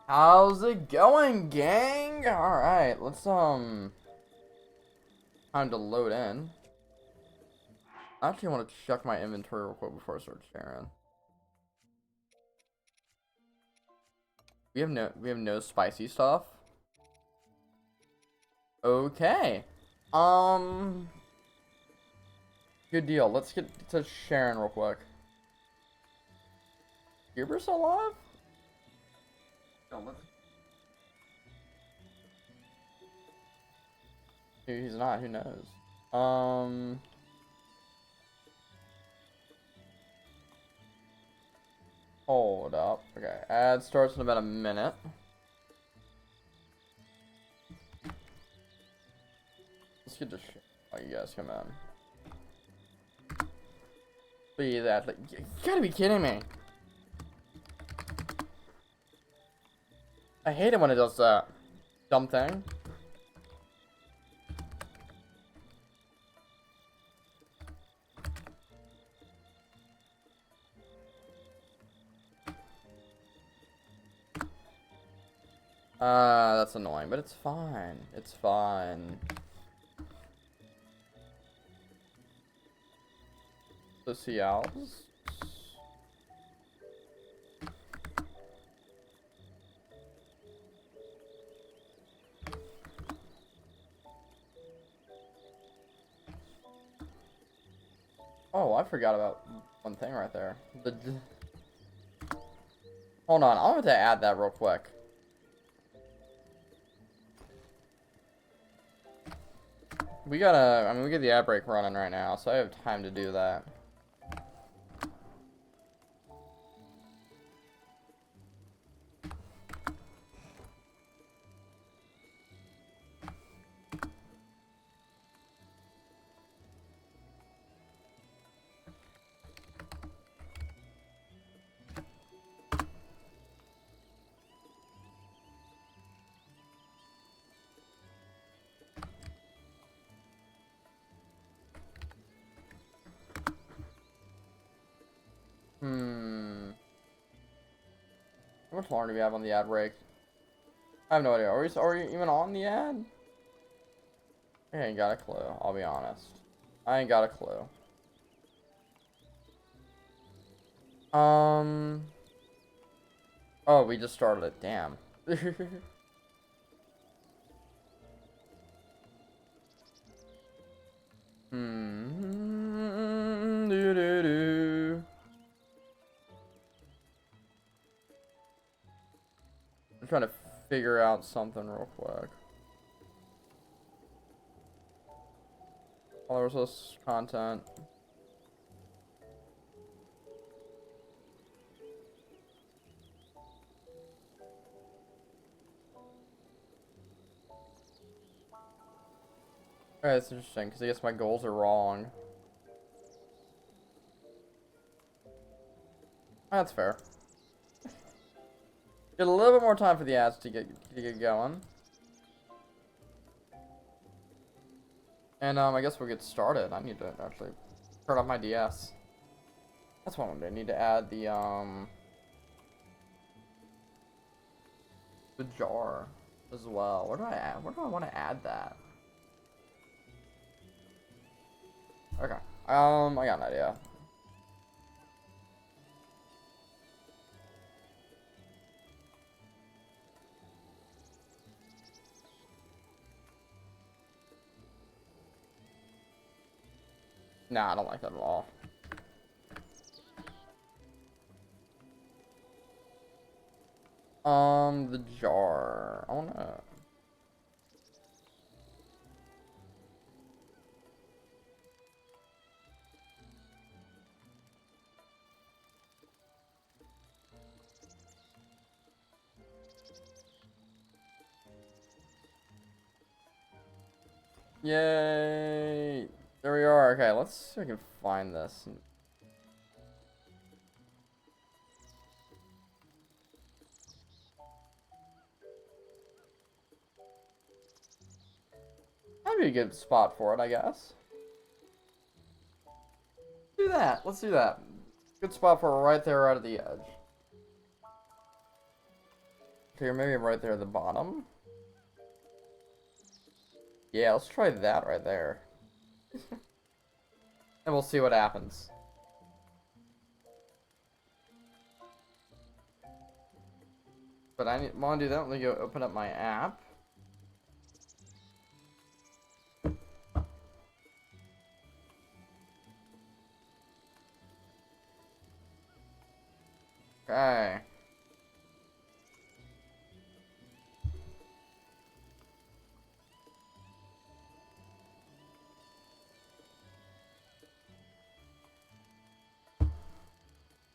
How's it going, gang? Alright, let's, time to load in. I actually want to check my inventory real quick before I start sharing. We have no spicy stuff. Okay. Um, good deal. Let's get to sharing real quick. Huber's still alive? No, maybe he's not, who knows? Hold up. Okay, ad starts in about a minute. Let's get to oh, you guys come in. See that? Like, you gotta be kidding me. I hate it when it does that. Dumb thing. That's annoying, but it's fine. It's fine. Socials. Oh, I forgot about one thing right there. Hold on, I'm going to add that real quick. We get the ad break running right now, so I have time to do that. How much longer do we have on the ad break? I have no idea. Are we even on the ad? I ain't got a clue, I'll be honest. I ain't got a clue. Oh, we just started it. Damn. Doo -doo -doo. I'm trying to figure out something real quick. Oh, there's this content. Alright, that's interesting, because I guess my goals are wrong. That's fair. Get a little bit more time for the ads to get going. And I guess we'll get started. I need to actually turn off my DS. That's what I'm gonna do. I need to add the jar as well. Where do I add? Where do I want to add that? Okay. I got an idea. Nah, I don't like that at all. The jar. I wanna. Yay! There we are. Okay, let's see if I can find this. That'd be a good spot for it, I guess. Do that. Let's do that. Good spot for it right there, right at the edge. Okay, maybe right there at the bottom. Yeah, let's try that right there. And we'll see what happens. But I want to do that. Let me go open up my app. Okay.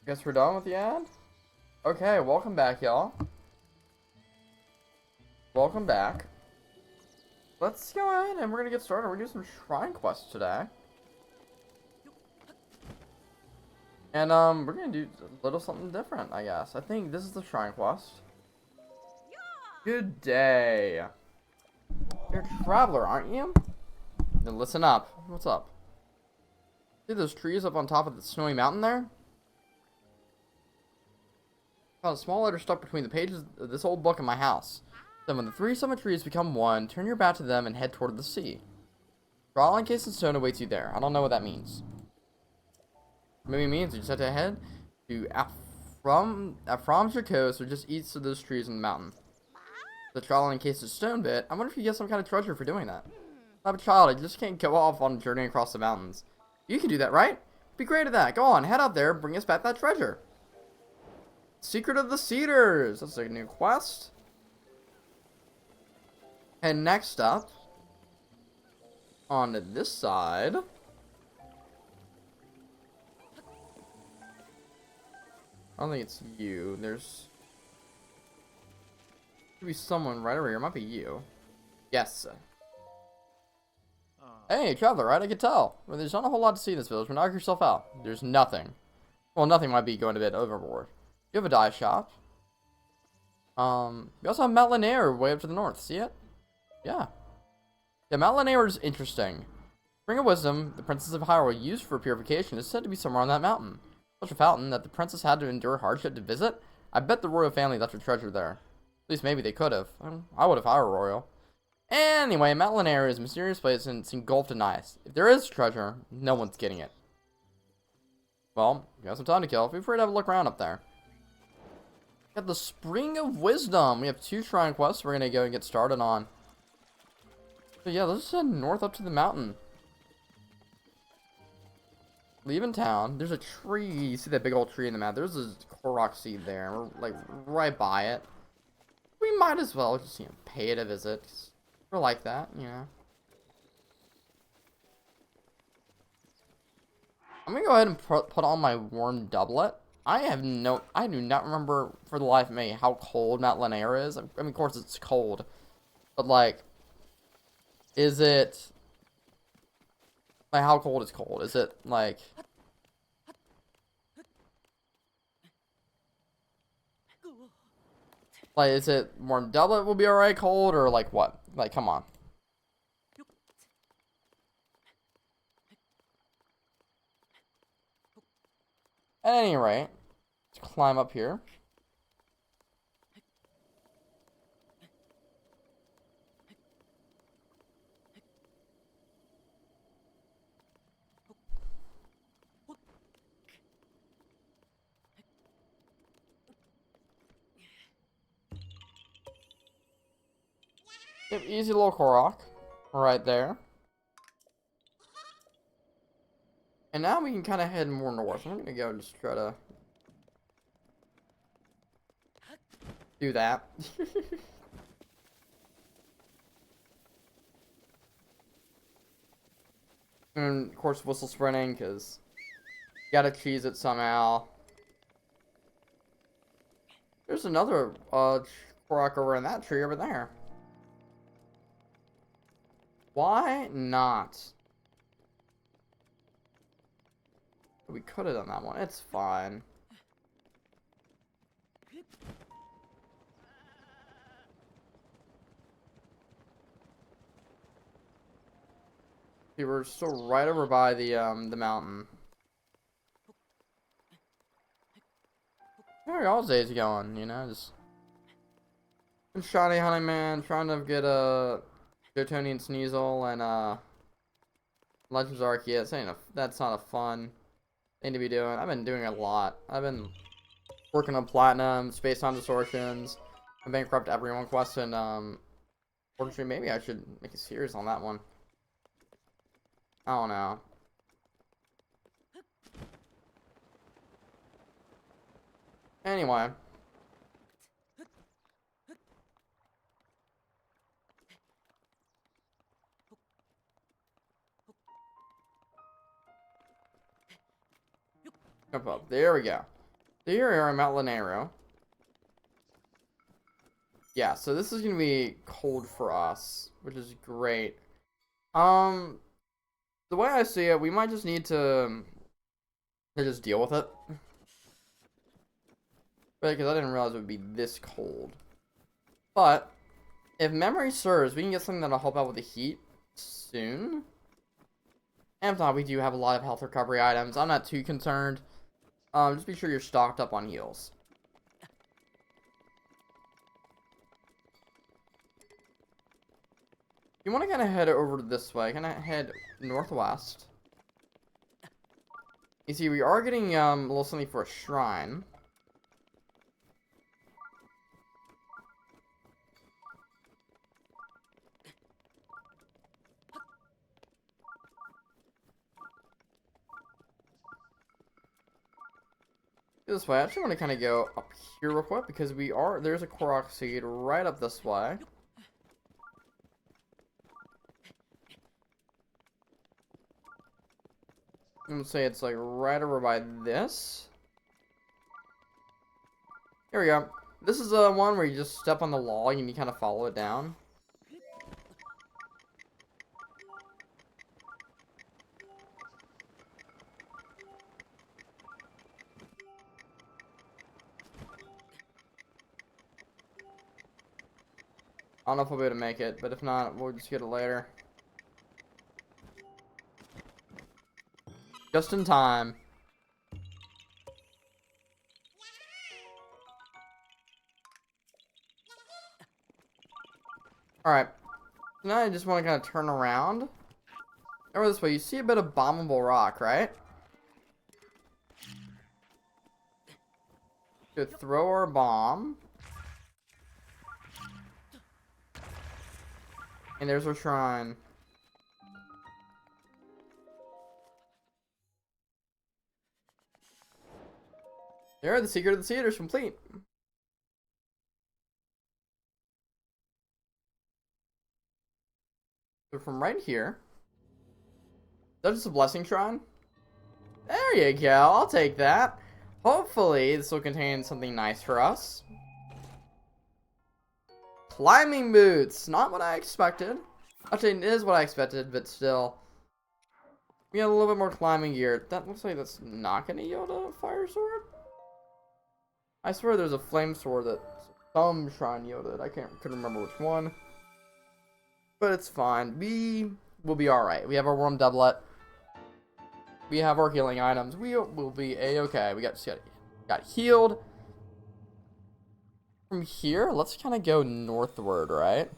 Guess we're done with the ad? Okay, welcome back, y'all. Welcome back. Let's go ahead and we're gonna get started. We're gonna do some shrine quests today. And we're gonna do a little something different, I guess. I think this is the shrine quest. Good day. You're a traveler, aren't you? Then listen up. What's up? See those trees up on top of the snowy mountain there? Found a small letter stuck between the pages of this old book in my house. Then when the three summit trees become one, turn your back to them and head toward the sea. Trial encased in stone awaits you there. I don't know what that means. Maybe it means you just have to head to Afram's coast or just east of those trees in the mountain. The trial encased in stone bit, I wonder if you get some kind of treasure for doing that. I'm a child, I just can't go off on a journey across the mountains. You can do that, right? Be great at that. Go on, head out there, bring us back that treasure. Secret of the Cedars. That's a new quest. And next up, on this side, I don't think it's you. There's should be someone right over here. It might be you. Yes. Hey, traveler, right? I could tell. Well, there's not a whole lot to see in this village, but knock yourself out. There's nothing. Well, nothing might be going a bit overboard. You have a dye shop. You also have Mount Lanier way up to the north. See it? Yeah. Yeah, Mount Lanier is interesting. Spring of Wisdom, the Princess of Hyrule used for purification, is said to be somewhere on that mountain. Such a fountain that the princess had to endure hardship to visit? I bet the royal family left her treasure there. At least maybe they could have. I would if I were royal. Anyway, Mount Lanier is a mysterious place and it's engulfed in ice. If there is treasure, no one's getting it. Well, you got some time to kill. Feel free to have a look around up there. Got the Spring of Wisdom. We have 2 shrine quests we're going to go and get started on. So yeah, let's just head north up to the mountain. Leaving town. There's a tree. You see that big old tree in the map. There's a Korok seed there. We're like right by it. We might as well just, pay it a visit. We're like that, I'm gonna go ahead and put on my warm doublet. I do not remember for the life of me how cold Mount Lanier is. I mean, of course it's cold. But like, is it, like, how cold is cold? Is it like, is it warm doublet will be alright cold, or like what? Like, come on. At any rate, let's climb up here. Yep, easy little Korok right there. And now we can kind of head more north. I'm gonna go and just try to do that. And of course, whistle sprinting, because you gotta cheese it somehow. There's another Korok over in that tree over there. Why not? We could have done that one. It's fine. See, we're still right over by the mountain. How are y'all's days going? Just Shiny Honeyman, trying to get a Jotonian Sneasel and Legends Arceus. That's not a fun thing to be doing. I've been doing a lot. I've been working on Platinum, Space Time Distortions. I bankrupt everyone quest and Fortune. Maybe I should make a series on that one. I don't know. Anyway. Jump up. There we go. So here we are in Mount Lanero. Yeah, so this is gonna be cold for us, which is great. The way I see it, we might just need to just deal with it. Because I didn't realize it would be this cold. But if memory serves, we can get something that'll help out with the heat soon. And if not, we do have a lot of health recovery items. I'm not too concerned. Just be sure you're stocked up on heals. You want to kind of head over this way. Kind of head northwest. You see, we are getting a little something for a shrine. This way. I actually want to kind of go up here real quick because there's a Korok seed right up this way. I'm gonna say it's like right over by this. Here we go. This is one where you just step on the log and you kind of follow it down. I don't know if we'll be able to make it, but if not, we'll just get it later. Just in time. Alright. Now I just want to kind of turn around. Over this way. You see a bit of bombable rock, right? Could throw our bomb. And there's our shrine. There, the secret of the cedar is complete. So from right here. Is that just a blessing shrine? There you go, I'll take that. Hopefully, this will contain something nice for us. Climbing boots! Not what I expected. Actually, it is what I expected, but still. We got a little bit more climbing gear. That looks like that's not going to yield a fire sword. I swear there's a flame sword that some shrine yielded. I couldn't remember which one. But it's fine. We will be alright. We have our worm doublet. We have our healing items. We will be a-okay. We got healed. From here, let's kind of go northward, right?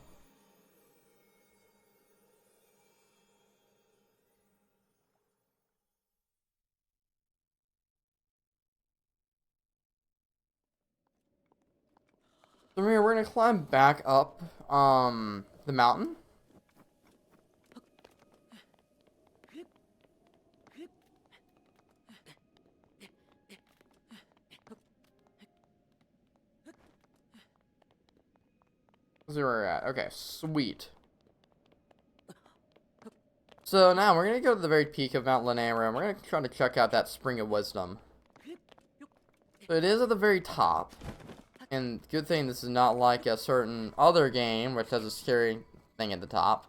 So we're gonna climb back up the mountain. That's where we're at. Okay, sweet. So now we're gonna go to the very peak of Mount Lanera and we're gonna try to check out that Spring of Wisdom. So it is at the very top. And good thing this is not like a certain other game which has a scary thing at the top.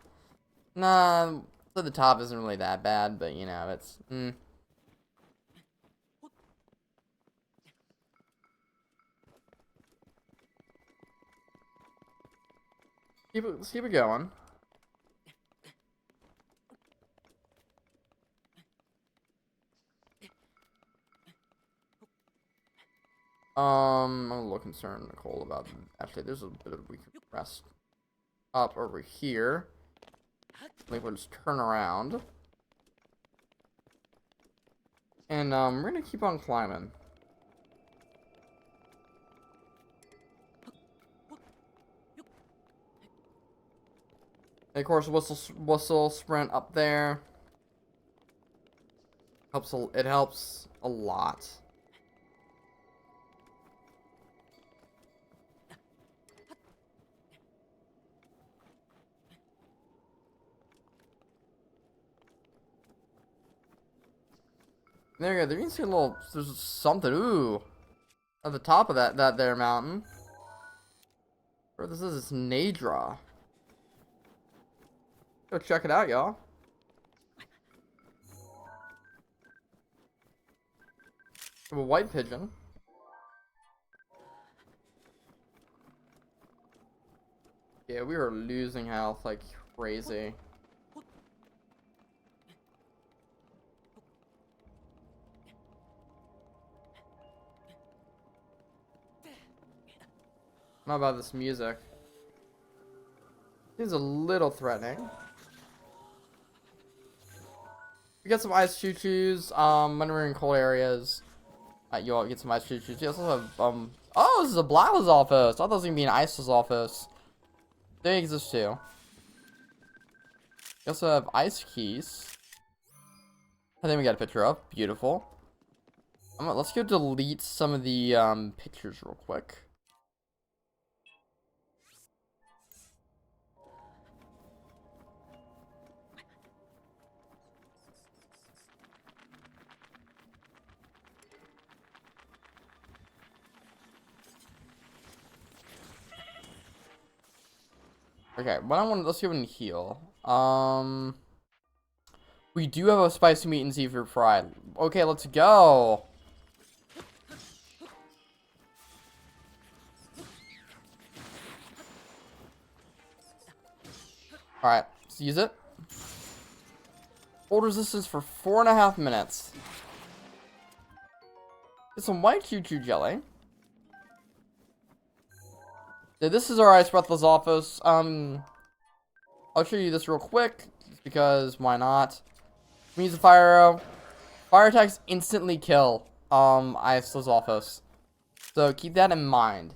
Nah, so the top isn't really that bad, but you know, it's let's keep it going. I'm a little concerned, Nicole, about actually. There's a bit of we can rest up over here. I think we'll just turn around, and we're gonna keep on climbing. And of course, whistle, sprint up there. It helps a lot. There you go. There you can see a little. There's something. Ooh, at the top of that there mountain. Where this is, it's Nadra. Go check it out, y'all. A white pigeon. Yeah, we are losing health like crazy. Not about this music. Seems a little threatening. We get some ice choo-choos. When we're in cold areas, you all get some ice choo-choos. You also have oh, this is a Blazolphos. I thought it was gonna be an Isolzolphos. They exist too. You also have ice keys. I think we got a picture of. Beautiful. Let's go delete some of the pictures real quick. Okay, let's go and heal. We do have a spicy meat and seafood fried. Okay, let's go. Alright, let's use it. Hold resistance for 4.5 minutes. Get some white choo-choo jelly. Yeah, this is our Ice Breathless Office. I'll show you this real quick, just because why not? We use a fire arrow. Fire attacks instantly kill Ice Office. So keep that in mind.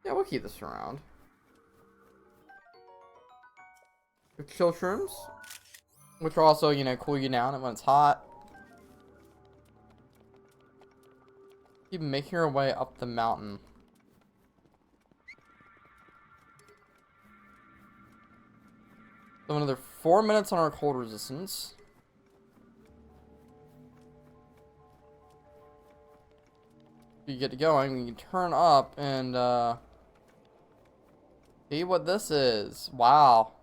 Yeah, we'll keep this around. Chill shrooms, which will also, you know, cool you down when it's hot. Keep making our way up the mountain. So another 4 minutes on our cold resistance. If you get going, we can turn up and see what this is. Wow.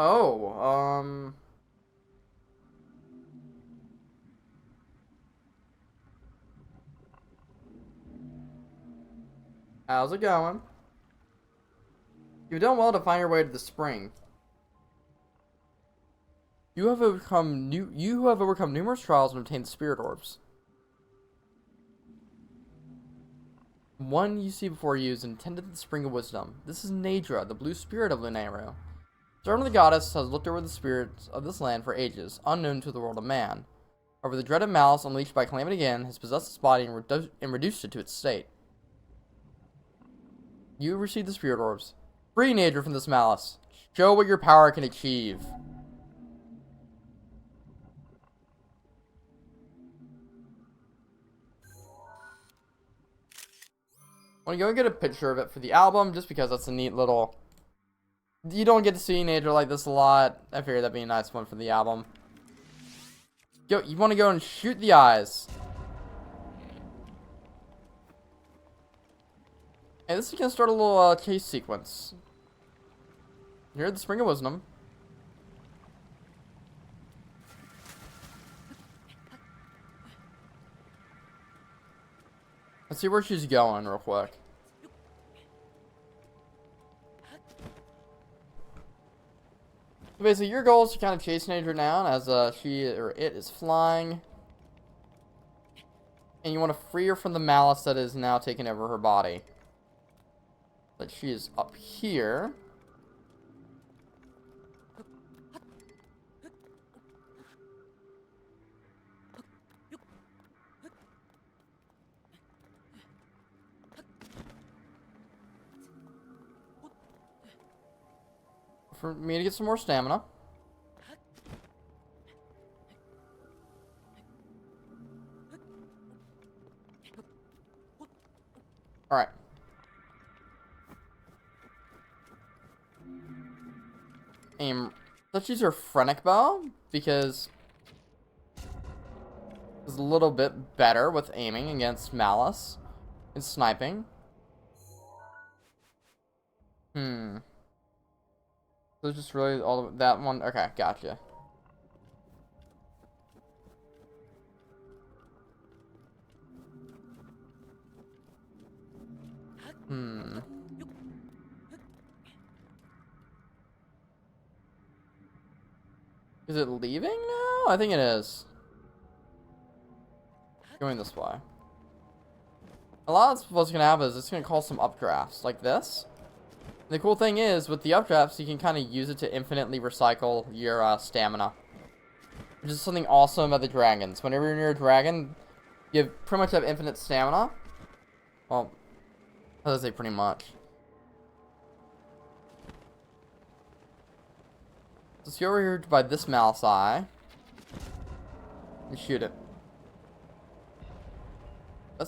Oh, how's it going? You've done well to find your way to the spring. You have overcome numerous trials and obtained spirit orbs. One you see before you is intended the Spring of Wisdom. This is Nadra, the blue spirit of Lunaru. Servant of the goddess has looked over the spirits of this land for ages, unknown to the world of man. However, the dreaded malice unleashed by Calamity again has possessed its body and reduced it to its state. You received the spirit orbs. Free Nadra from this malice. Show what your power can achieve. I'm gonna go and get a picture of it for the album, just because that's a neat little... You don't get to see Nadra like this a lot. I figured that'd be a nice one for the album. Yo, you want to go and shoot the eyes. And this is gonna start a little chase sequence. Here at the Spring of Wisdom. Let's see where she's going real quick. So basically, your goal is to kind of chase Nature down as it is flying. And you want to free her from the malice that is now taking over her body. But she is up here. For me to get some more stamina. Alright. Aim. Let's use her Phrenic Bow, because it's a little bit better with aiming against Malice and sniping. So it's just really all of that one. Okay, gotcha. Is it leaving now? I think it is. Going this way. A lot of what's gonna happen is it's gonna cause some updrafts like this. And the cool thing is, with the updrafts, you can kind of use it to infinitely recycle your stamina. Which is something awesome about the dragons. Whenever you're near a dragon, you pretty much have infinite stamina. Well, I would say pretty much. Let's go over here by this mouse eye and shoot it.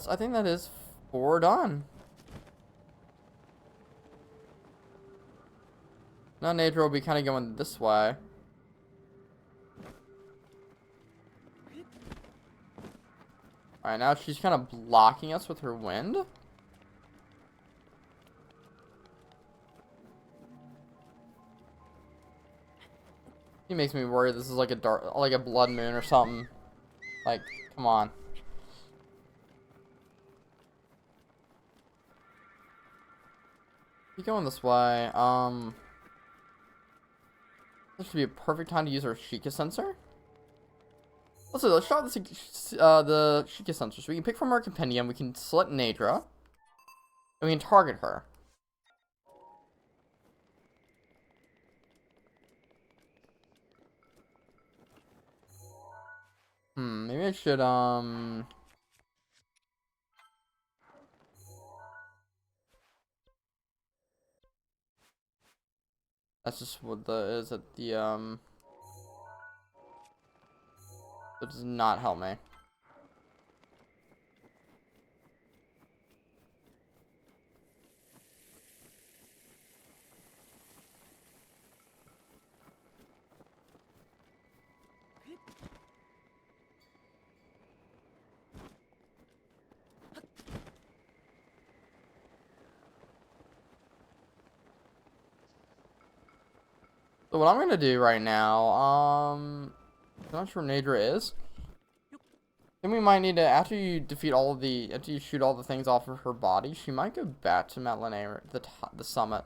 I think that is 4 done. Now Nadra will be kind of going this way. Alright, now she's kind of blocking us with her wind. He makes me worry this is like a blood moon or something. Like, come on. Keep going this way. This should be a perfect time to use our Sheikah sensor. Let's show the Sheikah sensor. So we can pick from our compendium, we can select Nadra, and we can target her. Maybe I should, that's just what is it, it does not help me. So what I'm gonna do right now, I'm not sure where Nadra is. Then we might need to, after you shoot all the things off of her body, she might go back to Mount Lene, the summit.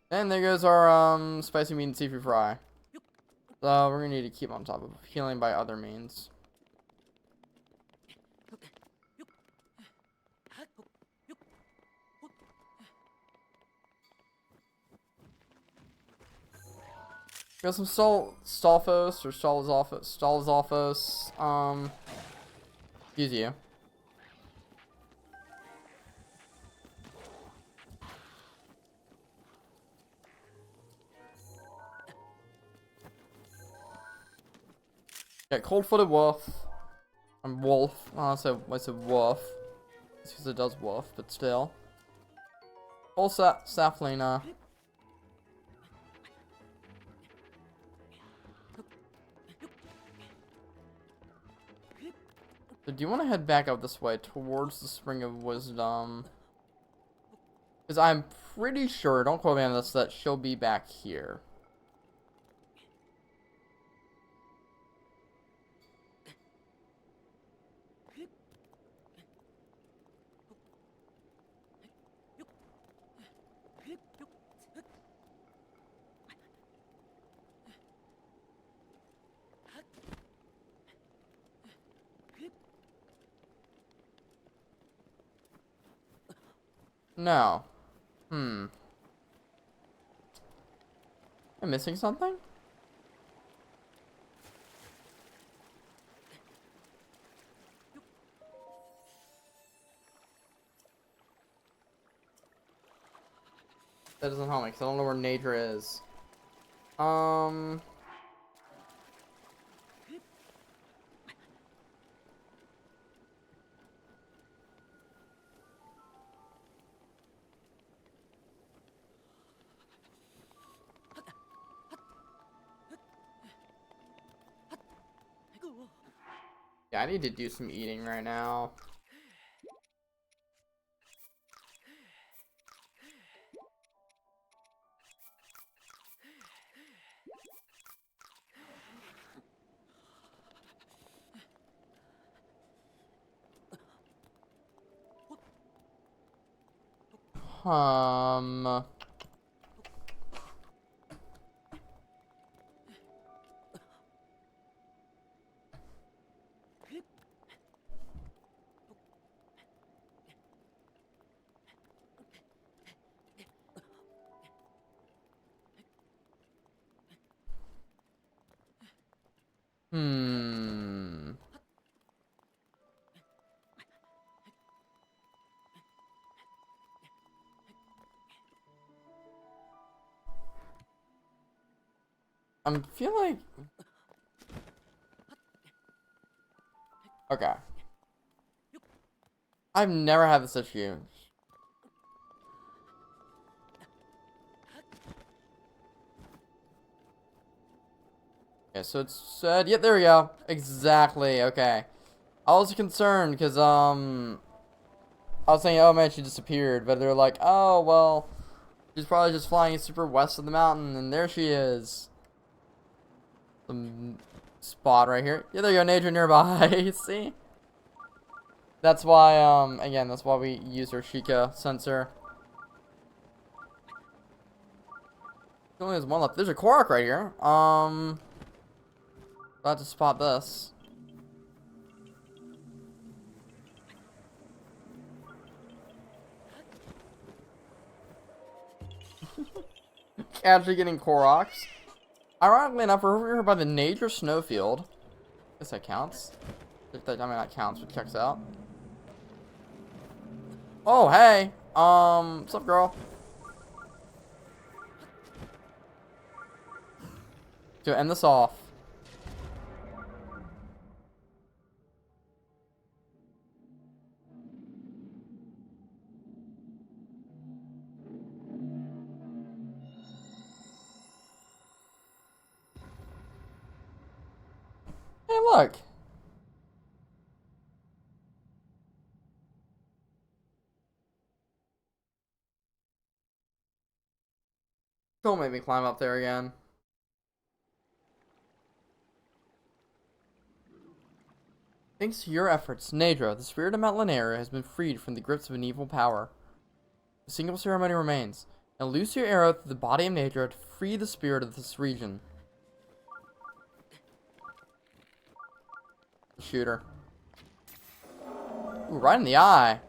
And there goes our, spicy meat and seafood fry. So we're gonna need to keep on top of healing by other means. Got some Stalfos or Stalzophos. Excuse you. Yeah, cold-footed wolf. Wolf. I said wolf. It's because it does wolf, but still. Whole Saflina. So do you want to head back up this way towards the Spring of Wisdom? Because I'm pretty sure, don't quote me on this, that she'll be back here. No. Hmm. Am I missing something? That doesn't help me because I don't know where nature is. Yeah, I need to do some eating right now. Um. Hmm. I feel like. Okay. I've never had this issue. Okay, so it's said. Yeah, there we go. Exactly. Okay. I was concerned because I was saying, oh man, she disappeared, but they're like, oh well, she's probably just flying super west of the mountain, and there she is. Some spot right here. Yeah, there you go, nature nearby. See? That's why, again, that's why we use our Sheikah sensor. There only has one left. There's a Korok right here. About to spot this. Actually getting Koroks. Ironically enough, we're over here by the nature snowfield. Guess that counts. If that, I mean, that counts, but checks out. Oh, hey. What's up, girl? To end this off. Hey, look. Don't make me climb up there again. Thanks to your efforts, Nadra, the spirit of Mount Lanera, has been freed from the grips of an evil power. A single ceremony remains. Now loose your arrow through the body of Nadra to free the spirit of this region. Shoot her. Ooh, right in the eye.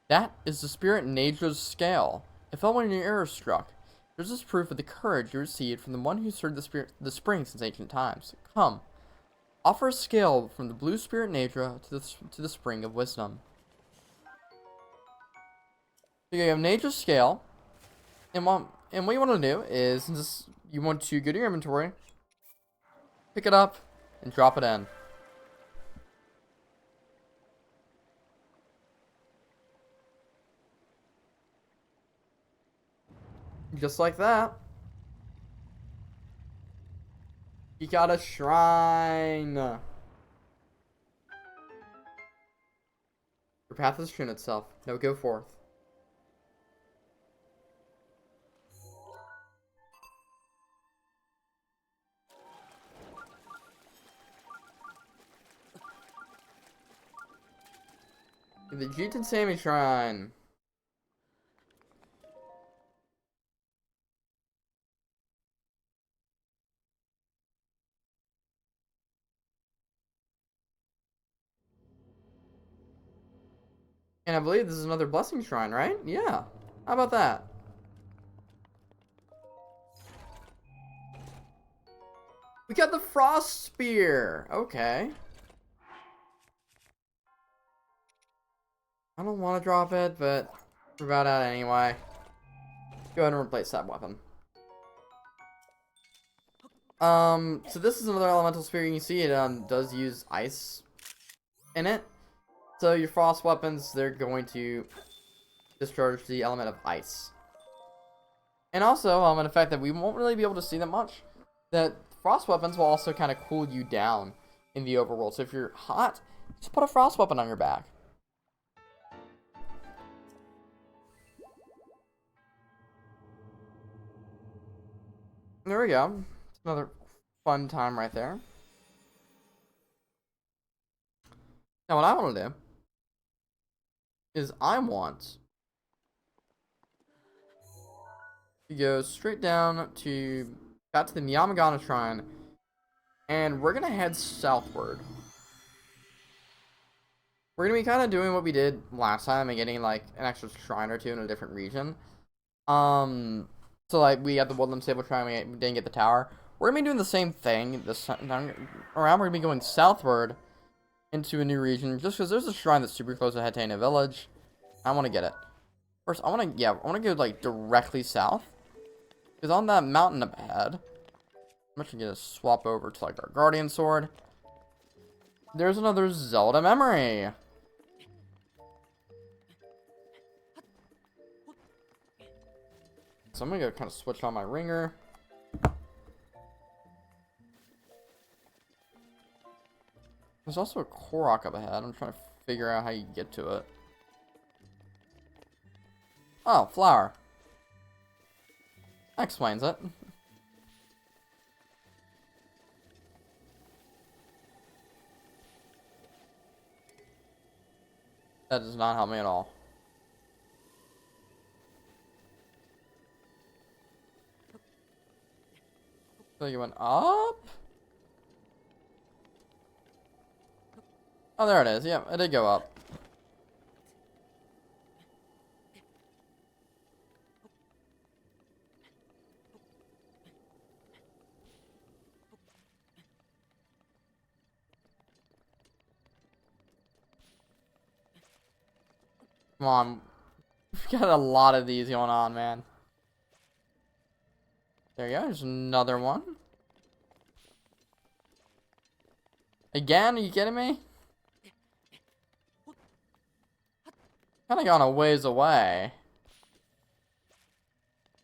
That is the spirit Nadra's scale. It fell when your arrow struck. This is proof of the courage you received from the one who served the spring since ancient times. Come, offer a scale from the blue spirit Nadra to the spring of wisdom. So you have Nadra's scale, and what you want to do is, since you want to go to your inventory, pick it up, and drop it in. Just like that. You got a shrine. path has shown itself. Now go forth. The Jiten Sami Shrine. And I believe this is another blessing shrine, right? Yeah. How about that? We got the Frost Spear. Okay. I don't want to drop it, but we're about out anyway. Go ahead and replace that weapon. So this is another elemental spear. You can see it does use ice in it. So your frost weapons, they're going to discharge the element of ice. And also, an effect that we won't really be able to see that much, that frost weapons will also kind of cool you down in the overworld. So if you're hot, just put a frost weapon on your back. There we go. It's another fun time right there. Now what I want to do is I want to go straight down to back to the Miyamagana Shrine, and we're gonna head southward. We're gonna be kind of doing what we did last time and getting like an extra shrine or two in a different region. So like we had the Woodland Stable Shrine, we didn't get the tower. We're gonna be doing the same thing this time around. We're gonna be going southward into a new region just because there's a shrine that's super close to Hatena Village. I want to get it. First, I want to go like directly south. Because on that mountain up ahead, I'm actually going to swap over to like our Guardian Sword. There's another Zelda memory. So I'm going to go kind of switch on my ringer. There's also a Korok up ahead. I'm trying to figure out how you get to it. Oh, flower. That explains it. That does not help me at all. So you went up? Oh, there it is. Yeah, it did go up. Come on. We've got a lot of these going on, man. There you go. There's another one. Again? Are you kidding me? Kind of gone a ways away.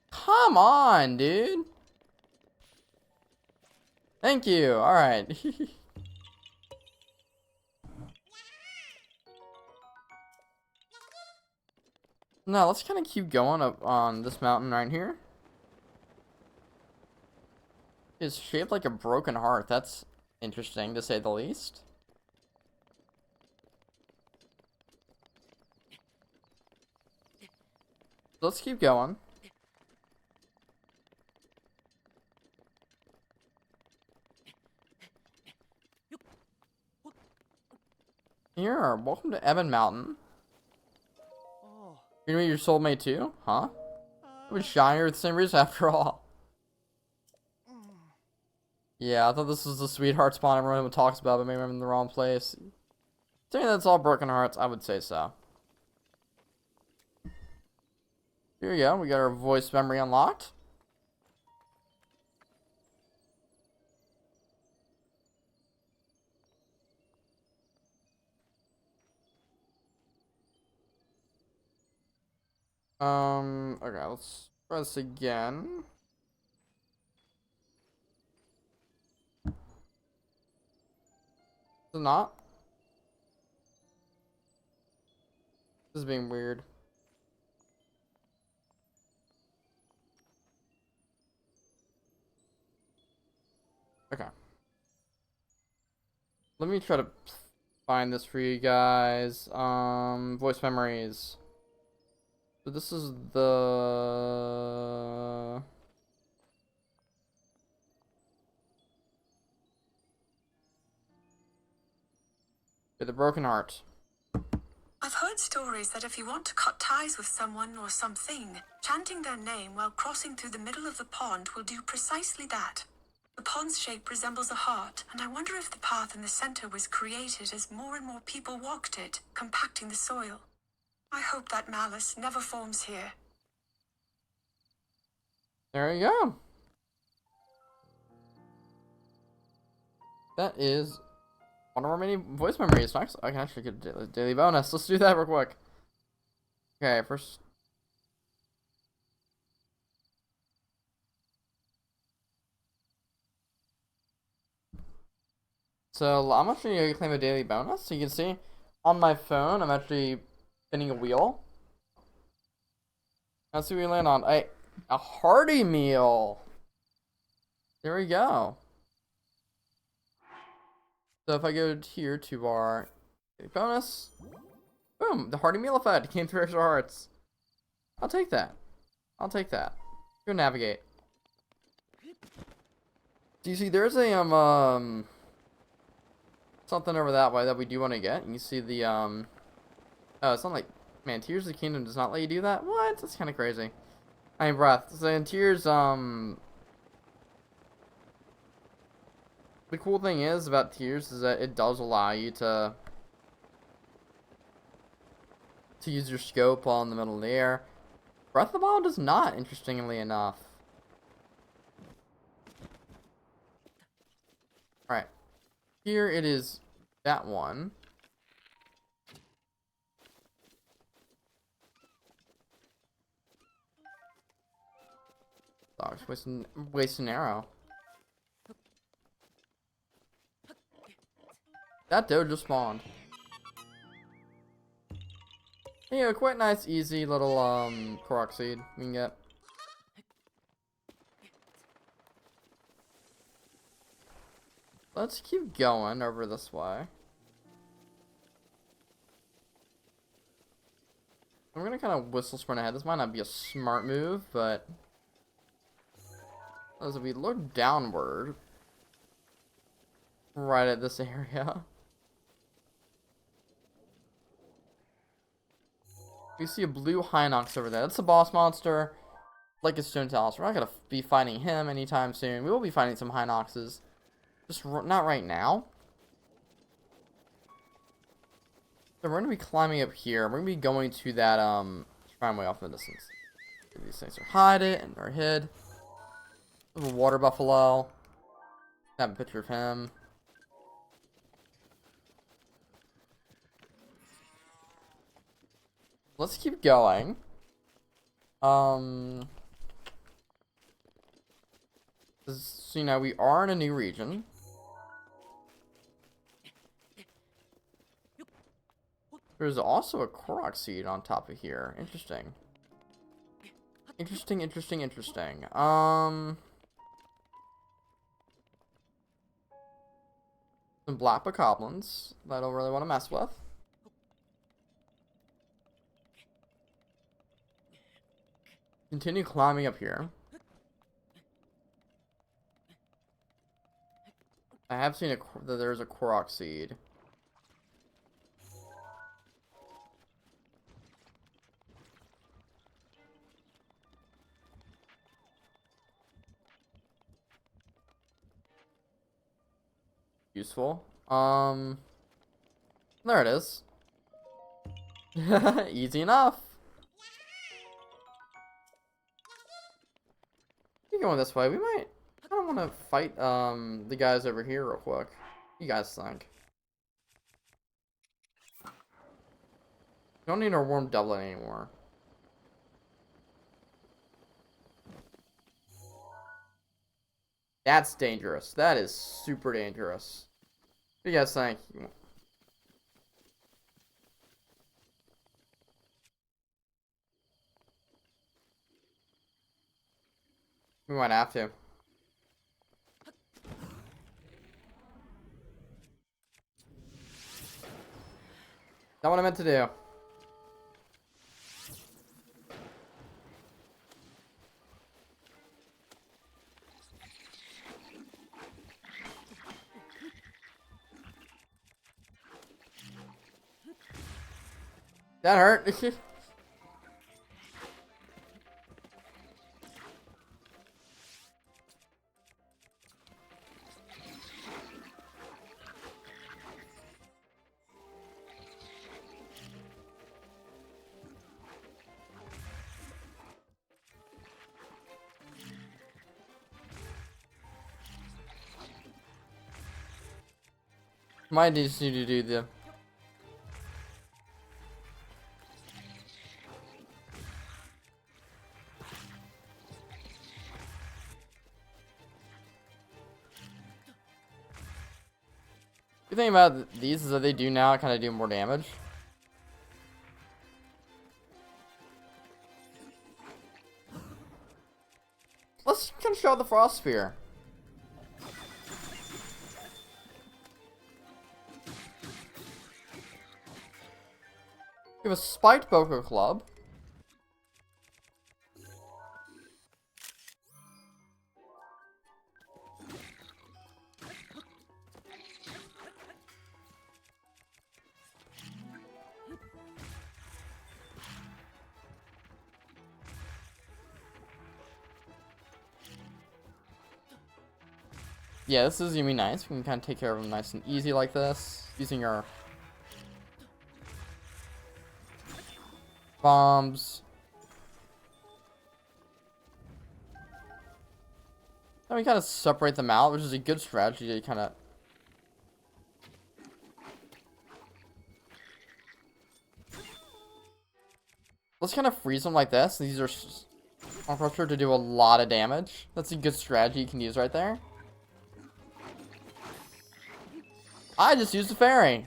Come on, dude. Thank you. Alright. Now, let's kind of keep going up on this mountain right here. It's shaped like a broken heart. That's interesting, to say the least. Let's keep going. Here, welcome to Ebon Mountain. You meet your soulmate too? Huh? We shine here for the same reason after all. Yeah, I thought this was the sweetheart spawn everyone talks about, but maybe I'm in the wrong place. Saying that's all broken hearts, I would say so. Here we go, we got our voice memory unlocked. Okay, let's try this again. Is it not? This is being weird. Okay. Let me try to find this for you guys. Voice memories. So this is the... The broken heart. I've heard stories that if you want to cut ties with someone or something, chanting their name while crossing through the middle of the pond will do precisely that. The pond's shape resembles a heart, and I wonder if the path in the center was created as more and more people walked it, compacting the soil. I hope that malice never forms here. There you go. That is one of our many voice memories. Next, I can actually get a daily bonus. Let's do that real quick. Okay, first. So I'm actually going to claim a daily bonus. So you can see on my phone, I'm actually spinning a wheel. Let's see what we land on. A hearty meal. There we go. So if I go here to our daily bonus, boom, the hearty meal effect came through extra hearts. I'll take that. I'll take that. Go navigate. Do you see there's a something over that way that we do want to get? You see the oh, it's not like, man, Tears of the Kingdom does not let you do that? What? That's kind of crazy. I mean, breath. So in Tears, the cool thing is about Tears is that it does allow you to use your scope on the middle of the air. Breath of the Wild does not, interestingly enough. Alright. Here it is that one. Dogs wasting arrow. That doe just spawned. Yeah, quite nice, easy little Korok seed we can get. Let's keep going over this way. I'm gonna kind of whistle sprint ahead. This might not be a smart move, but as we look downward, right at this area, we see a blue Hinox over there. That's the boss monster, like a Stone Talus. We're not gonna be fighting him anytime soon. We will be fighting some Hinoxes, just not right now. So we're gonna be climbing up here. We're gonna be going to that shrine way off in the distance. These things are hide it and they're hid. There's a water buffalo. Have a picture of him. Let's keep going. So, you know, we are in a new region. There's also a Korok seed on top of here. Interesting. Interesting. Some black bokoblins that I don't really want to mess with. Continue climbing up here. I have seen that there's a Korok seed. Useful. There it is. Easy enough. Keep going this way. We might. I don't want to fight the guys over here real quick. You guys think? We don't need our warm doublet anymore. That's dangerous. That is super dangerous. What do you guys think? We might have to. Not what I meant to do. That hurt. Might just need to do the. The thing about these is that they do now kind of do more damage. Let's kind of show the Frost Spear. We have a Spiked Poker Club. Yeah, this is gonna be nice. We can kind of take care of them nice and easy like this, using our bombs. Then we kind of separate them out, which is a good strategy to kind of. Let's kind of freeze them like this. These are on sure to do a lot of damage. That's a good strategy you can use right there. I just used a fairy.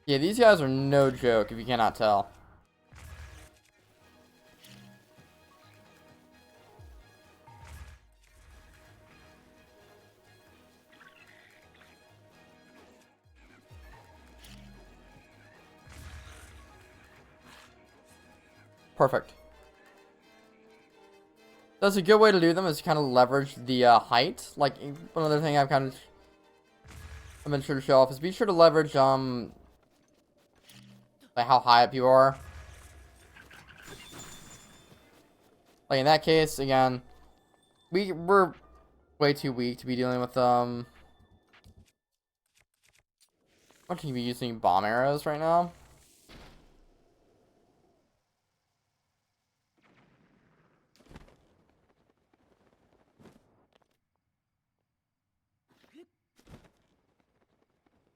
Yeah, these guys are no joke if you cannot tell. Perfect. That's a good way to do them is kind of leverage the height. Like one other thing I've been sure to show off is be sure to leverage like how high up you are. Like in that case, again, we're way too weak to be dealing with I'm not going to be using bomb arrows right now.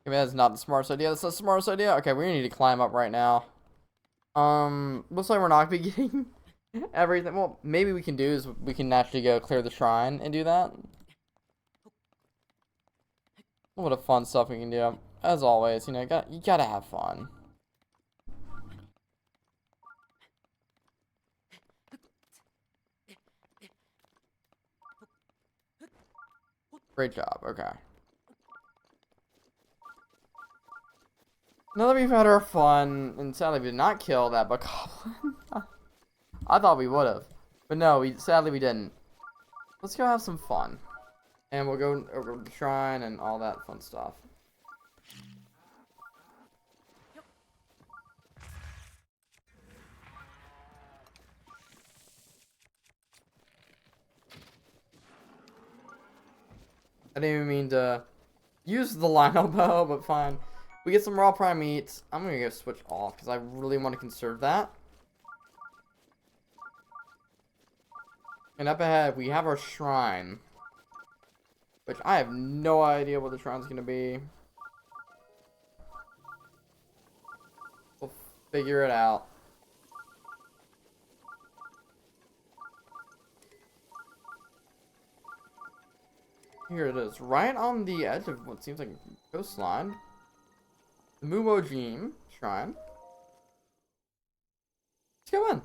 Maybe that's not the smartest idea. That's not the smartest idea. Okay, we need to climb up right now. Looks like we're not gonna be getting everything. Well, maybe we can do is we can actually go clear the shrine and do that. What a fun stuff we can do. As always, you know, you gotta have fun. Great job. Okay. Now that we've had our fun, and sadly we did not kill that bokoblin. I thought we would have, but no, sadly we didn't. Let's go have some fun, and we'll go over to the shrine and all that fun stuff. I didn't even mean to use the Lionel bow, but fine. We get some raw prime meat. I'm gonna go switch off because I really want to conserve that. And up ahead, we have our shrine. Which I have no idea what the shrine's gonna be. We'll figure it out. – Here it is, right on the edge of what seems like a coastline. The Muojim Shrine. Let's go in.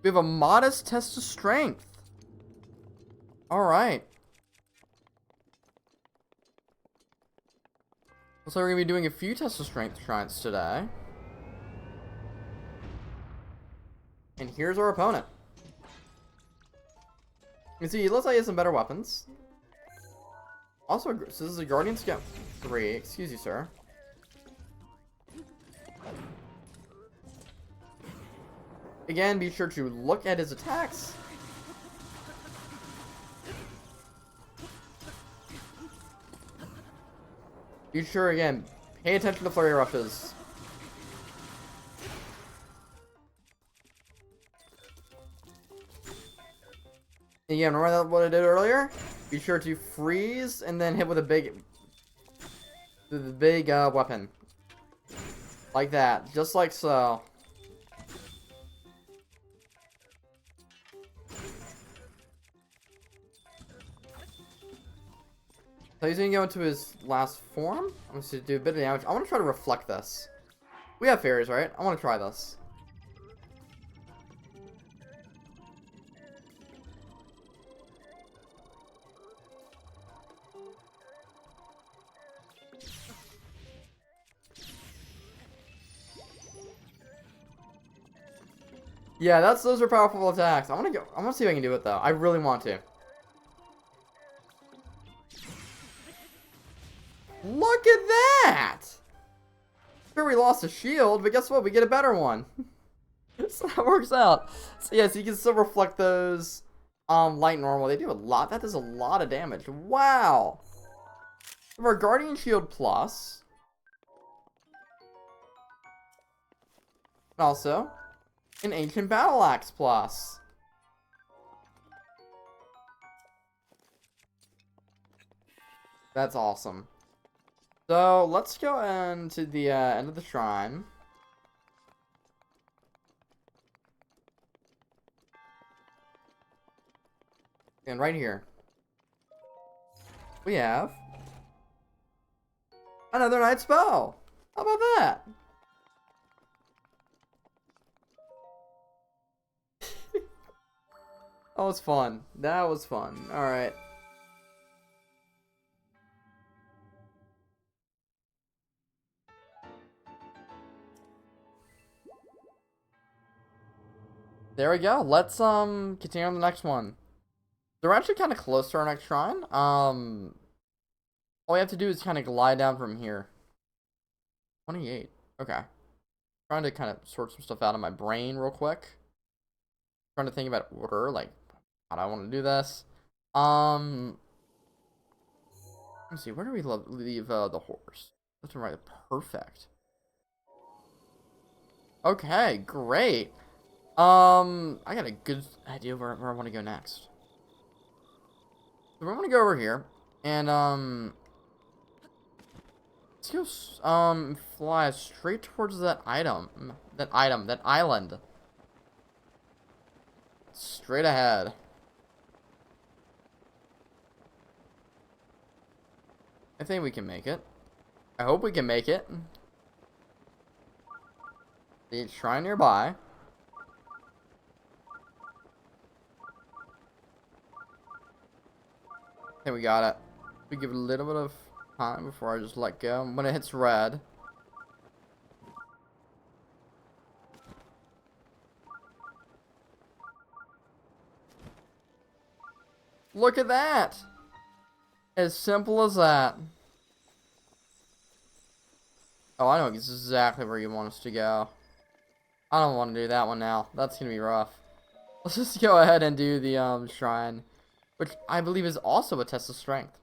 We have a modest test of strength. Alright. Looks like we're going to be doing a few test of strength shrines today. And here's our opponent. You can see, he looks like he has some better weapons. Also, so this is a Guardian Scout 3. Excuse you, sir. Again, be sure to look at his attacks. Be sure, again, pay attention to flurry rushes. Again, remember what I did earlier? Be sure to freeze and then hit with a big weapon. Like that, just like so. So he's gonna go into his last form. I'm going to do a bit of damage. I want to try to reflect this. We have fairies, right? I want to try this. Yeah, those are powerful attacks. I want to see if I can do it though. I really want to. Look at that! Sure, we lost a shield, but guess what? We get a better one. So that works out. So yes, you can still reflect those light normal. They do a lot. That does a lot of damage. Wow. We have our Guardian Shield Plus. And also, an Ancient Battle Axe Plus. That's awesome. So, let's go into the end of the shrine. And right here, we have another night spell. How about that? That was fun. That was fun. Alright. There we go. Let's continue on the next one. So we're actually kind of close to our next shrine. All we have to do is kind of glide down from here. 28. Okay. Trying to kind of sort some stuff out of my brain real quick. Trying to think about order, like how do I want to do this? Let's see. Where do we leave the horse? Left and right. Perfect. Okay, great. I got a good idea where I want to go next. So we're gonna go over here, and let's go fly straight towards that island. Straight ahead. I think we can make it. I hope we can make it. The shrine nearby. Okay, we got it. We give it a little bit of time before I just let go. When it hits red. Look at that! As simple as that. Oh, I know exactly where you want us to go. I don't want to do that one now. That's gonna be rough. Let's just go ahead and do the shrine, which I believe is also a test of strength.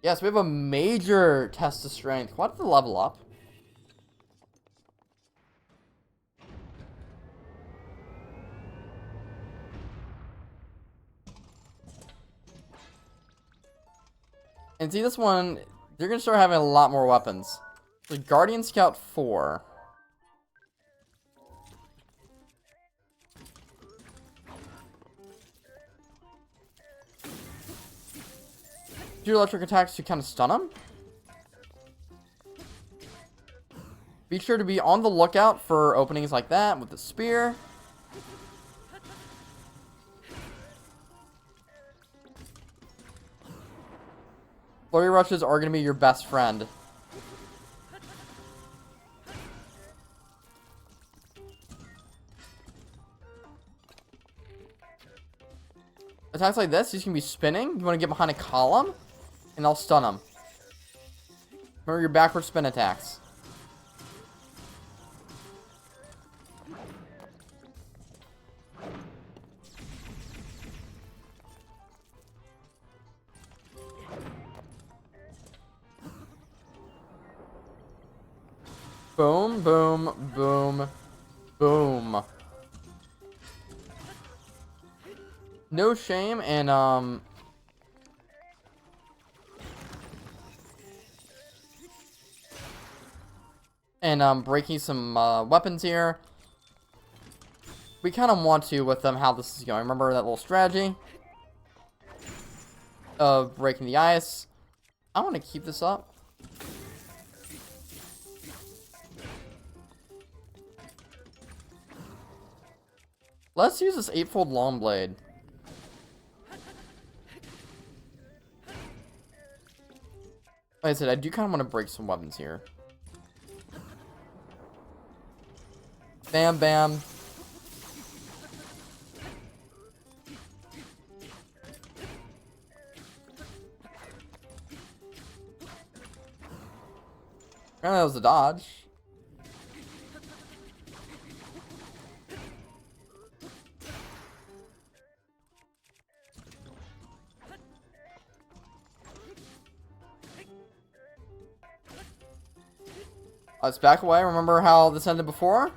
Yes, we have a major test of strength. Quite the level up. And see, this one, you're going to start having a lot more weapons. So Guardian Scout 4. Do electric attacks to kind of stun him. Be sure to be on the lookout for openings like that with the spear. Flurry rushes are going to be your best friend. Attacks like this, he's going to be spinning. You want to get behind a column, and I'll stun him. Remember your backward spin attacks. Boom, boom, boom, boom. No shame, and breaking some weapons here. We kind of want to with them how this is going. Remember that little strategy of breaking the ice. I want to keep this up. Let's use this 8-fold long blade. Like I said, I do kind of want to break some weapons here. Bam, bam. Apparently that was a dodge. Let's back away. Remember how this ended before?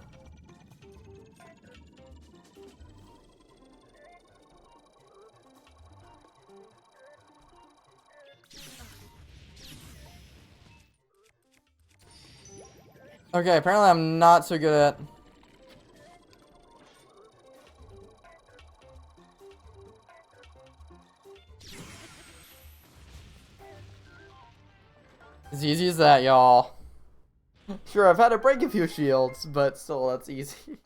Okay, apparently I'm not so good at... As easy as that, y'all. Sure, I've had to break a few shields, but still, that's easy.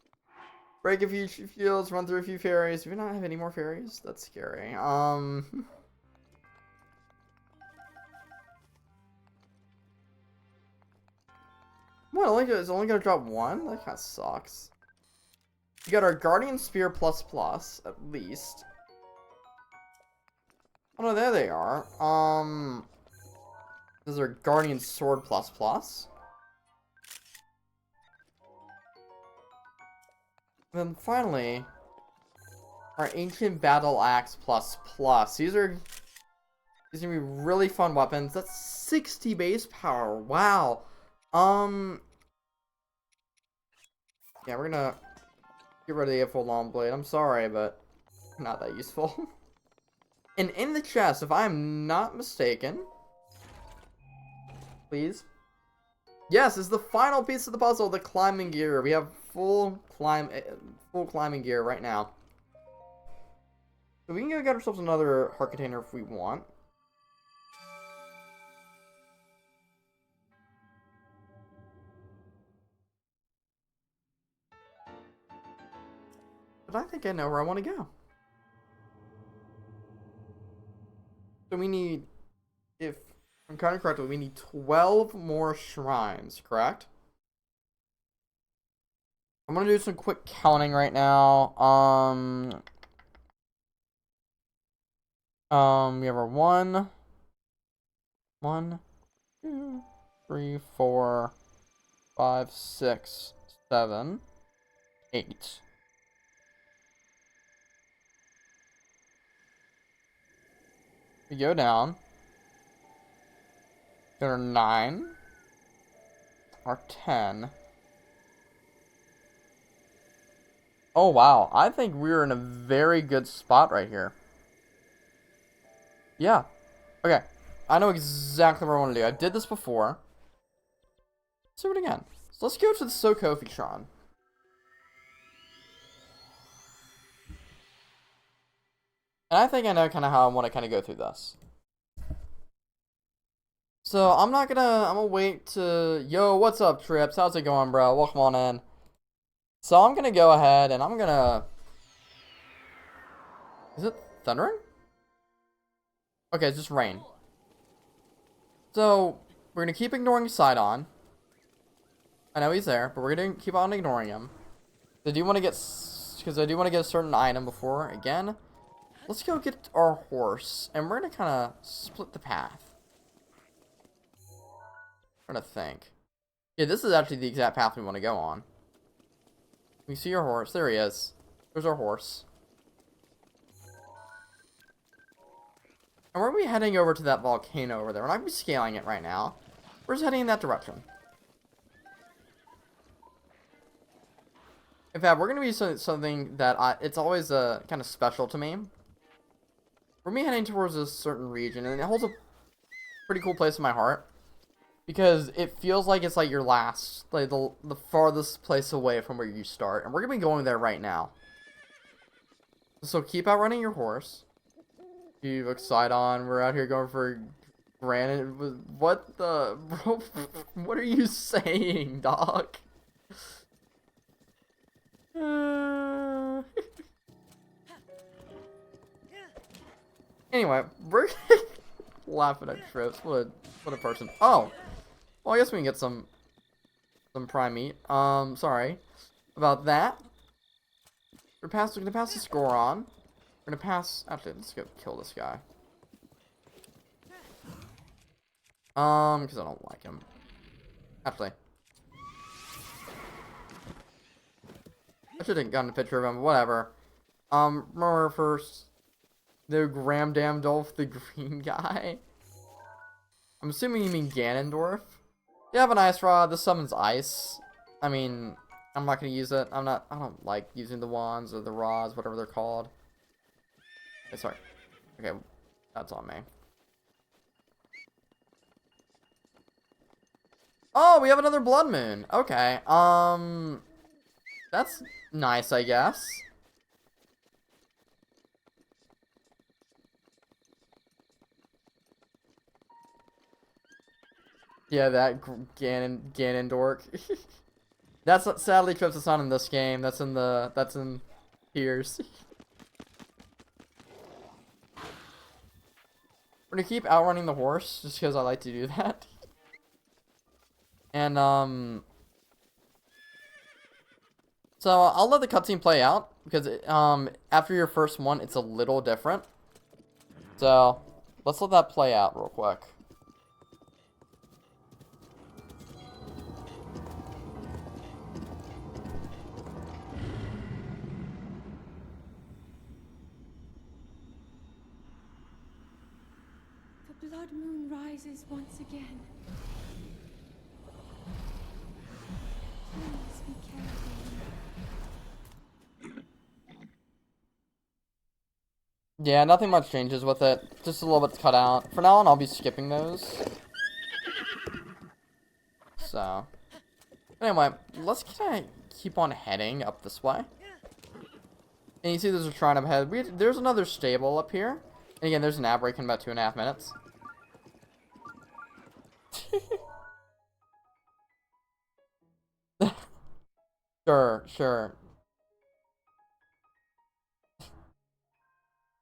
Break a few shields, run through a few fairies. Do we not have any more fairies? That's scary. What, it's only gonna drop one? That kinda sucks. We got our Guardian Spear ++, at least. Oh no, there they are. This is our Guardian Sword ++. Then finally, our Ancient Battle Axe ++. These are gonna be really fun weapons. That's 60 base power. Wow. Yeah, we're gonna get rid of the 8-fold long blade. I'm sorry, but not that useful. And in the chest, if I'm not mistaken, please. Yes, it's the final piece of the puzzle, the climbing gear. We have full climbing gear right now. So we can go get ourselves another heart container if we want. But I think I know where I want to go. So we need, if I'm counting correctly, we need 12 more shrines, correct? I'm gonna do some quick counting right now. We have our 1, 2, 3, 4, 5, 6, 7, 8. We go down. There are 9. Or 10. Oh wow, I think we're in a very good spot right here. Yeah. Okay. I know exactly what I want to do. I did this before. Let's do it again. So let's go to the Sokofi Shrine. And I think I know kind of how I want to kind of go through this. So I'm gonna wait to, yo, what's up, Trips? How's it going, bro? Welcome on in. So I'm gonna go ahead and I'm gonna, is it thundering? Okay, it's just rain. So we're gonna keep ignoring Sidon. I know he's there, but we're gonna keep on ignoring him. I do want to get, because I do want to get a certain item before, again. Let's go get our horse, and we're gonna kind of split the path. I'm trying to think. Yeah, this is actually the exact path we want to go on. We see your horse. There he is. There's our horse. And we're going to be heading over to that volcano over there. We're not going to be scaling it right now. We're just heading in that direction. In fact, we're going to be something that it's always kind of special to me. We're going to be heading towards a certain region, and it holds a pretty cool place in my heart. Because it feels like it's like your last, like the farthest place away from where you start. And we're going to be going there right now. So keep outrunning your horse. You look Sidon. We're out here going for granite. What the, bro? What are you saying, dog? Anyway, we're laughing at Trips. What a person. Oh. Well, I guess we can get some prime meat. Sorry about that. We're gonna pass the score on. We're gonna pass. Actually, let's go kill this guy. Because I don't like him. Actually, I should have gotten a picture of him. But whatever. Remember first the Graham Dolph, the green guy. I'm assuming you mean Ganondorf. You have an ice rod. This summons ice. I mean, I'm not gonna use it. I don't like using the wands or the rods, whatever they're called. Okay, sorry. Okay, that's on me. Oh, we have another blood moon. Okay. That's nice, I guess. Yeah, that Ganondorf. That's sadly Trips is not in this game. That's in Tears. We're gonna keep outrunning the horse just because I like to do that. And so I'll let the cutscene play out because after your first one, it's a little different. So let's let that play out real quick. The blood moon rises once again. Please be careful. Yeah, nothing much changes with it. Just a little bit cut out. For now on, I'll be skipping those. So, anyway, let's kind of keep on heading up this way. And you see there's a shrine up ahead. There's another stable up here. And again, there's an ad break in about 2.5 minutes. Sure.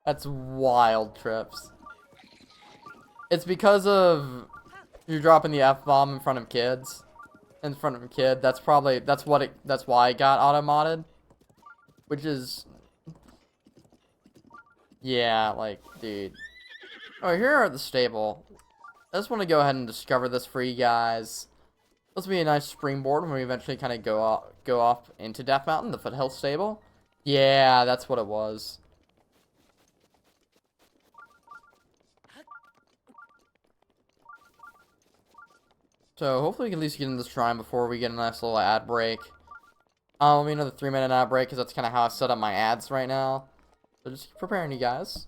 That's wild, Trips. It's because of you dropping the F-bomb in front of kids. In front of a kid. That's why it got auto-modded. Which is... Yeah, like, dude. Oh, here at the stable. I just want to go ahead and discover this for you guys. This will be a nice springboard when we eventually kind of go off into Death Mountain, the Foothill stable. Yeah, that's what it was. So hopefully we can at least get in this shrine before we get a nice little ad break. Let me another 3-minute ad break because that's kind of how I set up my ads right now. So just keep preparing, you guys.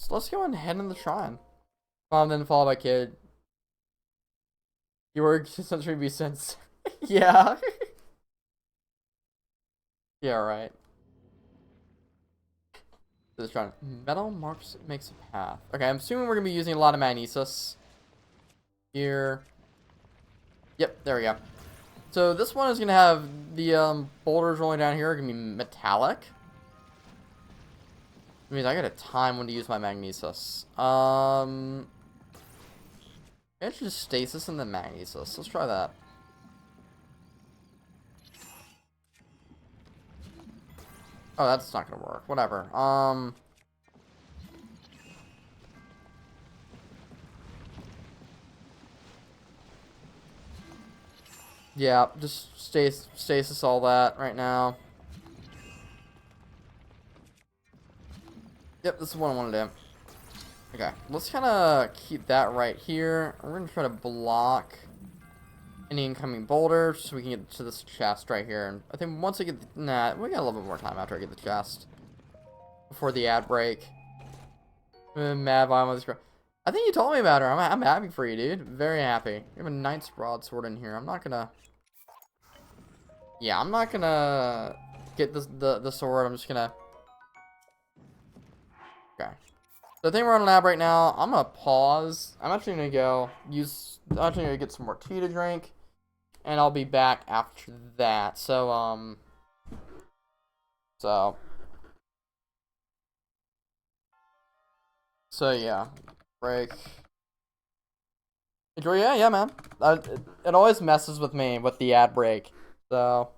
So let's go and head in the shrine. Mom, then followed by kid. You were century be since. Yeah. Yeah, right. To the shrine. Metal marks makes a path. Okay, I'm assuming we're gonna be using a lot of magnesis. Here. Yep, there we go. So this one is gonna have the boulders rolling down here are gonna be metallic. It means I gotta time when to use my magnesis. It's just stasis and then magnesis. Let's try that. Oh, that's not gonna work. Whatever. Yeah, just stasis all that right now. Yep, this is what I want to do. Okay, let's kind of keep that right here. We're going to try to block any incoming boulders so we can get to this chest right here. And I think once I get nah, we got a little bit more time after I get the chest. Before the ad break. Mad Vine with this girl. I think you told me about her. I'm happy for you, dude. Very happy. You have a Knight's Broadsword in here. I'm not gonna... Yeah, I'm not gonna get the sword. I'm just gonna... Okay. So I think we're on lab right now. I'm gonna pause. I'm actually gonna go use... I'm actually gonna get some more tea to drink. And I'll be back after that. So, So, yeah. Break. Enjoy, yeah, man. It always messes with me with the ad break. So...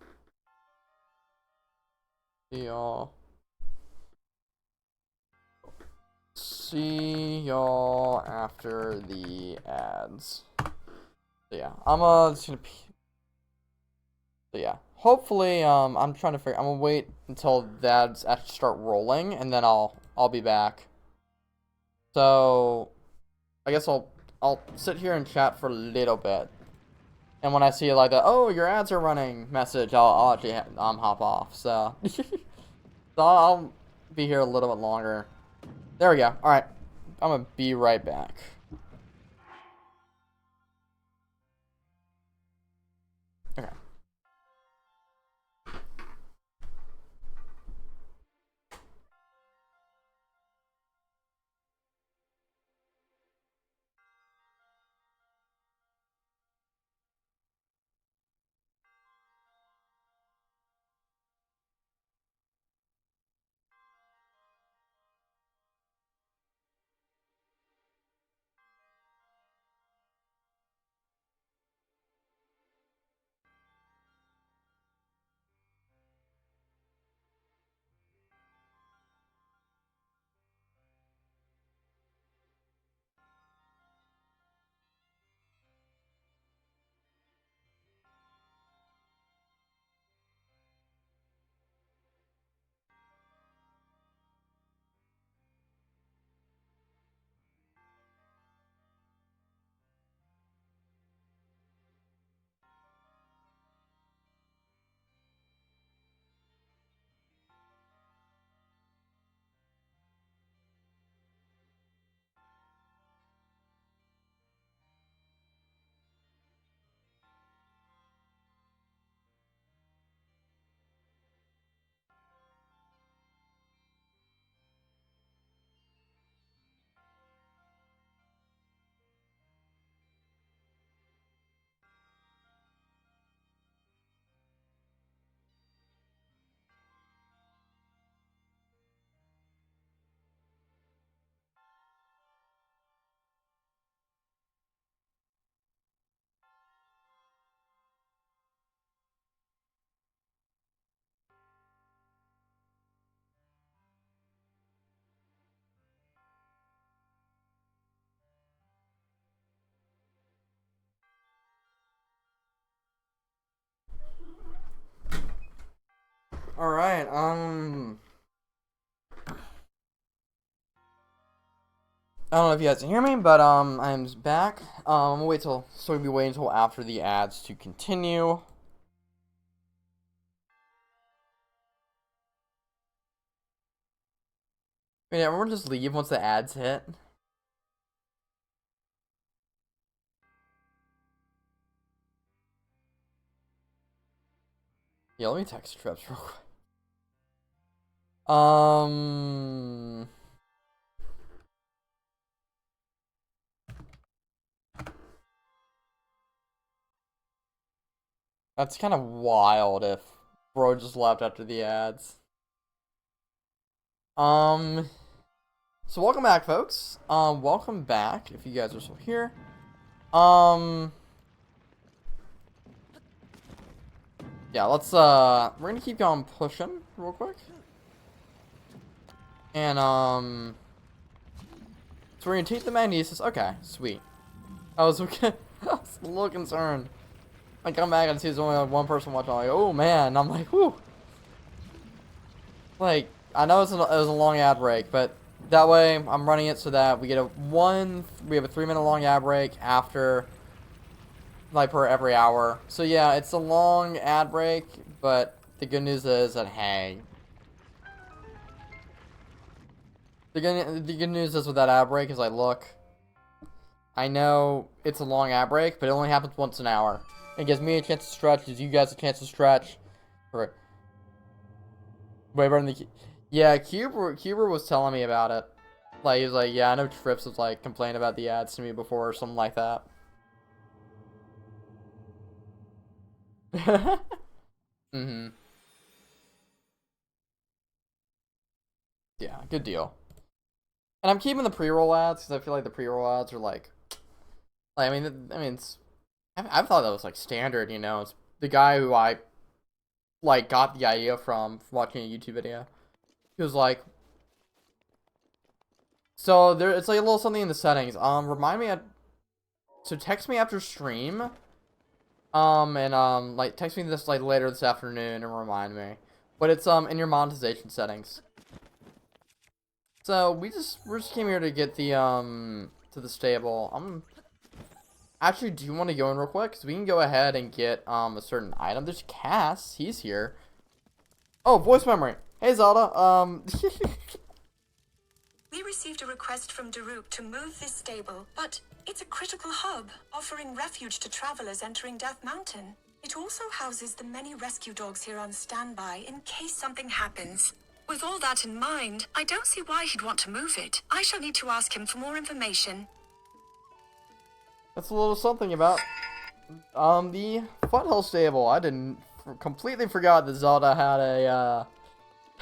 See y'all after the ads. So yeah, I'm just gonna. So yeah, hopefully I'm trying to figure. I'm gonna wait until the ads actually start rolling, and then I'll be back. So I guess I'll sit here and chat for a little bit, and when I see like the oh your ads are running message, I'll actually hop off. So so I'll be here a little bit longer. There we go. All right, I'm gonna be right back. Okay. All right. I don't know if you guys can hear me, but I'm back. I'm gonna wait till so we'll be waiting until after the ads to continue. I mean, everyone just leave once the ads hit. Yeah, let me text Trips real quick. That's kind of wild if bro just left after the ads. So welcome back, folks. Welcome back if you guys are still here. Yeah, let's, we're gonna keep going pushing real quick. And, so we're gonna take the magnesis. Okay, sweet. I was, okay, I was a little concerned. I come back and see there's only like one person watching. I'm like, oh man. And I'm like, whoo. Like, I know it was a long ad break, but that way I'm running it so that we get we have a 3-minute long ad break after, like, per every hour. So yeah, it's a long ad break, but the good news is that, hey, the good news is with that ad break is like, look, I know it's a long ad break, but it only happens once an hour. It gives me a chance to stretch, gives you guys a chance to stretch. Right. Way better than the... Yeah, Cuber was telling me about it. Like, he was like, yeah, I know Trips was like complaining about the ads to me before or something like that. Mm-hmm. Yeah, good deal. And I'm keeping the pre-roll ads because I feel like the pre-roll ads are I mean, I've thought that was like standard, you know. It's the guy who I like got the idea from watching a YouTube video. He was like, so there, it's like a little something in the settings. Remind me so text me after stream. Like text me this like later this afternoon and remind me. But it's in your monetization settings. So we just came here to get the to the stable. Actually, do you want to go in real quick? Cause we can go ahead and get a certain item. There's Cass. He's here. Oh, voice memory. Hey Zelda. We received a request from Daruk to move this stable, but it's a critical hub, offering refuge to travelers entering Death Mountain. It also houses the many rescue dogs here on standby in case something happens. With all that in mind, I don't see why he'd want to move it. I shall need to ask him for more information. That's a little something about the Foothill stable. I completely forgot that Zelda had a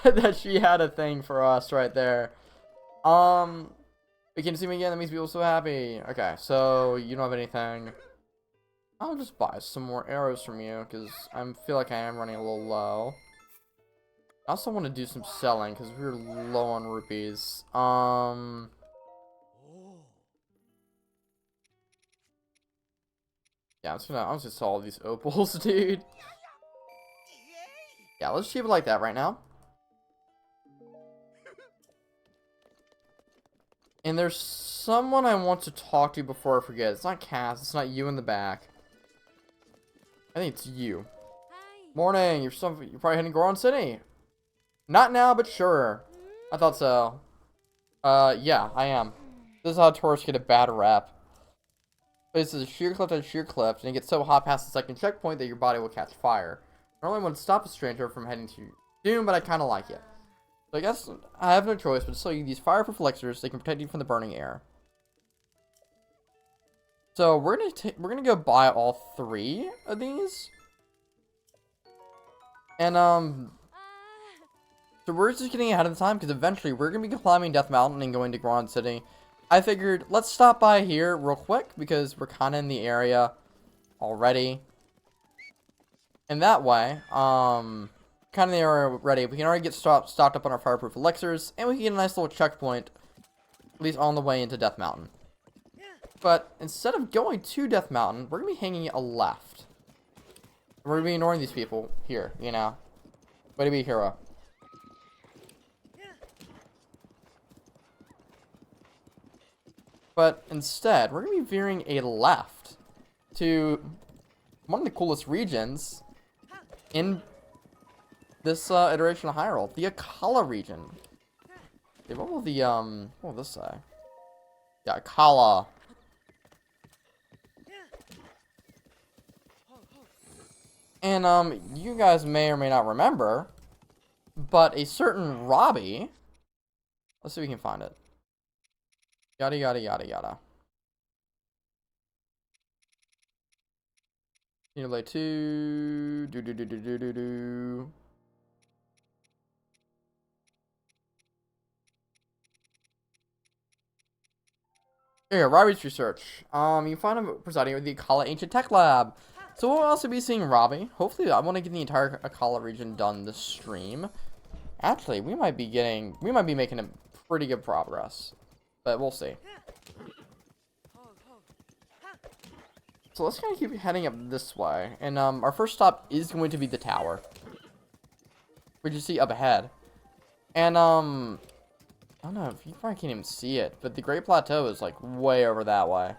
that she had a thing for us right there. We can see me again. That makes people so happy. Okay, so you don't have anything. I'll just buy some more arrows from you because I feel like I am running a little low. I also want to do some selling because we're low on rupees. Yeah, I'm just gonna sell all these opals, dude. Yeah, let's keep it like that right now. And there's someone I want to talk to before I forget. It's not Cass. It's not you in the back. I think it's you. Hi. Morning. You're probably heading to Goron City. Not now, but sure. I thought so. Yeah, I am. This is how tourists get a bad rep. This is a sheer cliff and sheer cliff, and it gets so hot past the second checkpoint that your body will catch fire. I normally want to stop a stranger from heading to doom, but I kind of like it. So I guess I have no choice but to sell you these fireproof elixirs. They can protect you from the burning air. So we're gonna go buy all 3 of these. And so we're just getting ahead of the time because eventually we're gonna be climbing Death Mountain and going to Goron City. I figured let's stop by here real quick because we're kind of in the area already. And that way, kind of in the area already, we can already get stocked up on our fireproof elixirs, and we can get a nice little checkpoint, at least on the way into Death Mountain. But instead of going to Death Mountain, we're going to be hanging a left. We're going to be ignoring these people here, you know. Way to be a hero. But instead, we're going to be veering a left to one of the coolest regions in this iteration of Hyrule, the Akala region. Okay, what will the, what will this say? Yeah, Kala. And, you guys may or may not remember, but a certain Robbie, let's see if we can find it. Yada, yada, yada, yada. Unilay 2, do. Here, Robbie's research. You find him presiding over the Akala Ancient Tech Lab. So we'll also be seeing Robbie. Hopefully, I want to get the entire Akala region done this stream. Actually, we might be making a pretty good progress, but we'll see. So let's kind of keep heading up this way, and our first stop is going to be the tower, which you see up ahead. And I don't know if you probably can't even see it, but the Great Plateau is like way over that way.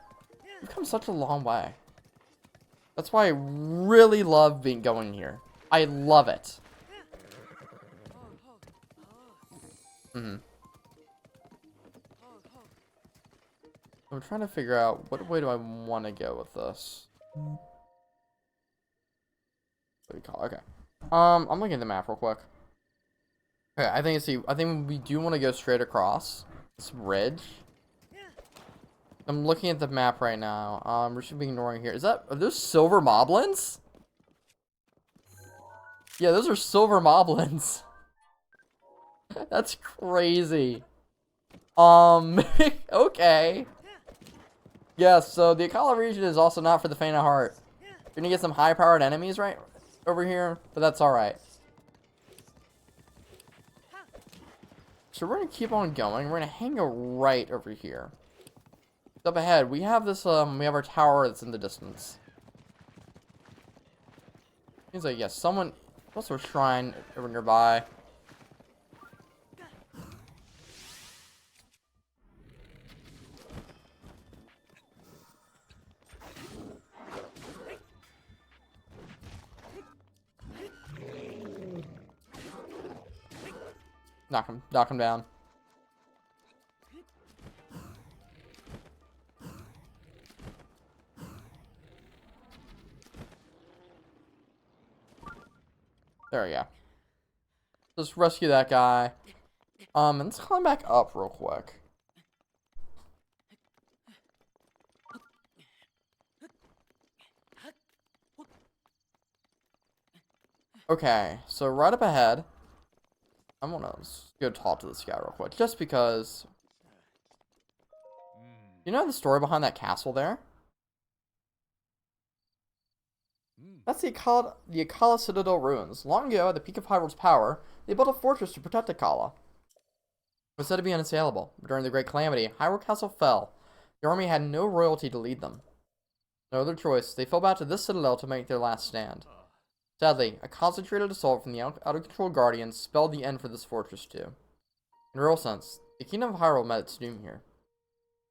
We've come such a long way. That's why I really love going here. I love it. I'm trying to figure out what way do I want to go with this. What do you call it? Okay. I'm looking at the map real quick. Okay, I think we do want to go straight across this ridge. I'm looking at the map right now. We should be ignoring here. Are those silver moblins? Yeah, those are silver moblins. That's crazy. Okay. Yeah, so the Akala region is also not for the faint of heart. You're gonna get some high-powered enemies right over here, but that's alright. So we're gonna keep on going. We're gonna hang a right over here. Up ahead, we have this, we have our tower that's in the distance. Seems like, yes, someone, also a shrine over nearby. Knock him down. There we go. Just rescue that guy. And let's climb back up real quick. Okay, so right up ahead, I'm gonna go talk to this guy real quick, just because. You know the story behind that castle there? That's the Akala Citadel ruins. Long ago, at the peak of Hyrule's power, they built a fortress to protect Akala. It was said to be unassailable. During the Great Calamity, Hyrule Castle fell. The army had no royalty to lead them. No other choice. They fell back to this citadel to make their last stand. Sadly, a concentrated assault from the out-of-control Guardians spelled the end for this fortress too. In a real sense, the Kingdom of Hyrule met its doom here.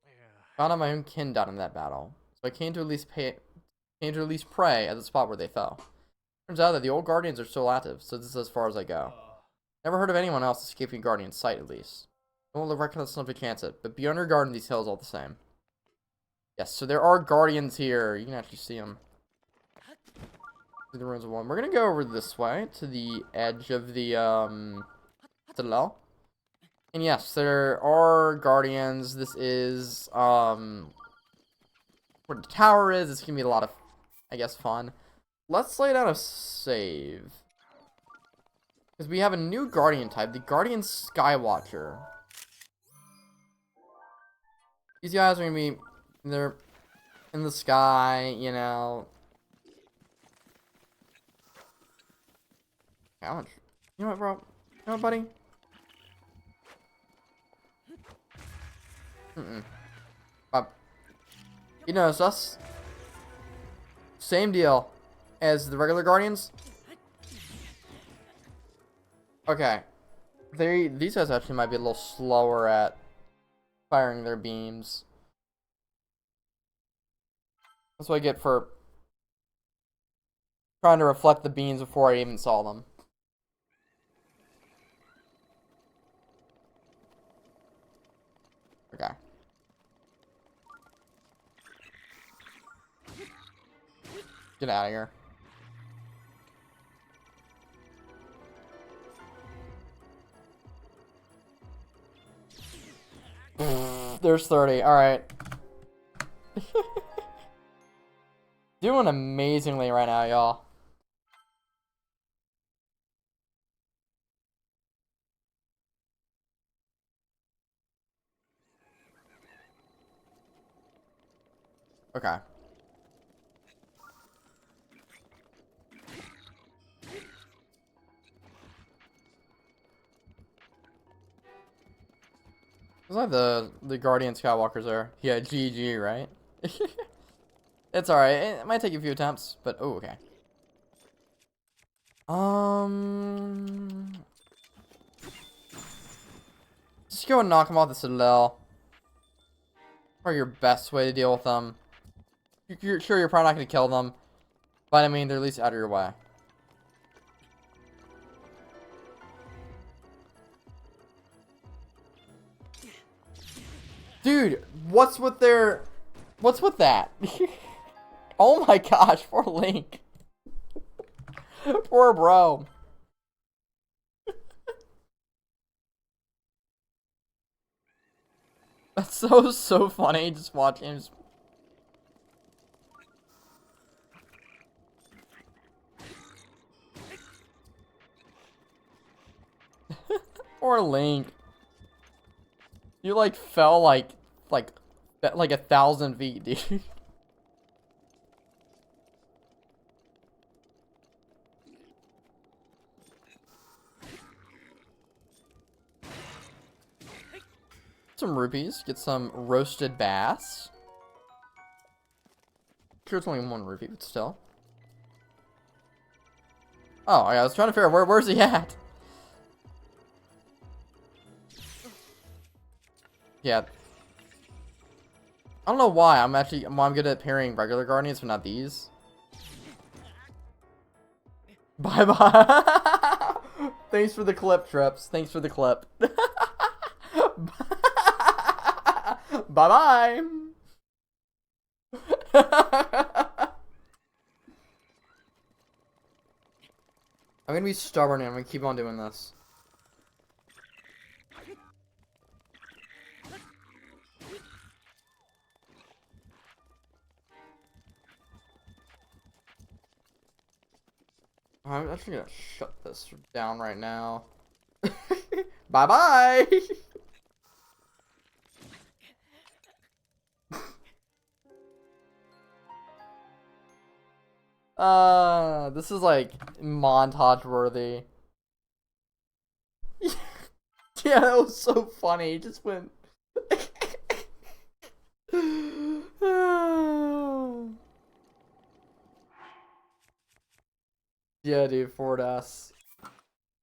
I found out my own kin died in that battle, so I came to at least pray at the spot where they fell. Turns out that the old Guardians are still active, so this is as far as I go. Never heard of anyone else escaping Guardian's sight, at least. I won't reckless enough to chance it, but be on your guard in these hills all the same. Yes, so there are Guardians here. You can actually see them. The ruins of one. We're gonna go over this way to the edge of the citadel. And yes, there are Guardians. This is where the tower is. It's gonna be a lot of, I guess, fun. Let's lay down a save. Because we have a new Guardian type, the Guardian Skywatcher. These guys are gonna be, they're in the sky, you know. Challenge. You know what, bro? You know what, buddy? You know, it's us. Same deal as the regular Guardians. Okay. These guys actually might be a little slower at firing their beams. That's what I get for trying to reflect the beams before I even saw them. Get out of here. There's 30. Alright. Doing amazingly right now, y'all. Okay. It's like the Guardian Skywalkers there. Yeah, GG, right? It's alright. It might take a few attempts, but oh, okay. Just go and knock them off the Citadel. Or your best way to deal with them. You're sure you're probably not going to kill them, but I mean, they're at least out of your way. Dude, what's with that? Oh my gosh, poor Link. Poor bro. That's so funny just watching him. Poor Link. You like fell like 1,000 feet, dude. Some rupees, get some roasted bass. Sure, it's only 1 rupee, but still. Oh, I was trying to figure out where's he at. Yeah. I don't know why I'm good at parrying regular Guardians, but not these. Bye bye. Thanks for the clip, Trips. Thanks for the clip. Bye bye. I'm gonna be stubborn and I'm gonna keep on doing this. I'm actually gonna shut this down right now. Bye bye. This is like montage worthy. Yeah, that was so funny. He just went. Yeah, dude, Ford S.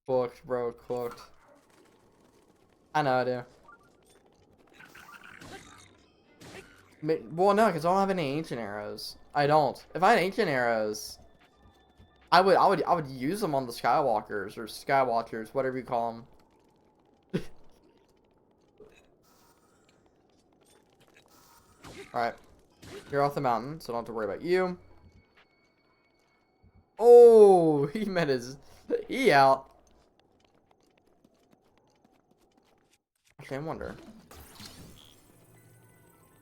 Cooked, bro, cooked. I know I do. Well, no, because I don't have any ancient arrows. I don't. If I had ancient arrows, I would use them on the Skywalkers or Skywatchers, whatever you call them. All right, you're off the mountain, so don't have to worry about you. Oh, he met his out. Actually, I wonder.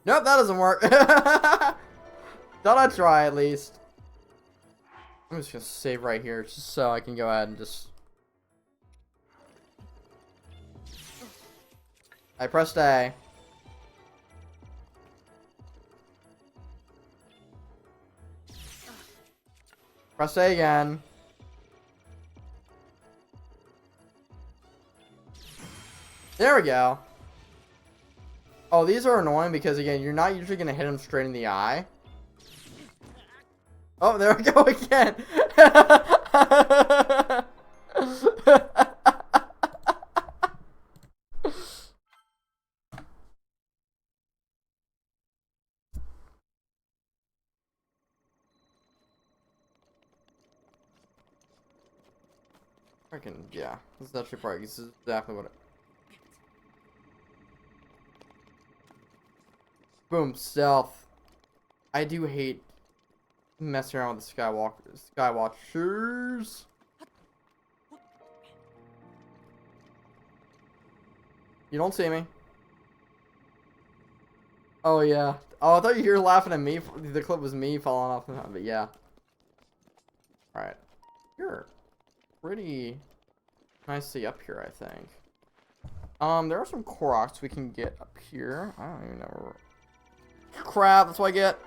Nope, that doesn't work. Thought I'd try at least. I'm just gonna save right here just so I can go ahead and just. I pressed A. Press A again. There we go. Oh, these are annoying because, again, you're not usually going to hit them straight in the eye. Oh, there we go again. Freaking, yeah. This is actually probably, this is exactly what it... Boom, stealth. I do hate Messing around with the Skywatchers. You don't see me. Oh yeah. Oh, I thought you were laughing at me. The clip was me falling off the mountain, but yeah. Alright. You're pretty nicely up here, I think. There are some Koroks we can get up here. I don't even know where... Crap, that's what I get.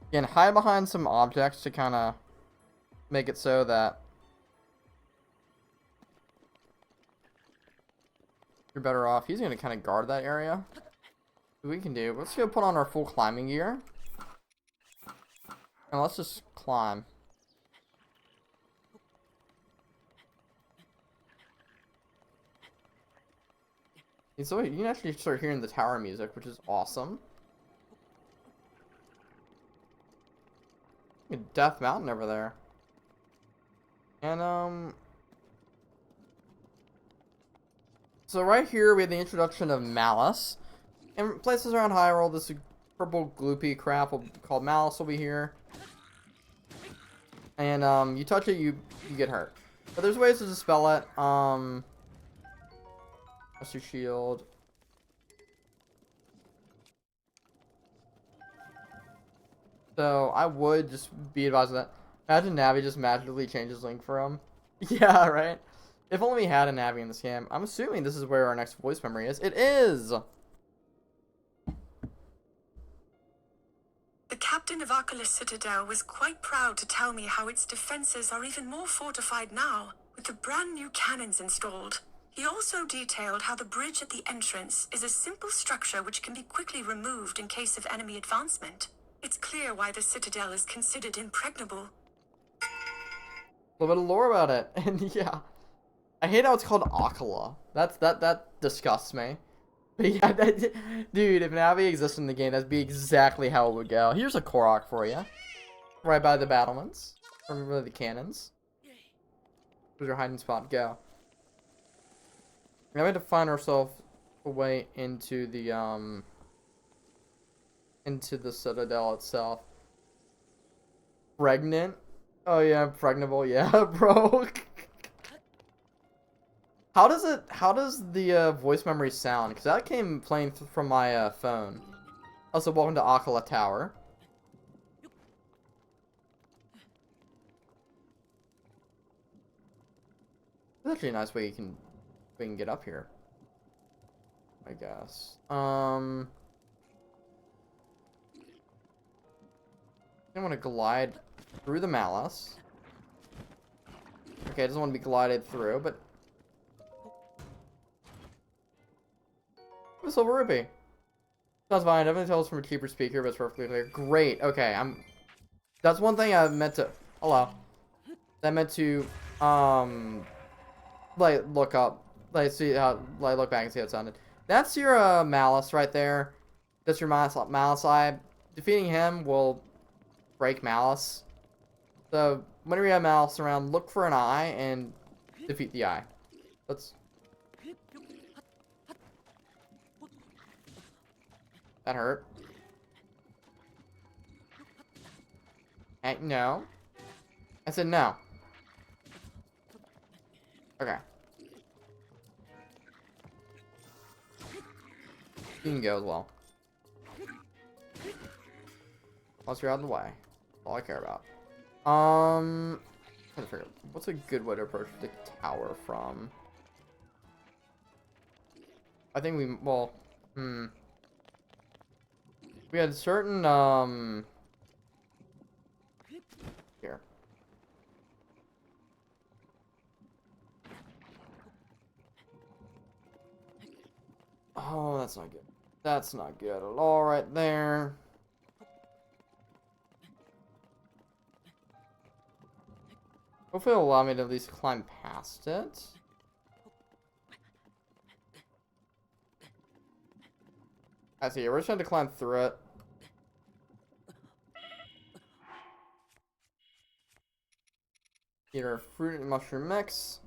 Again, hide behind some objects to kind of make it so that you're better off. He's going to kind of guard that area. What we can do, let's go put on our full climbing gear. And let's just climb. And so you can actually start hearing the tower music, which is awesome. Death Mountain over there. And, so right here we have the introduction of Malice. And places around Hyrule, this purple gloopy crap called Malice will be here. And, you touch it, you get hurt. But there's ways to dispel it. What's your shield? So, I would just be advised of that. Imagine Navi just magically changes Link for him. Yeah, right? If only we had a Navi in this game. I'm assuming this is where our next voice memory is. It is! The captain of Arcalis Citadel was quite proud to tell me how its defenses are even more fortified now, with the brand new cannons installed. He also detailed how the bridge at the entrance is a simple structure which can be quickly removed in case of enemy advancement. It's clear why the Citadel is considered impregnable. A little bit of lore about it. And yeah. I hate how it's called Akala. That disgusts me. But yeah, dude, if Navi existed in the game, that'd be exactly how it would go. Here's a Korok for you. Right by the battlements. Remember the cannons. Where's your hiding spot? Go. Now we have to find ourselves a way into the Citadel itself. Pregnant? Oh yeah, pregnable. Yeah, bro. How does the voice memory sound? Because that came playing from my phone. Also, welcome to Akala Tower. It's actually a nice way we can get up here, I guess. I want to glide through the Malice. Okay, it doesn't want to be glided through, but a silver rupee. Sounds fine. Definitely tells from a cheaper speaker, but it's perfectly clear. Great. Okay, that's one thing I meant to. Hello. I meant to like look up. Like, see how, like, look back and see how it sounded. That's your, Malice right there. That's your Malice eye. Defeating him will break Malice. So, whenever you have Malice around, look for an eye and defeat the eye. That hurt. Hey, no. I said no. Okay. You can go as well. Once you're out of the way. That's all I care about. Trying to figure out what's a good way to approach the tower from. I think we we had certain here. Oh, that's not good. That's not good at all right there. Hopefully it'll allow me to at least climb past it. I see. We're just trying to climb through it. Get our fruit and mushroom mix.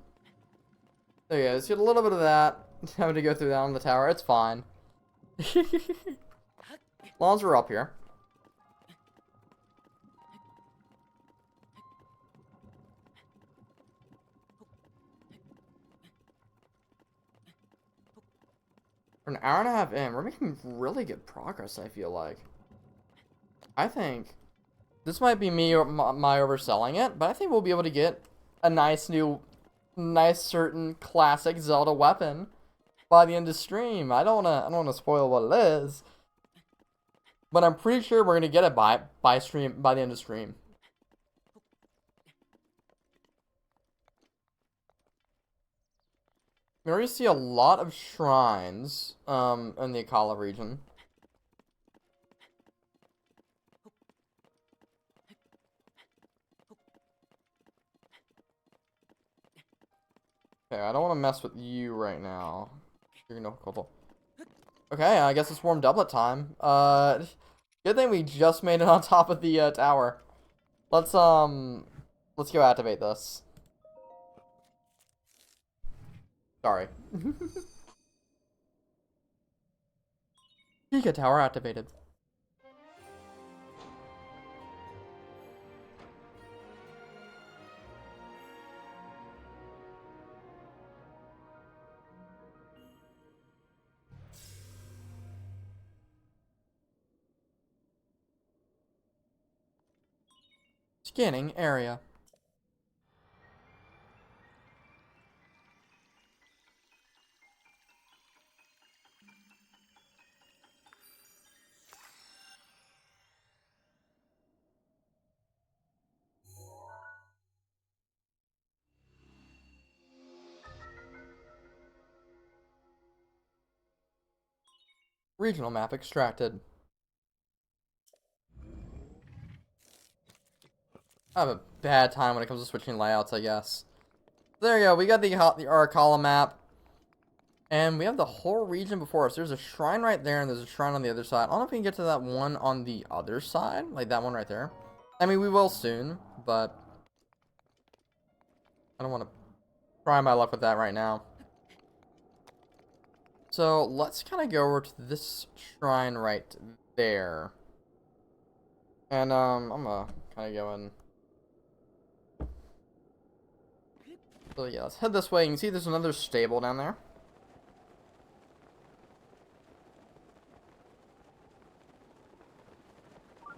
There you go. Let's get a little bit of that. Having to go through that on the tower. It's fine. long as we're up here. For an hour and a half in, we're making really good progress, I feel like. I think this might be me or my overselling it, but I think we'll be able to get a nice certain classic Zelda weapon by the end of stream. I don't wanna spoil what it is, but I'm pretty sure we're gonna get it by the end of stream. We already see a lot of shrines in the Akala region. Okay, I don't want to mess with you right now. You're no cool. Okay, I guess it's Swarm Doublet time. Good thing we just made it on top of the tower. Let's go activate this. Sorry. Giga Tower activated. Scanning area. Regional map extracted. I have a bad time when it comes to switching layouts, I guess. There you go. We got the Arcala map. And we have the whole region before us. There's a shrine right there, and there's a shrine on the other side. I don't know if we can get to that one on the other side. Like that one right there. I mean, we will soon, but I don't want to try my luck with that right now. So, let's kind of go over to this shrine right there. And, I'm gonna kind of go in. So, yeah, let's head this way. You can see there's another stable down there.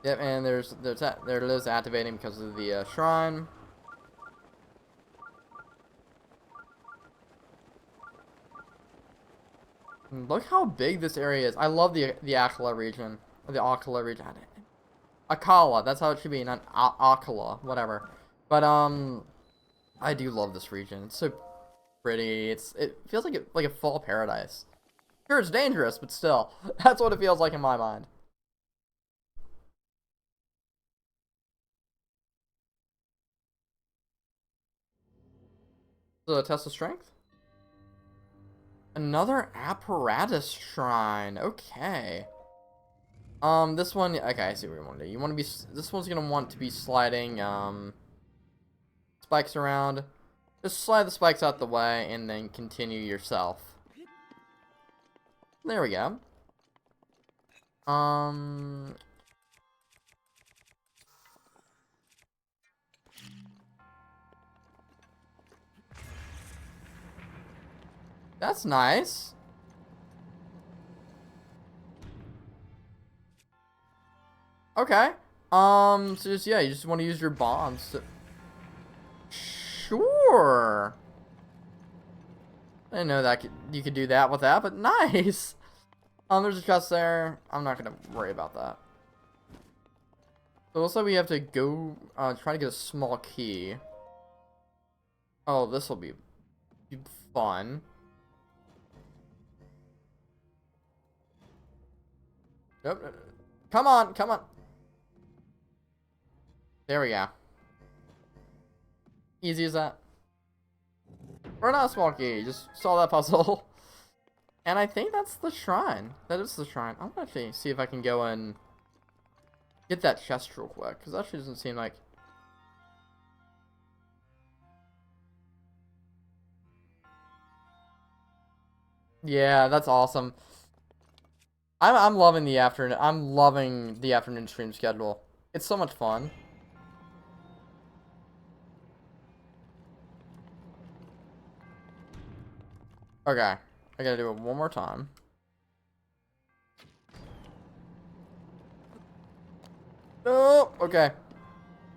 Yep, and there it is activating because of the shrine. Look how big this area is. I love the Akala region. Or the Akala region. Akala, that's how it should be, not Akala, whatever. But I do love this region. It's so pretty. It feels like a fall paradise. Sure, it's dangerous, but still, that's what it feels like in my mind. So, test of strength. Another apparatus shrine. Okay. This one. Okay, I see what you want to do. You want to be. This one's gonna want to be sliding spikes around. Just slide the spikes out the way and then continue yourself. There we go. That's nice. Okay. So just, yeah, you just want to use your bombs to... Sure. I didn't know that you could do that with that, but nice. There's a chest there. I'm not gonna worry about that. So also we have to go, try to get a small key. Oh, this will be fun. Nope. Come on, come on. There we go. Easy as that. We're not a small key. Just solve that puzzle. And I think that's the shrine. That is the shrine. I'm gonna actually see if I can go and get that chest real quick, because that actually doesn't seem like... Yeah, that's awesome. I'm loving the afternoon. I'm loving the afternoon stream schedule. It's so much fun. Okay, I gotta do it one more time. Oh, okay.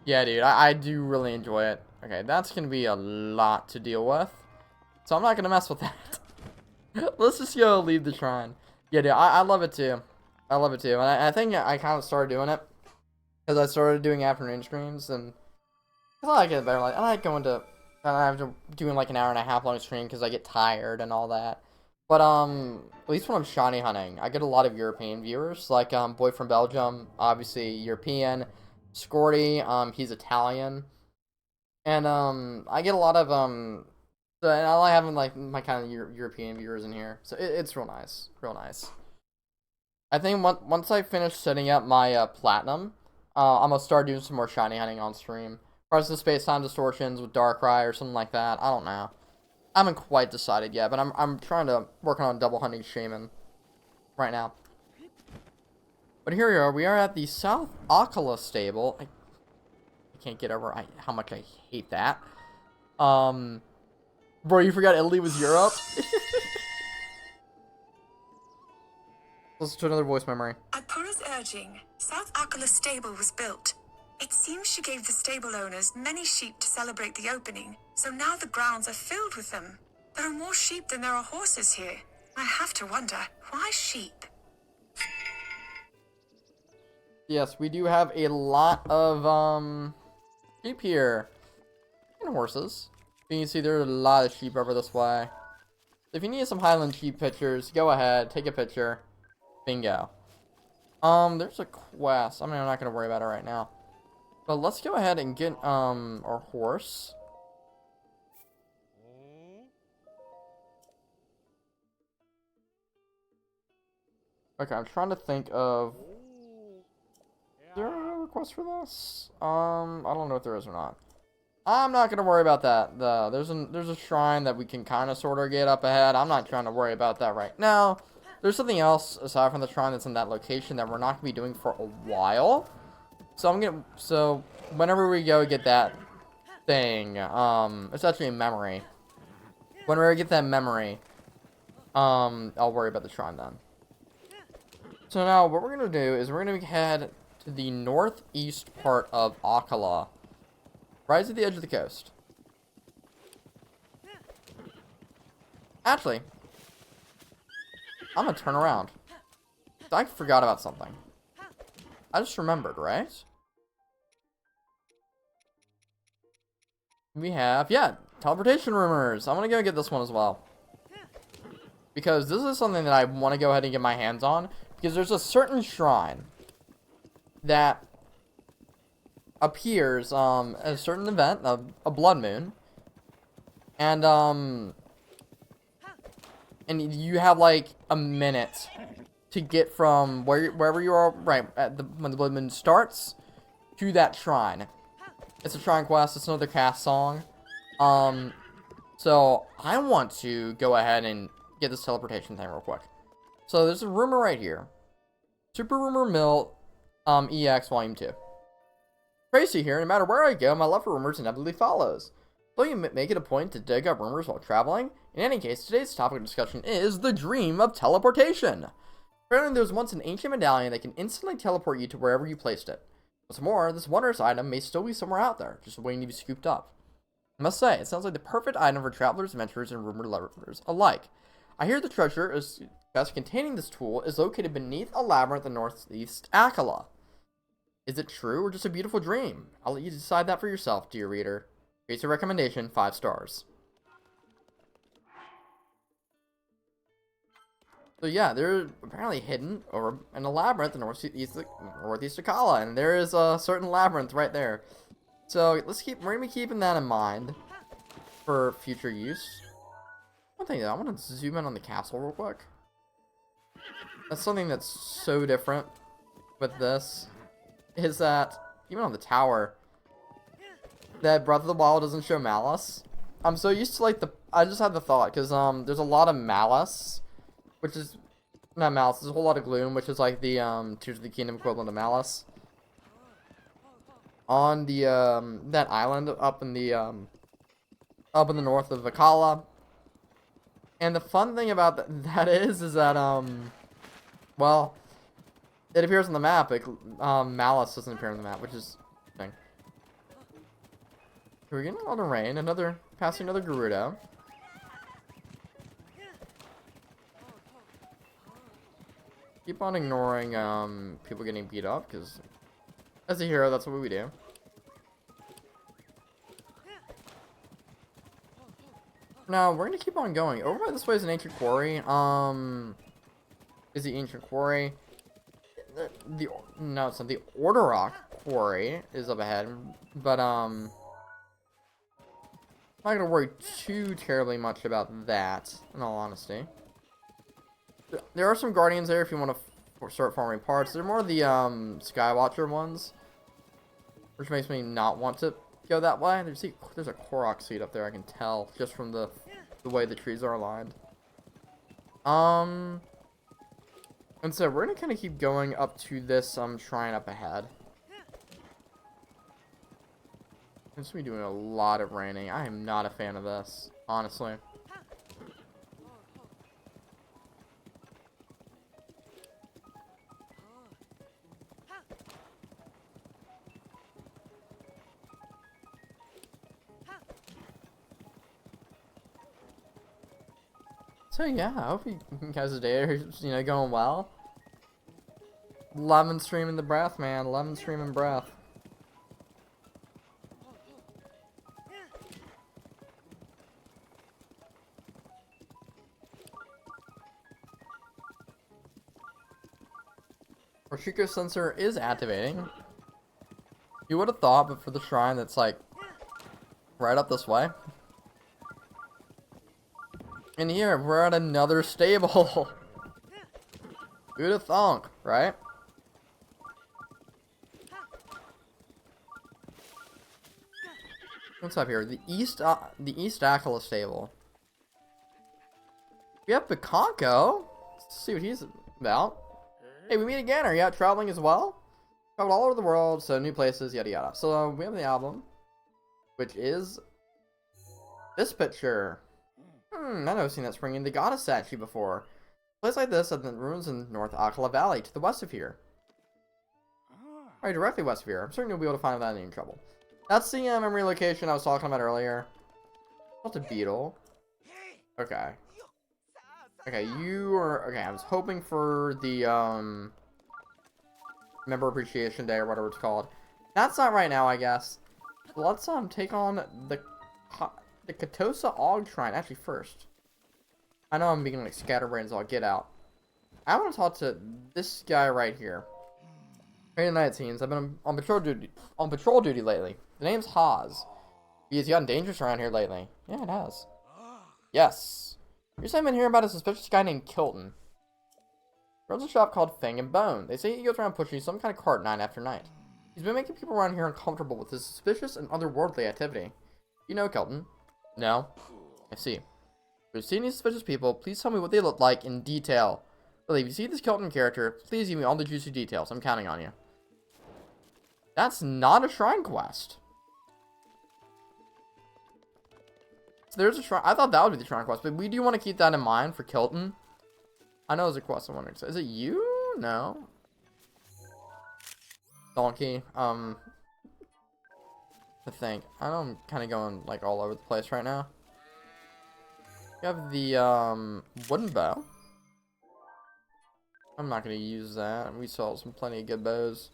Yeah, dude, I do really enjoy it. Okay, that's gonna be a lot to deal with, so I'm not gonna mess with that. Let's just go leave the shrine. Yeah, dude, I love it too. I love it too, and I think I kind of started doing it because I started doing afternoon streams, and I like it better. Like I like going to, I have to doing like an hour and a half long stream because I get tired and all that. But at least when I'm shiny hunting, I get a lot of European viewers, like Boy from Belgium, obviously European, Scorty, he's Italian, and I get a lot of so, and I like having like my kind of European viewers in here, so it's real nice, real nice. I think once I finish setting up my platinum, I'm gonna start doing some more shiny hunting on stream. Or the space-time distortions with Darkrai or something like that. I don't know. I haven't quite decided yet, but I'm trying to work on double hunting Shaman right now. But here we are. We are at the South Akala stable. I can't get over how much I hate that. Bro, you forgot Italy was Europe? Listen to another voice memory. At Pura's urging, South Akala stable was built. It seems she gave the stable owners many sheep to celebrate the opening, so now the grounds are filled with them. There are more sheep than there are horses here. I have to wonder, why sheep? Yes, we do have a lot of sheep here. And horses. You can see there are a lot of sheep over this way. If you need some Highland sheep pictures, go ahead, take a picture. Bingo. There's a quest. I mean, I'm not gonna worry about it right now. But let's go ahead and get our horse. Okay, I'm trying to think of. Is there a request for this? I don't know if there is or not. I'm not gonna worry about that. There's a shrine that we can kind of sort of get up ahead. I'm not trying to worry about that right now. There's something else aside from the shrine that's in that location that we're not gonna be doing for a while. So whenever we go get that thing, it's actually a memory. Whenever I get that memory, I'll worry about the shrine then. So now what we're gonna do is we're gonna head to the northeast part of Akala. Right at the edge of the coast. Actually, I'm gonna turn around. I forgot about something. I just remembered, right? We have, yeah, teleportation rumors. I'm gonna go get this one as well. Because this is something that I want to go ahead and get my hands on. Because there's a certain shrine that appears at a certain event, a blood moon, and you have like a minute to get from wherever you are right at when the blood moon starts to that shrine. It's a shrine quest. It's another cast song. So I want to go ahead and get this teleportation thing real quick. So there's a rumor right here. Super Rumor Mill EX Volume 2. Tracy here, no matter where I go, my love for rumors inevitably follows. So you make it a point to dig up rumors while traveling? In any case, today's topic of discussion is the dream of teleportation. Apparently there was once an ancient medallion that can instantly teleport you to wherever you placed it. What's more, this wondrous item may still be somewhere out there, just waiting to be scooped up. I must say, it sounds like the perfect item for travelers, adventurers, and rumor lovers alike. I hear the treasure chest containing this tool is located beneath a labyrinth in northeast Akala. Is it true or just a beautiful dream? I'll let you decide that for yourself, dear reader. Here's your recommendation, 5 stars. So yeah, they're apparently hidden over in a labyrinth in northeast Akala, and there is a certain labyrinth right there. So we're gonna be keeping that in mind for future use. One thing though, I want to zoom in on the castle real quick. That's something that's so different with this. Is that even on the tower that Breath of the Wild doesn't show malice. I'm so used to like I just had the thought because there's a lot of malice, which is Not Malice. There's a whole lot of gloom, which is like the Tears of the Kingdom equivalent of Malice. On the that island up in the north of Vakala. And the fun thing about that is that well, it appears on the map. Like Malice doesn't appear on the map, which is interesting. We're getting a lot of rain. Passing another Gerudo. Keep on ignoring people getting beat up, because as a hero, that's what we do. Now we're gonna keep on going. Over by this way is an ancient quarry. Is the ancient quarry? No, it's not. The Orderrock quarry is up ahead, but I'm not gonna worry too terribly much about that. In all honesty, there are some guardians there if you want to start farming parts. They're more the Skywatcher ones, which makes me not want to go that way. There's a Korok seed up there. I can tell just from the way the trees are aligned. And so we're gonna kind of keep going up to this shrine up ahead. It's gonna be doing a lot of raining. I am not a fan of this, honestly. So yeah, I hope you guys' day is, going well. Lemon streaming the breath, man. Lemon streaming breath. Rashiko sensor is activating. You would have thought, but for the shrine that's like right up this way. And here, we're at another stable. Who'd have thunk, right? What's up here? The East Akala stable. We have Piconco. Let's see what he's about. Hey, we meet again. Are you out traveling as well? Traveled all over the world, so new places, yada yada. So we have the album, which is this picture. I know I've seen that spring in the goddess statue before. A place like this at the ruins in North Akala Valley, to the west of here. Alright, directly west of here. I'm certain you'll be able to find without any trouble. That's the memory location I was talking about earlier. What's a beetle? Okay. Okay, you are... Okay, I was hoping for the, Member Appreciation Day or whatever it's called. That's not right now, I guess. Let's, take on the Katosa Og Shrine. Actually, first. I know I'm being, like, scatterbrains, so I'll get out. I want to talk to this guy right here. Hey, tonight, it seems. I've been on patrol duty lately. The name's Haas. He's gotten dangerous around here lately. Yeah, it has. Yes. Recently I've been hearing about a suspicious guy named Kilton. He runs a shop called Fang and Bone. They say he goes around pushing some kind of cart night after night. He's been making people around here uncomfortable with his suspicious and otherworldly activity. You know Kilton? No? I see. If you see any suspicious people, please tell me what they look like in detail. Really, if you see this Kilton character, please give me all the juicy details. I'm counting on you. That's not a shrine quest. So there's a shrine. I thought that would be the shrine quest, but we do want to keep that in mind for Kilton. I know there's a quest I'm wondering. So is it you? No. Donkey. I think. I know I'm kind of going like all over the place right now. You have the wooden bow. I'm not gonna use that. We saw plenty of good bows.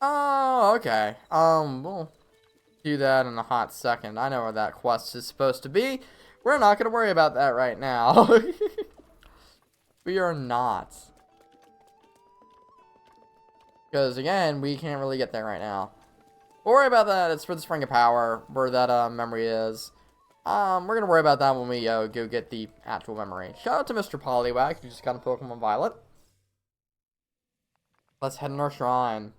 Oh, okay. We'll do that in a hot second. I know where that quest is supposed to be. We're not gonna worry about that right now. We are not. Because, again, we can't really get there right now. We'll worry about that. It's for the Spring of Power, where that memory is. We're going to worry about that when we go get the actual memory. Shout out to Mr. Poliwag, who just got a Pokemon Violet. Let's head in our shrine.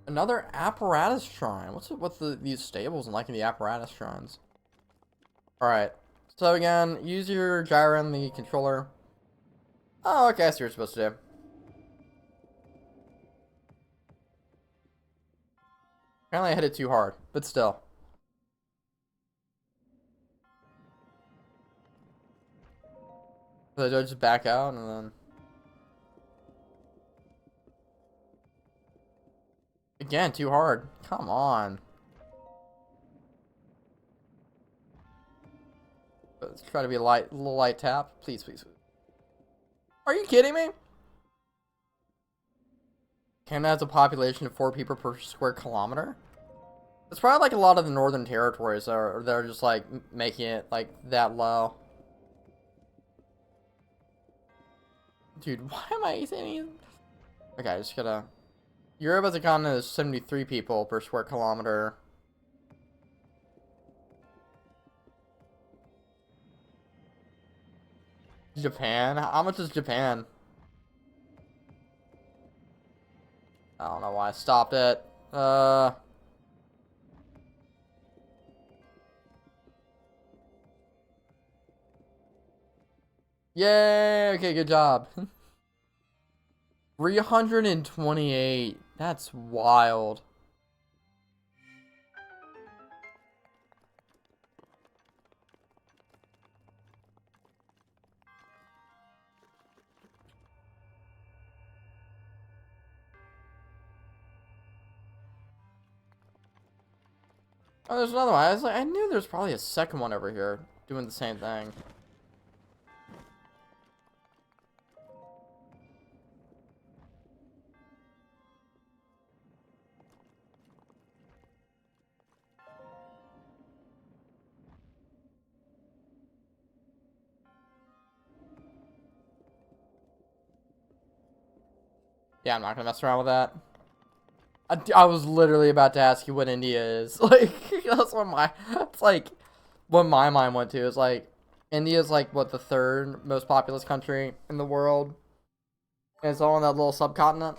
Another apparatus shrine. What's it with these stables and liking the apparatus shrines? Alright. So again, use your gyro and the controller. Oh, okay, I see what you're supposed to do. Apparently I hit it too hard, but still. So I just back out and then... Again, too hard. Come on. Let's try to be a little light tap. Please, please. Are you kidding me? Canada has a population of 4 people per square kilometer? It's probably like a lot of the northern territories that are just like making it like that low. Dude, why am I saying? Okay, I just gotta... Europe as a continent is 73 people per square kilometer. Japan? How much is Japan? I don't know why I stopped it. Yay! Okay, good job. 328. That's wild. Oh, there's another one. I knew there's probably a second one over here doing the same thing. Yeah, I'm not gonna mess around with that. I was literally about to ask you what India is. Like, it's like what my mind went to. Is like, India's like, what, the 3rd most populous country in the world? And it's all in that little subcontinent.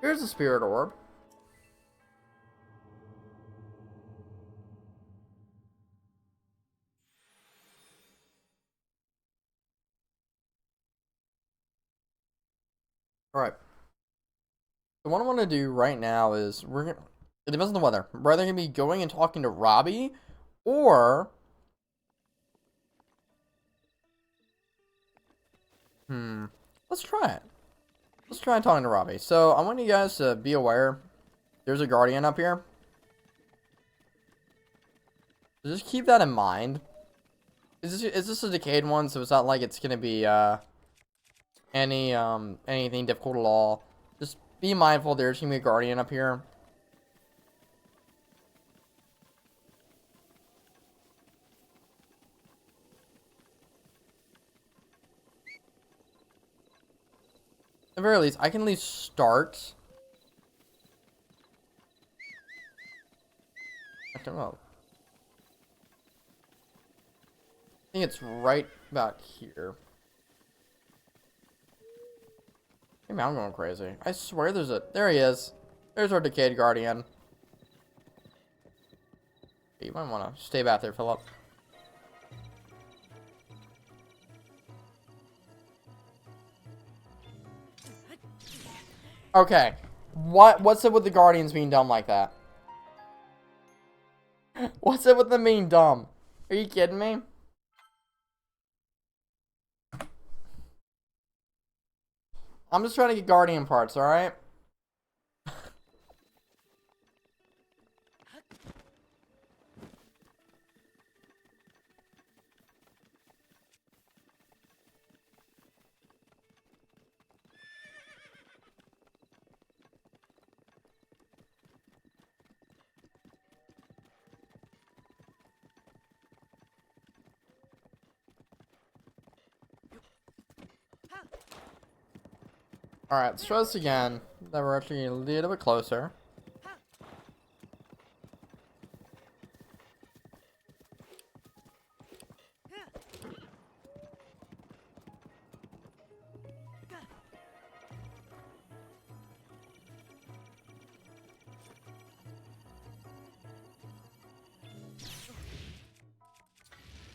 Here's the spirit orb. Alright. So what I want to do right now is it depends on the weather. We're either gonna be going and talking to Robbie, or let's try it. Let's try talking to Robbie. So I want you guys to be aware. There's a guardian up here. So just keep that in mind. Is this a decayed one? So it's not like it's gonna be anything difficult at all. Just be mindful. There's gonna be a guardian up here. At the very least, I can at least start. I don't know. I think it's right about here. Maybe I'm going crazy. I swear there he is. There's our decayed guardian. You might want to stay back there, Philip. Okay. What's it with the guardians being dumb like that? What's it with them being dumb? Are you kidding me? I'm just trying to get guardian parts, alright? Alright, let's try this again. That we're actually a little bit closer.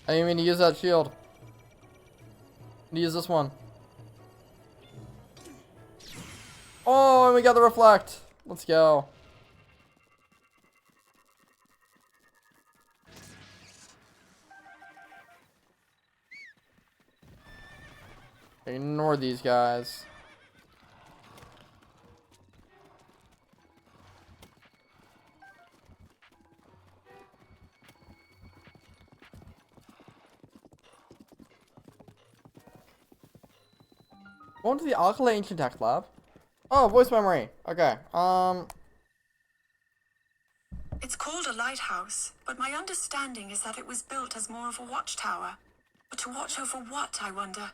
I didn't mean to use that shield. I'm gonna use this one. Oh, and we got the reflect. Let's go. Ignore these guys. Going to the Alkali Ancient Tech Lab. Oh, voice memory. Okay. It's called a lighthouse, but my understanding is that it was built as more of a watchtower. But to watch over what, I wonder?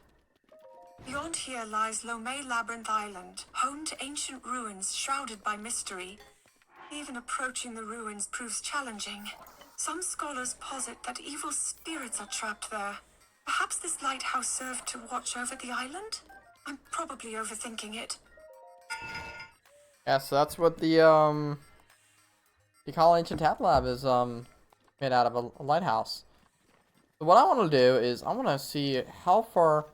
Beyond here lies Lomé Labyrinth Island, home to ancient ruins shrouded by mystery. Even approaching the ruins proves challenging. Some scholars posit that evil spirits are trapped there. Perhaps this lighthouse served to watch over the island? I'm probably overthinking it. Yeah, so that's what the Alkali Ancient Tech Lab is made out of, a lighthouse. So what I want to do is I want to see how far.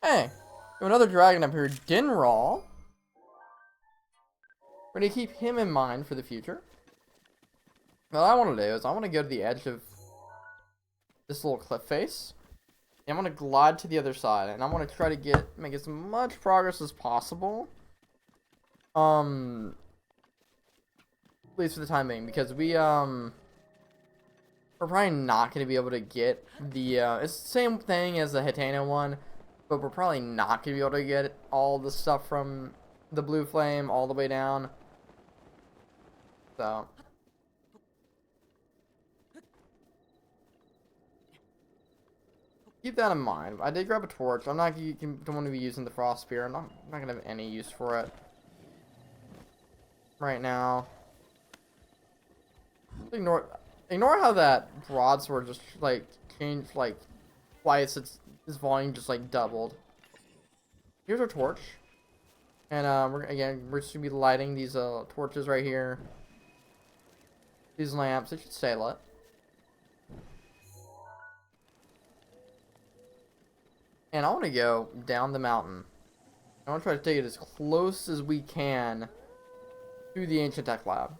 Hey, we have another dragon up here, Dinral. We're gonna keep him in mind for the future. What I want to do is I want to go to the edge of this little cliff face. And I'm gonna glide to the other side, and I want to try to make as much progress as possible. At least for the time being, because we're probably not gonna be able to get the it's the same thing as the Hitana one, but we're probably not gonna be able to get all the stuff from the blue flame all the way down. So keep that in mind. I did grab a torch. I'm not don't want to be using the frost spear. I'm not gonna have any use for it right now. Ignore how that broadsword just like changed like twice. Its volume just like doubled. Here's our torch, and we're just gonna be lighting these torches right here. These lamps, they should stay lit. And I want to go down the mountain. I want to try to take it as close as we can to the Ancient Tech Lab.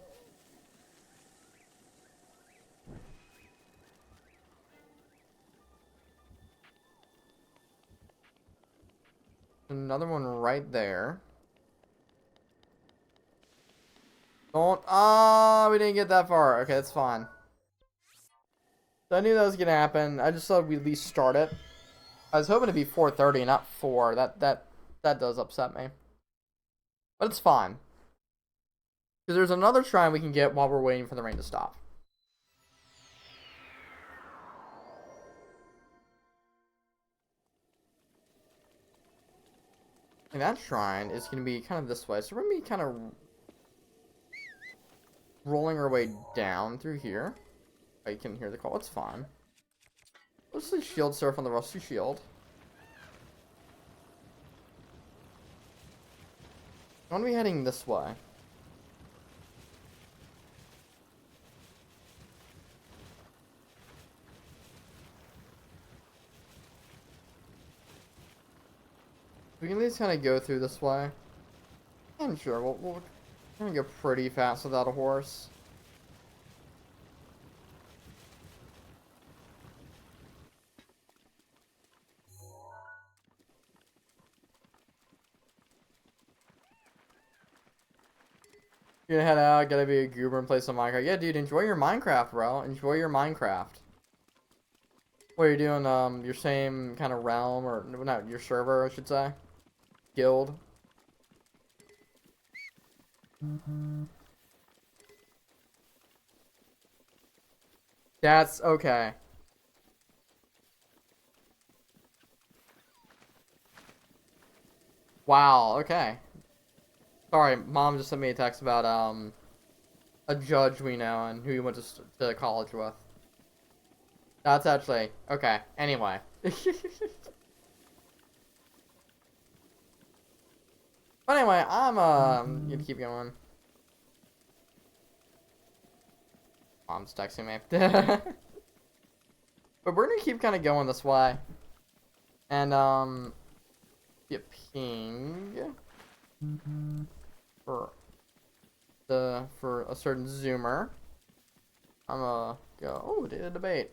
Another one right there. Don't. Ah, we didn't get that far. Okay, that's fine. So I knew that was gonna happen. I just thought we'd at least start it. I was hoping to be 4:30, not 4. That does upset me. But it's fine. Because there's another shrine we can get while we're waiting for the rain to stop. And that shrine is going to be kind of this way. So we're going to be kind of rolling our way down through here. I can hear the call. It's fine. Let's just shield surf on the rusty shield. I want to be heading this way. We can at least kind of go through this way. I'm sure we'll kind of go pretty fast without a horse. You're gonna head out, gotta be a goober and play some Minecraft. Yeah, dude, enjoy your Minecraft, bro. Enjoy your Minecraft. What are you doing? Your same kind of realm, or not your server, I should say. Guild. That's okay. Wow. Okay. Sorry, mom just sent me a text about a judge we know and who he went to college with. That's actually okay. Anyway. But anyway, I'm gonna keep going. Mom's texting me. But we're gonna keep kind of going this way. And, get ping for a certain zoomer. I'm gonna go, oh, data debate.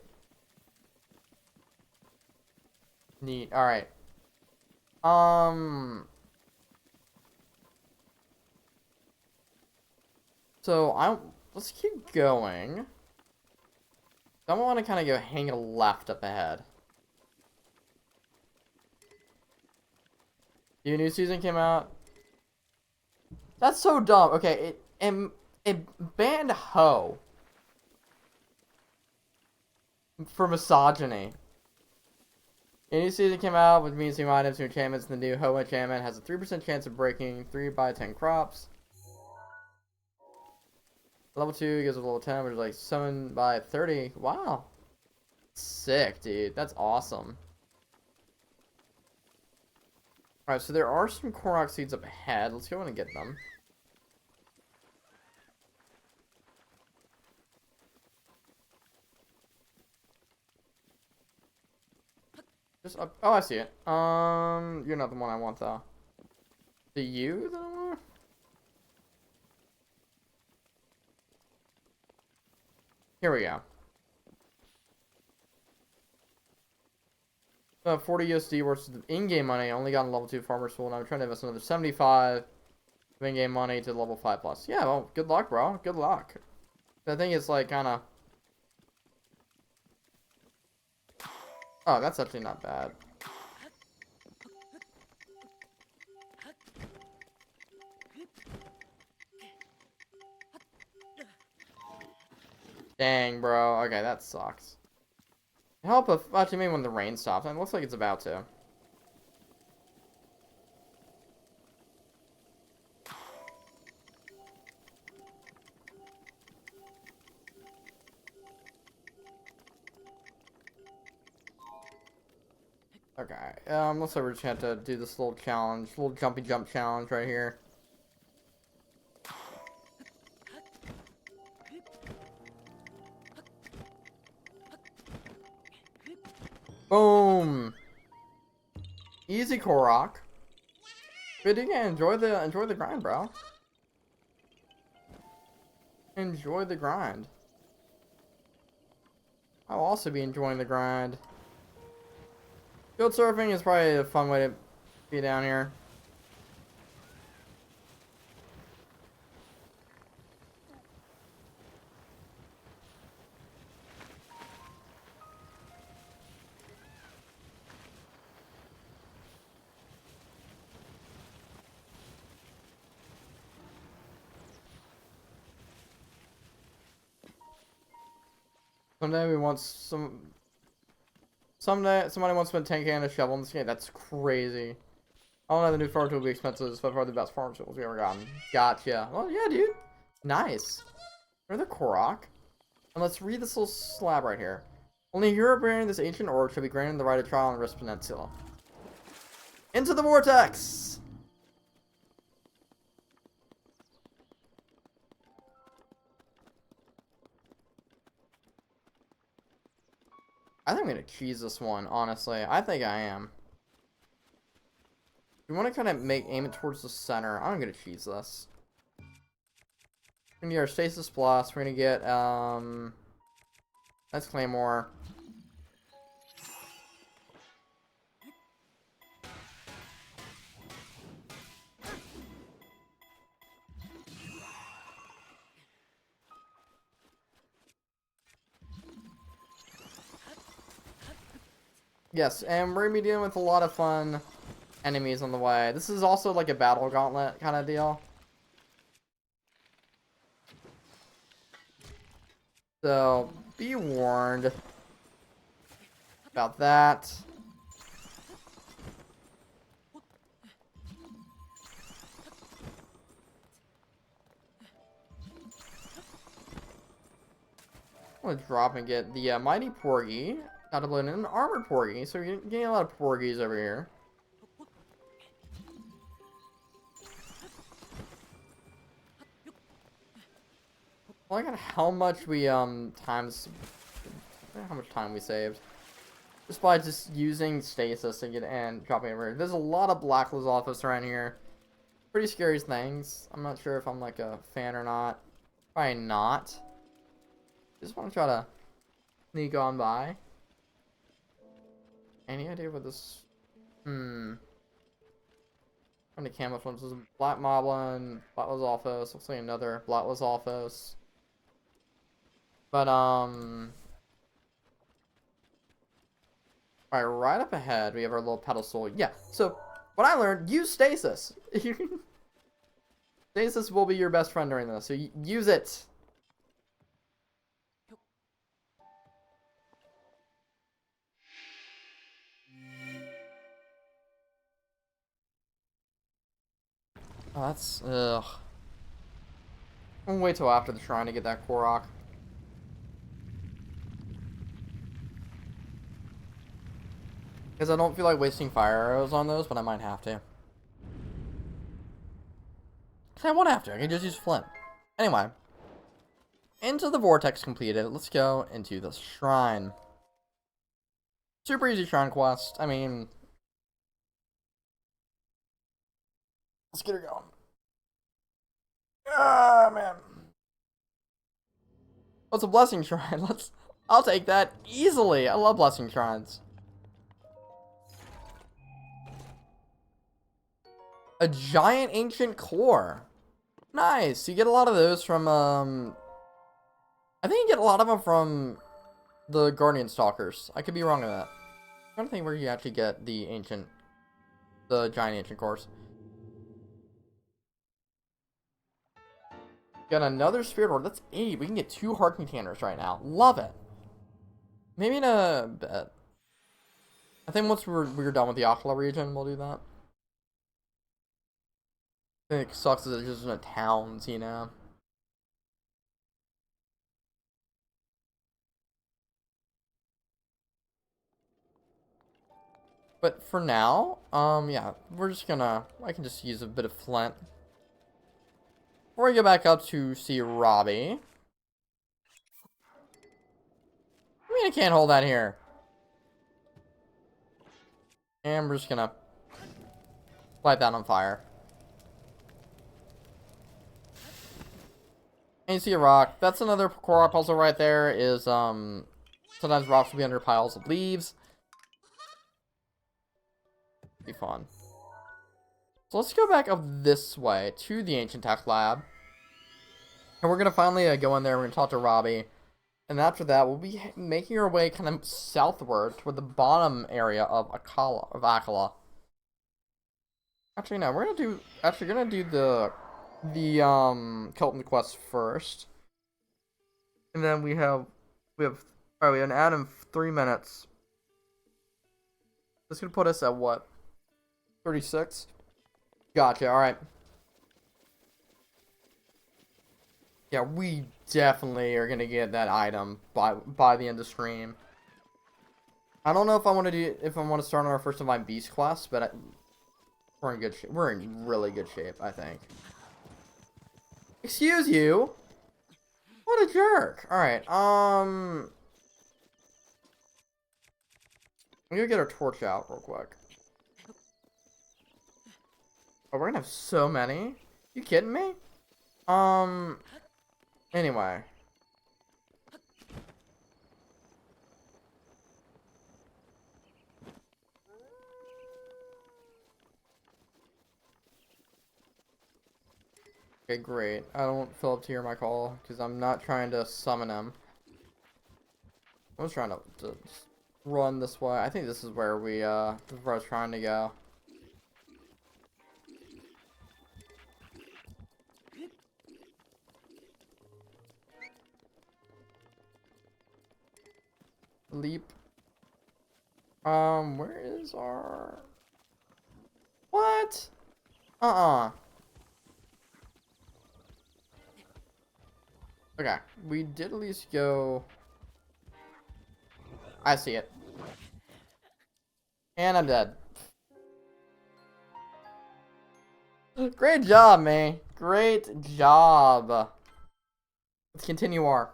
Neat, alright. So let's keep going. I want to kind of go hang a left up ahead. The new season came out. That's so dumb. Okay, it banned hoe for misogyny. A new season came out, which means new items, new enchantments. The new hoe enchantment has a 3% chance of breaking 3 by 10 crops. Level 2 gives a level 10, which is like 7 by 30. Wow. Sick, dude. That's awesome. Alright, so there are some Korok seeds up ahead. Let's go in and get them. Just up. Oh, I see it. You're not the one I want, though. The you that I want? Here we go. 40 USD versus the in-game money. I only got a level 2 farmer school, and I'm trying to invest another 75 of in-game money to level 5 plus. Yeah, well, good luck, bro. Good luck. I think it's like kind of. Oh, that's actually not bad. Dang, bro. Okay, that sucks. Help if actually maybe when the rain stops. And it looks like it's about to. Okay. Looks like we're just gonna have to do this little challenge, little jumpy jump challenge right here. Boom. Easy Korok. But again, enjoy the grind, bro. Enjoy the grind. I'll also be enjoying the grind. Field surfing is probably a fun way to be down here. Someday we want Someday somebody wants to spend 10k on a shovel in this game. That's crazy. I don't know, the new farm tool will be expensive. It's by far the best farm tools we ever gotten. Gotcha. Well, yeah, dude. Nice. Another Korok. And let's read this little slab right here. Only a hero bearing this ancient orb should be granted the right of trial on Risk Peninsula. Into the vortex! I think I'm gonna cheese this one, honestly. I think I am. We want to kind of aim it towards the center. I'm gonna cheese this. We're gonna get our Stasis Plus. We're gonna get, that's Claymore. Yes, and we're gonna be dealing with a lot of fun enemies on the way. This is also like a battle gauntlet kind of deal. So, be warned about that. I'm gonna drop and get the Mighty Porgy. Got to load in an Armored Porgy, so you're getting a lot of Porgies over here. Well, I got how much we how much time we saved. just by just using stasis to get and dropping over. There's a lot of Black Lizalfos around here. Pretty scary things. I'm not sure if I'm like a fan or not. Probably not. Just want to try to sneak on by. Any idea what this? Trying to camouflage. This is Black Moblin, Black Lizalfos. Looks like another Black Lizalfos. But alright, right up ahead we have our little pedestal. Yeah. So what I learned: use stasis. Stasis will be your best friend during this, so use it. Oh, that's ugh. I'm gonna wait till after the shrine to get that Korok. Because I don't feel like wasting fire arrows on those, but I might have to. I won't have to. I can just use flint. Anyway. Into the vortex completed. Let's go into the shrine. Super easy shrine quest. I mean... Let's get her going. Ah, man. Oh, it's a blessing shrine. I'll take that easily. I love blessing shrines. A giant ancient core. Nice. You get a lot of those from, I think you get a lot of them from the Guardian Stalkers. I could be wrong on that. I'm trying to think where you actually get the giant ancient cores. Got another spirit orb. That's 8. We can get 2 heart containers right now. Love it. Maybe in a bit. I think once we're done with the Akala region, we'll do that. I think it sucks that it's just in the towns, you know. But for now, yeah, we're just gonna, I can just use a bit of flint. Before we go back up to see Robbie. I mean, I can't hold that here. And we're just gonna light that on fire. And you see a rock. That's another Korok puzzle right there, is, sometimes rocks will be under piles of leaves. Be fun. So let's go back up this way to the Ancient Tech Lab. And we're going to finally go in there. We're going to talk to Robbie. And after that, we'll be making our way kind of southward toward the bottom area of Akala. Actually, no. We're going to do the Kelton quest first. And then we have an ad in 3 minutes. This is going to put us at what? 36? Gotcha, alright. Yeah, we definitely are gonna get that item by the end of stream. I don't know if I want to start on our first Divine Beast class, but we're in good shape. We're in really good shape, I think. Excuse you. What a jerk. Alright, I'm gonna get our torch out real quick. Oh, we're gonna have so many? You kidding me? Anyway. Okay, great. I don't fill up to hear my call, because I'm not trying to summon him. I was trying to just run this way. I think this is where this is where I was trying to go. Leap. Where is our... What? Okay, we did at least go... I see it. And I'm dead. Great job, man. Great job. Let's continue our...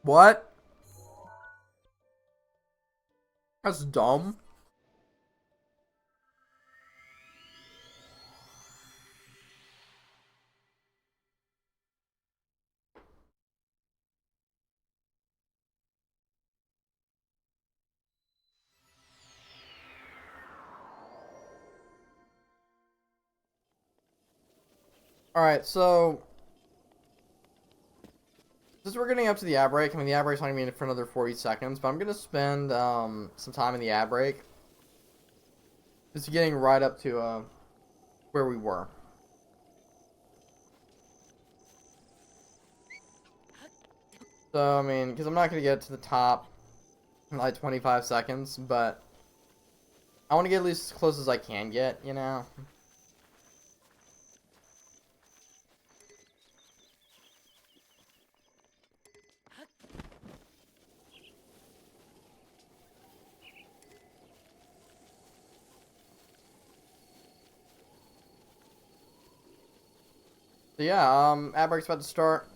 What? That's dumb. Alright, so since we're getting up to the ad break, I mean the ad break's not gonna be for another 40 seconds, but I'm gonna spend some time in the ad break. Just getting right up to where we were. So I mean, because I'm not gonna get to the top in like 25 seconds, but I want to get at least as close as I can get, you know? So yeah, ad break's about to start.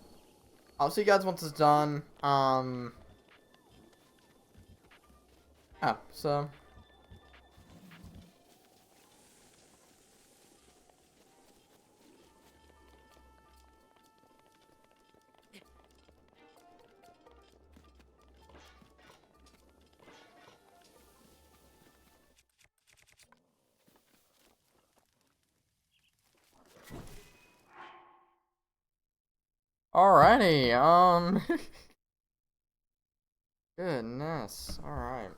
I'll see you guys once it's done. Yeah, so. Alrighty, goodness, alright.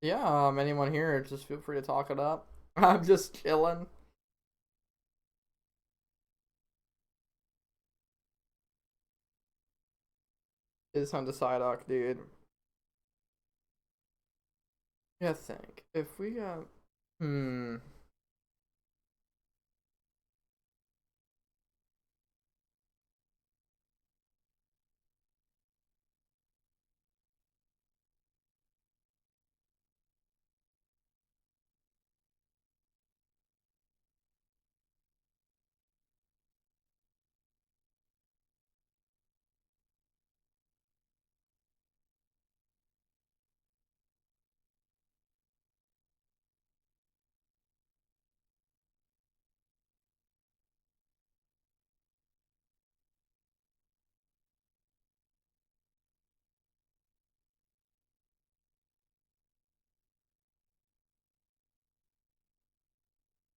Yeah, anyone here, just feel free to talk it up. I'm just chilling. It's on the Psyduck, dude. Yeah, think. If we got...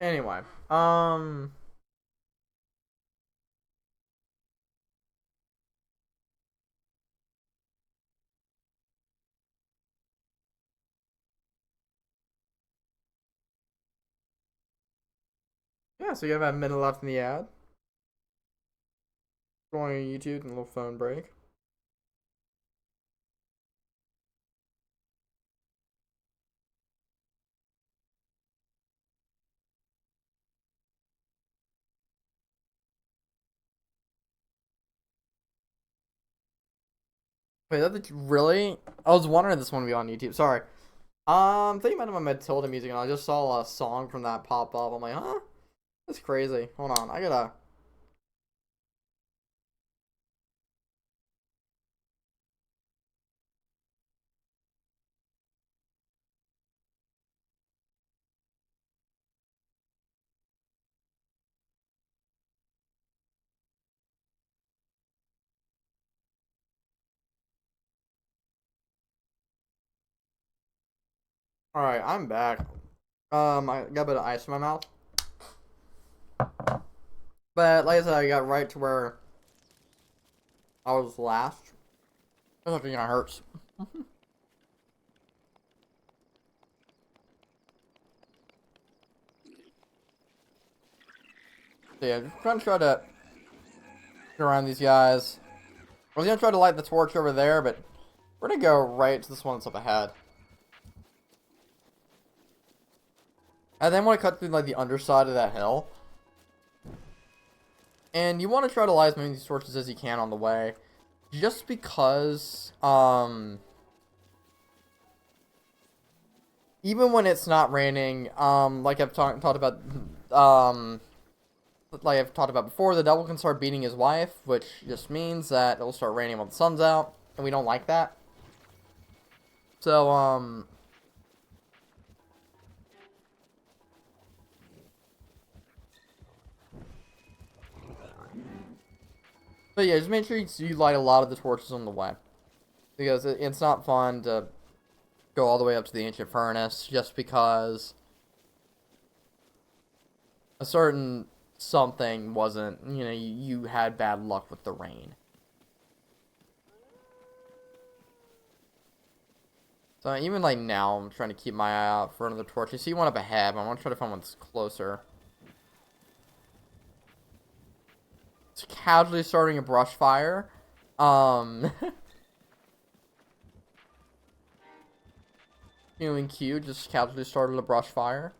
Anyway, yeah, so you have a minute left in the ad. Going on YouTube and a little phone break. Wait, that's really? I was wondering if this one would be on YouTube. Sorry. Thinking about my Matilda music and I just saw a song from that pop up. I'm like, huh? That's crazy. Hold on, I gotta. Alright, I'm back. I got a bit of ice in my mouth. But like I said, I got right to where I was last. That fucking hurts. So yeah, just trying to try to get around these guys. I was gonna try to light the torch over there, but we're gonna go right to this one that's up ahead. And then want to cut through like the underside of that hill. And you want to try to light as many of these torches as you can on the way. Just because, even when it's not raining, like I've talked about, um, like I've talked about before, the devil can start beating his wife, which just means that it'll start raining when the sun's out, and we don't like that. So, but yeah, just make sure you light a lot of the torches on the way. Because it's not fun to go all the way up to the ancient furnace just because a certain something wasn't, you know, you had bad luck with the rain. So even like now, I'm trying to keep my eye out for another torch. You see one up ahead, but I want to try to find one that's closer. It's casually starting a brush fire. Feeling cute, just casually started a brush fire.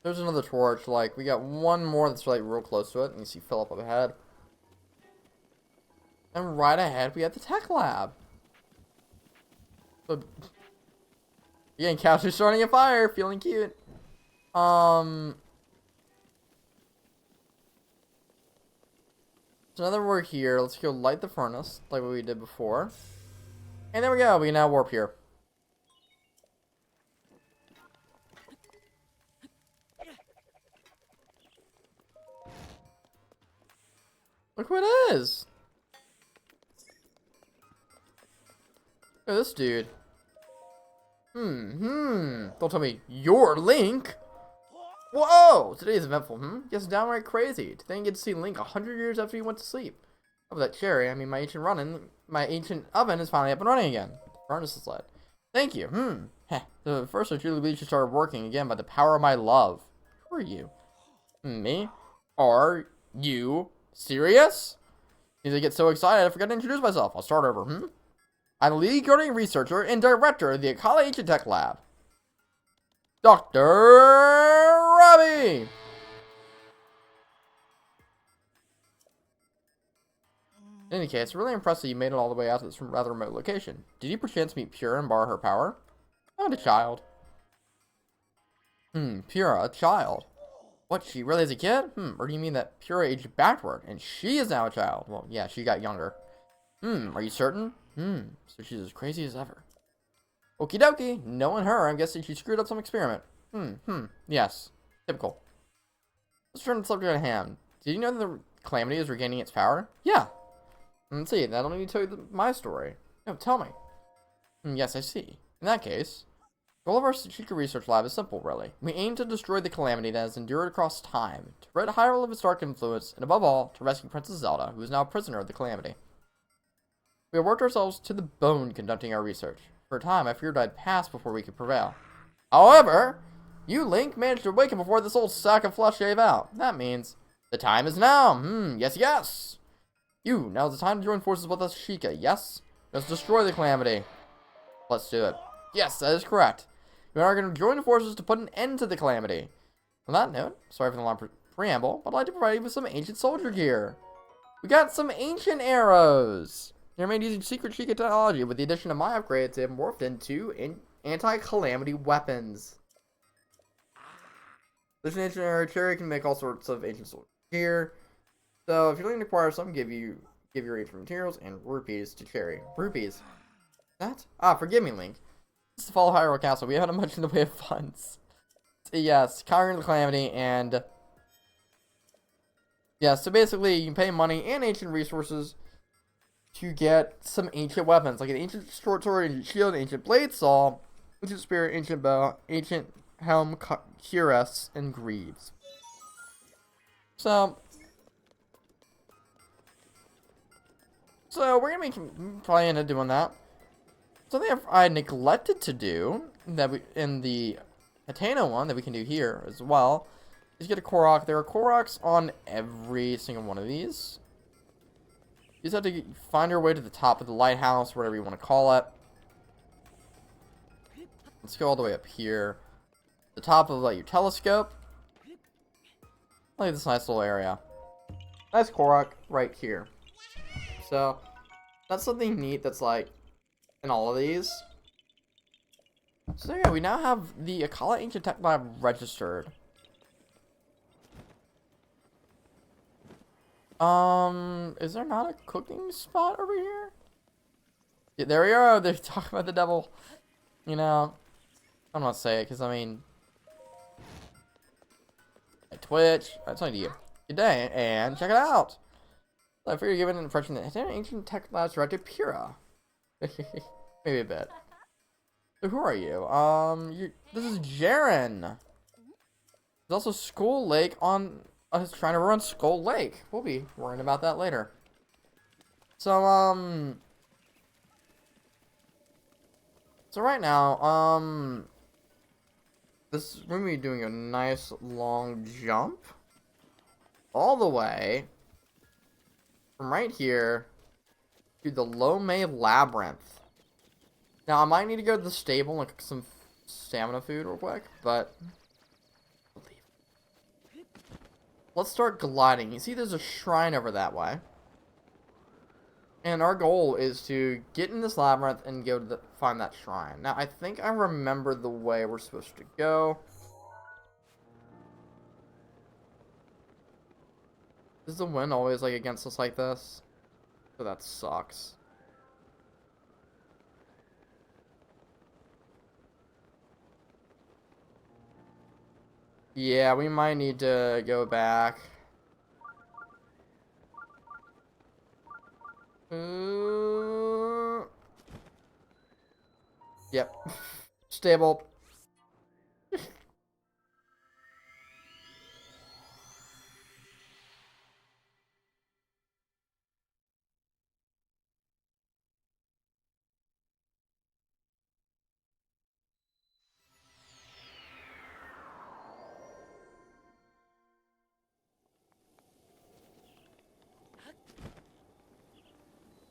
There's another torch. Like, we got one more that's like real close to it, and you see Philip up ahead. And right ahead, we have the tech lab. So, again, casually starting a fire, feeling cute. So now that we're here, let's go light the furnace, like what we did before. And there we go, we can now warp here. Look who it is! Look at this dude. Don't tell me you're Link! Whoa! Today is eventful, Yes, downright crazy. To think you get to see Link 100 years after he went to sleep. Oh, that cherry, I mean my ancient oven is finally up and running again. The furnace is lit. Thank you, Heh. The first I truly believe you started working again by the power of my love. Who are you? Me? Are you serious? Since I get so excited, I forgot to introduce myself. I'll start over, I'm the lead guardian researcher and director of the Akala Ancient Tech Lab. Dr. Robbie! In any case, really impressive you made it all the way out to this rather remote location. Did you perchance meet Pura and borrow her power? Not a child. Pura, a child. What, she really is a kid? Or do you mean that Pura aged backward, and she is now a child? Well, yeah, she got younger. Are you certain? So she's as crazy as ever. Okie dokie, knowing her, I'm guessing she screwed up some experiment. Yes. Typical. Let's turn to the subject at hand. Did you know that the Calamity is regaining its power? Yeah. Let's see, I don't need to tell you my story. No, tell me. Yes, I see. In that case, the goal of our secret research lab is simple, really. We aim to destroy the Calamity that has endured across time, to rid Hyrule of its dark influence, and above all, to rescue Princess Zelda, who is now a prisoner of the Calamity. We have worked ourselves to the bone conducting our research. For a time, I feared I'd pass before we could prevail. However, you, Link, managed to awaken before this old sack of flesh gave out. That means the time is now. Yes. Now's the time to join forces with us, Sheikah, yes? Let's destroy the Calamity. Let's do it. Yes, that is correct. We are going to join forces to put an end to the Calamity. On that note, sorry for the long preamble, but I'd like to provide you with some ancient soldier gear. We got some ancient arrows. They're made using secret Sheikah technology. With the addition of my upgrades, they have morphed into anti-calamity weapons. This ancient arrow cherry can make all sorts of ancient soldier gear. So if you're looking to acquire some, give your ancient materials and rupees to Cherry. Rupees? That? Forgive me, Link. This is the fall of Hyrule Castle. We haven't had much in the way of funds. Yes, conquering the Calamity and... yeah, so basically you can pay money and ancient resources to get some ancient weapons, like an ancient short sword, ancient shield, ancient blade saw, ancient spear, ancient bow, ancient helm, cuirass, and greaves. So we're gonna probably end up doing that. Something I neglected to do that we in the Hateno one that we can do here as well is get a Korok. There are Koroks on every single one of these. You just have to find your way to the top of the lighthouse, whatever you want to call it. Let's go all the way up here. The top of like your telescope. Look at this nice little area. Nice Korok right here. So, that's something neat that's like in all of these. So yeah, we now have the Akala Ancient Tech Lab registered. Is there not a cooking spot over here? Yeah, there we are. They're talking about the devil. You know, I'm not saying it because I mean, Twitch. That's not you. Good day, and check it out. I figured you're giving an impression that Ancient Tech Lab's directed Pyrrha. Maybe a bit. So who are you? This is Jaren. There's also Skull Lake on. He's trying to run Skull Lake. We'll be worrying about that later. So So right now, this we're gonna be doing a nice long jump all the way from right here to the Lomé Labyrinth. Now I might need to go to the stable and cook some stamina food real quick, but let's start gliding. You see there's a shrine over that way. And our goal is to get in this labyrinth and go to find that shrine. Now, I think I remember the way we're supposed to go. Is the wind always, like, against us like this? So that sucks. Yeah, we might need to go back. Yep. Stable.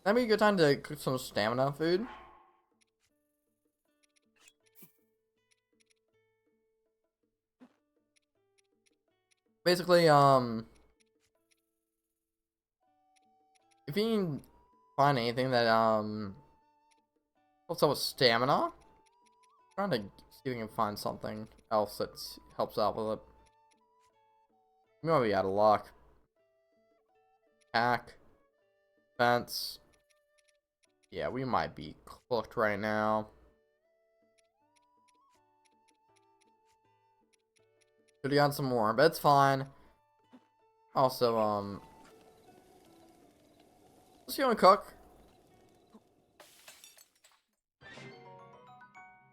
That'd be a good time to cook some stamina food. Basically, if you can find anything that, helps out with stamina, I'm trying to see if we can find something else that helps out with it. We might be out of luck. Hack. Fence. Yeah, we might be cooked right now. Could have gotten some more, but it's fine. Also, let's go and cook.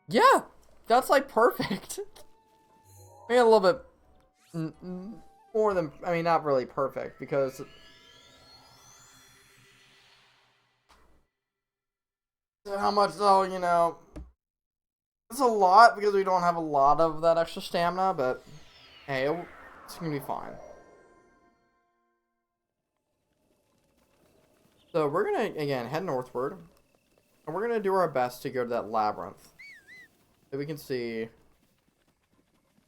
Yeah, that's like perfect. Maybe a little bit more than, I mean, not really perfect because how much though, you know, it's a lot because we don't have a lot of that extra stamina, but hey, it's gonna be fine. So we're gonna, again, head northward, and we're gonna do our best to go to that labyrinth that we can see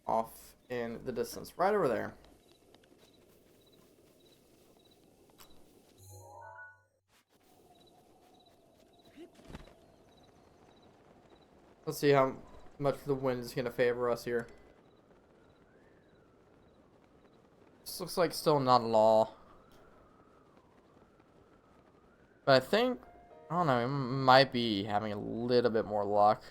off in the distance, right over there. Let's see how much the wind is gonna favor us here. This looks like still not a law. But I think, I don't know, we might be having a little bit more luck.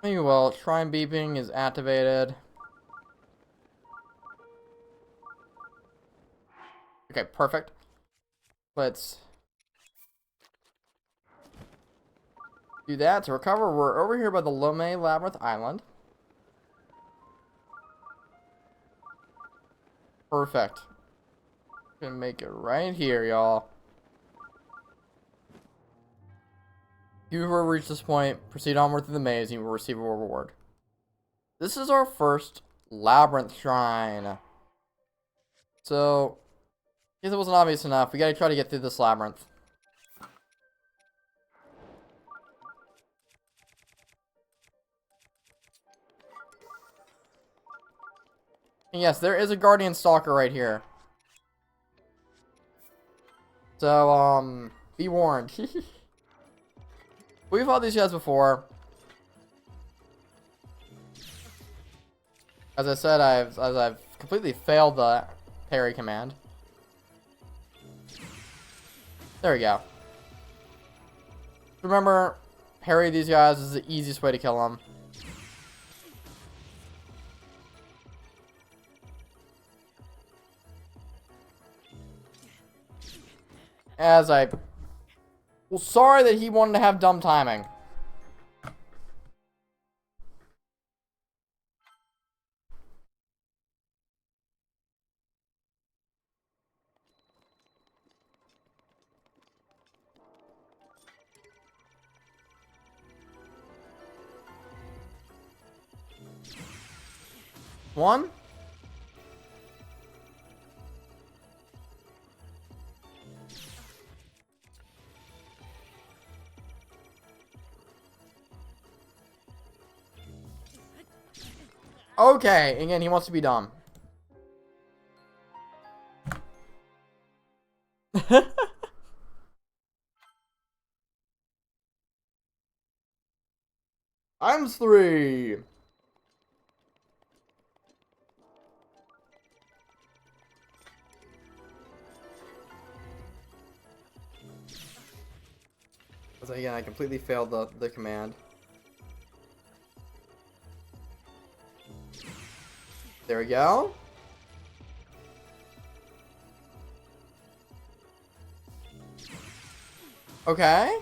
Maybe well, shrine beeping is activated. Okay, perfect. Let's do that to recover. We're over here by the Lomé Labyrinth Island. Perfect. Gonna make it right here, y'all. You who have reached this point, proceed onward through the maze and you will receive a reward. This is our first labyrinth shrine. So, guess it wasn't obvious enough. We gotta try to get through this labyrinth. And yes, there is a Guardian Stalker right here. So, be warned. We've fought these guys before. As I said, I've completely failed the parry command. There we go. Remember, parry these guys is the easiest way to kill them. As I... Well, sorry that he wanted to have dumb timing. One. Okay, again, he wants to be dumb. I'm 3. So again, I completely failed the command. There we go. Okay.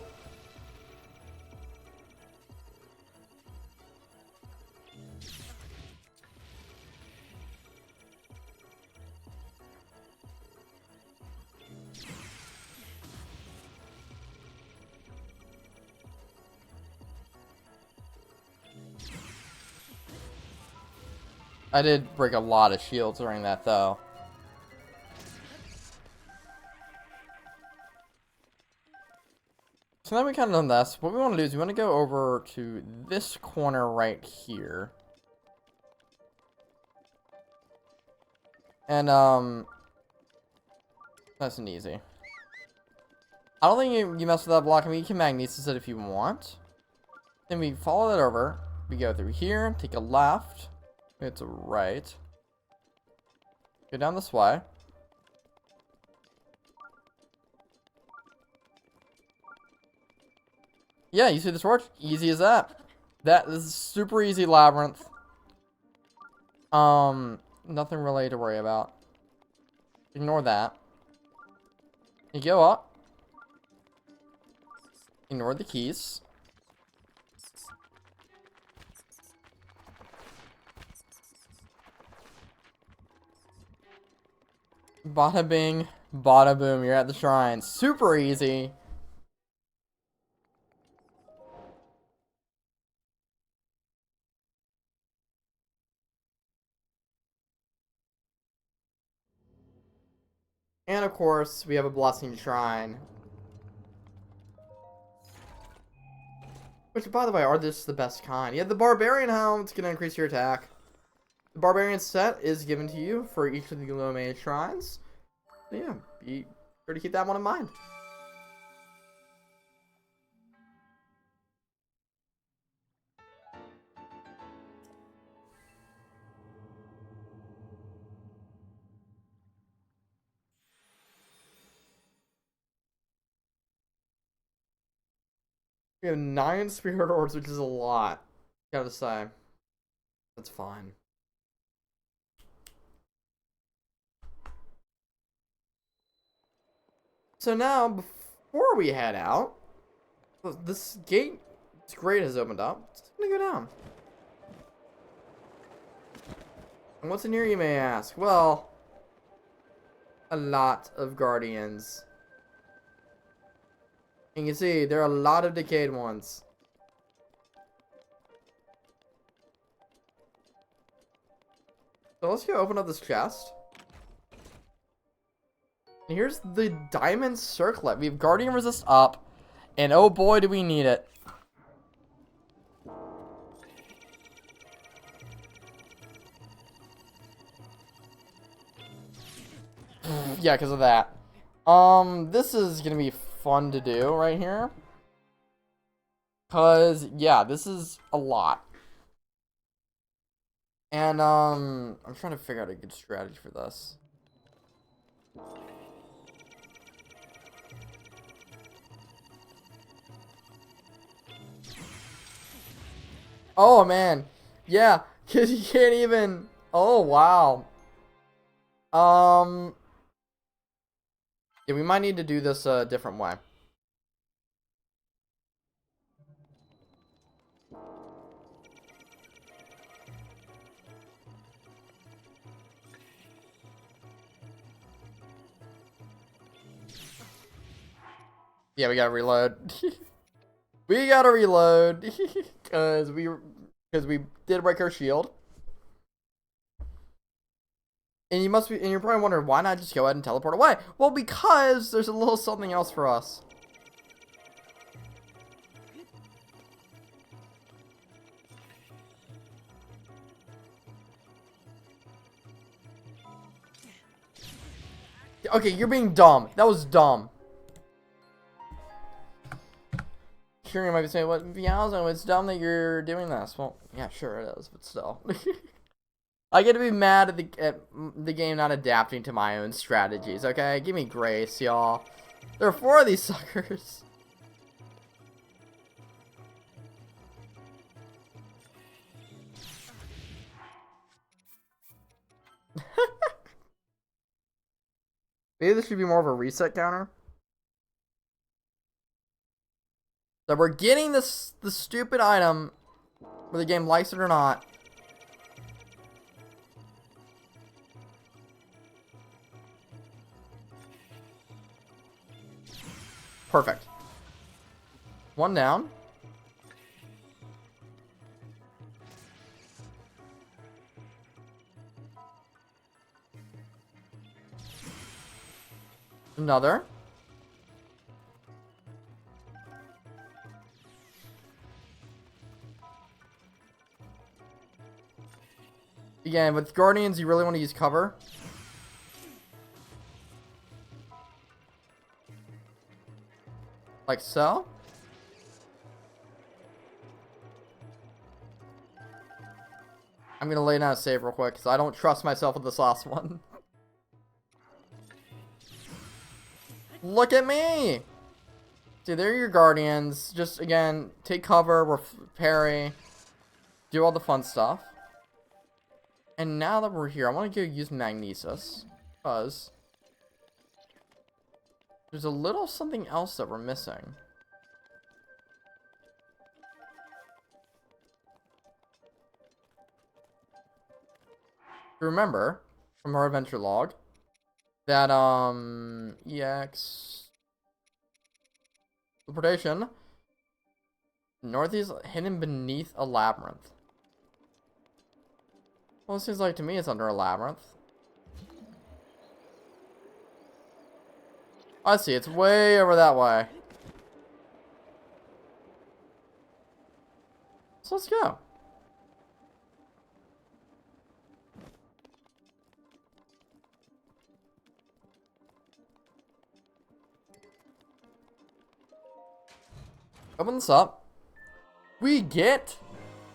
I did break a lot of shields during that, though. So now we kind of done this. What we want to do is we want to go over to this corner right here. And, nice and easy. I don't think you mess with that block. I mean, you can magnesis it if you want. Then we follow that over. We go through here, take a left. It's a right. Go down this way. Yeah, you see the torch? Easy as that. That is a super easy labyrinth. Nothing really to worry about. Ignore that. You go up. Ignore the keys. Bada bing, bada boom, you're at the shrine. Super easy. And of course, we have a blessing shrine. Which, by the way, are this the best kind? Yeah, the barbarian helmet's gonna increase your attack. The barbarian set is given to you for each of the Lomé shrines. So yeah, be sure to keep that one in mind. We have 9 spirit orbs, which is a lot. Gotta say. That's fine. So now, before we head out, this gate, this grate has opened up. It's gonna go down. And what's in here, you may ask? Well, a lot of guardians. And you can see, there are a lot of decayed ones. So let's go open up this chest. Here's the diamond circlet. We have Guardian Resist up. And oh boy, do we need it. Yeah, because of that. This is gonna be fun to do right here. Cause yeah, this is a lot. And I'm trying to figure out a good strategy for this. Oh man, yeah, cause you can't even. Oh wow. Yeah, we might need to do this a different way. Yeah, we gotta reload. We gotta reload because we did break our shield. And you're probably wondering why not just go ahead and teleport away? Well, because there's a little something else for us. Okay, you're being dumb. That was dumb. Sure, you might be saying, "What, Vialzo? It's dumb that you're doing this." Well, yeah, sure it is, but still. I get to be mad at the game not adapting to my own strategies. Okay, give me grace, y'all. There are 4 of these suckers. Maybe this should be more of a reset counter. So we're getting the stupid item, whether the game likes it or not. Perfect. 1 down. Another. Again, with Guardians, you really want to use cover. Like so. I'm going to lay down a save real quick because I don't trust myself with this last one. Look at me! See, there are your Guardians. Just, again, take cover, parry, do all the fun stuff. And now that we're here, I want to go use Magnesis. Because there's a little something else that we're missing. Remember, from our adventure log, that, EX... teleportation. Northeast hidden beneath a labyrinth. Well, it seems like to me it's under a labyrinth. I see, it's way over that way. So let's go. Open this up. We get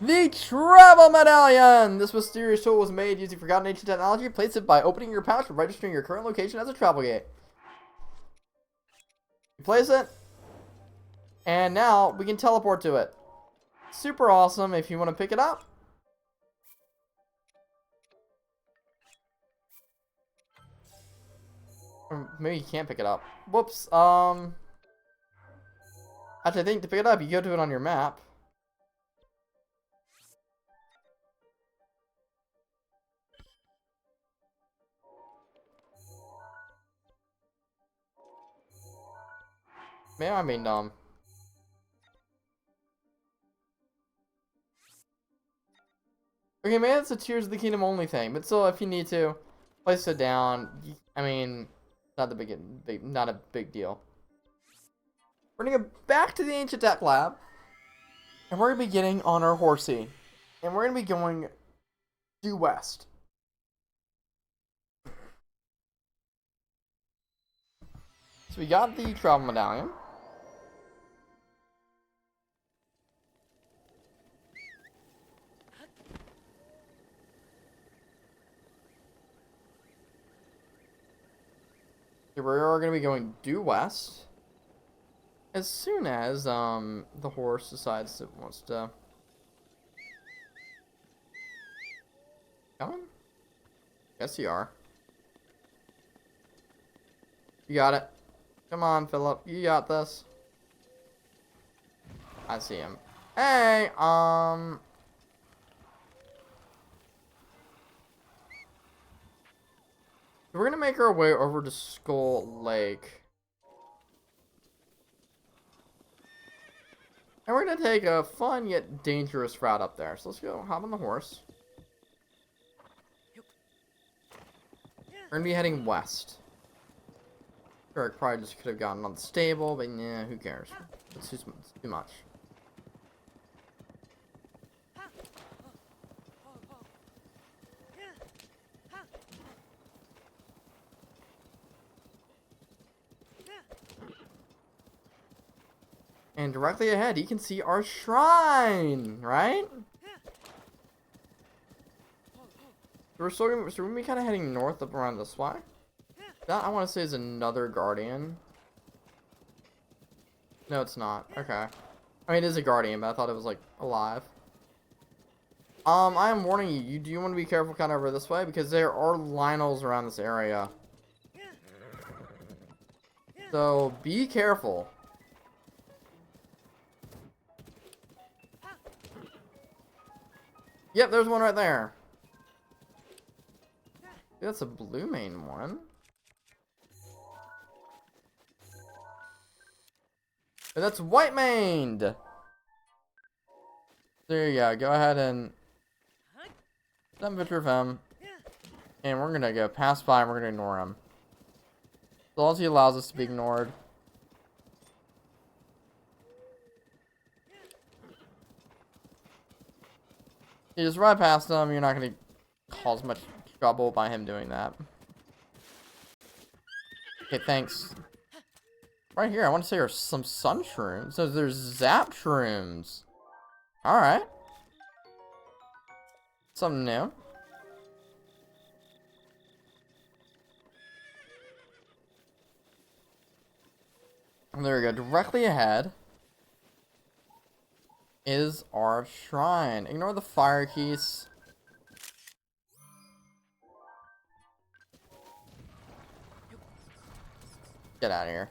the Travel Medallion! This mysterious tool was made using forgotten ancient technology. Place it by opening your pouch and registering your current location as a travel gate. You place it, and now we can teleport to it. Super awesome if you want to pick it up. Or maybe you can't pick it up. Whoops. Actually, I think to pick it up, you go to it on your map. Maybe I'm being dumb. Okay, maybe it's a Tears of the Kingdom only thing, but still, if you need to, place it down. I mean, Not a big deal. We're gonna go back to the ancient tech lab, and we're gonna be getting on our horsey, and we're gonna be going due west. So we got the travel medallion. So we are going to be going due west as soon as the horse decides it wants to. Coming? Yes, you are. You got it. Come on, Philip. You got this. I see him. Hey, we're gonna make our way over to Skull Lake. And we're gonna take a fun yet dangerous route up there. So let's go hop on the horse. We're gonna be heading west. Sure, I probably just could have gotten on the stable, but yeah, who cares? It's too much. And directly ahead, you can see our shrine, right? So we're gonna be kind of heading north up around this way. That, I want to say, is another guardian. No, it's not. Okay. I mean, it is a guardian, but I thought it was, like, alive. I am warning you. You do want to be careful kind of over this way, because there are Lionels around this area. So, be careful. Yep, there's one right there. That's a blue mane one. And that's white maned. There you go. Go ahead and send a picture of him. And we're gonna go pass by and we're gonna ignore him. As long as he allows us to be ignored. You just ride past him, you're not gonna cause much trouble by him doing that. Okay, thanks. Right here, I want to say there's some sun shrooms. So there's zap shrooms. Alright. Something new. And there we go. Directly ahead is our shrine. Ignore the fire keys. Get out of here.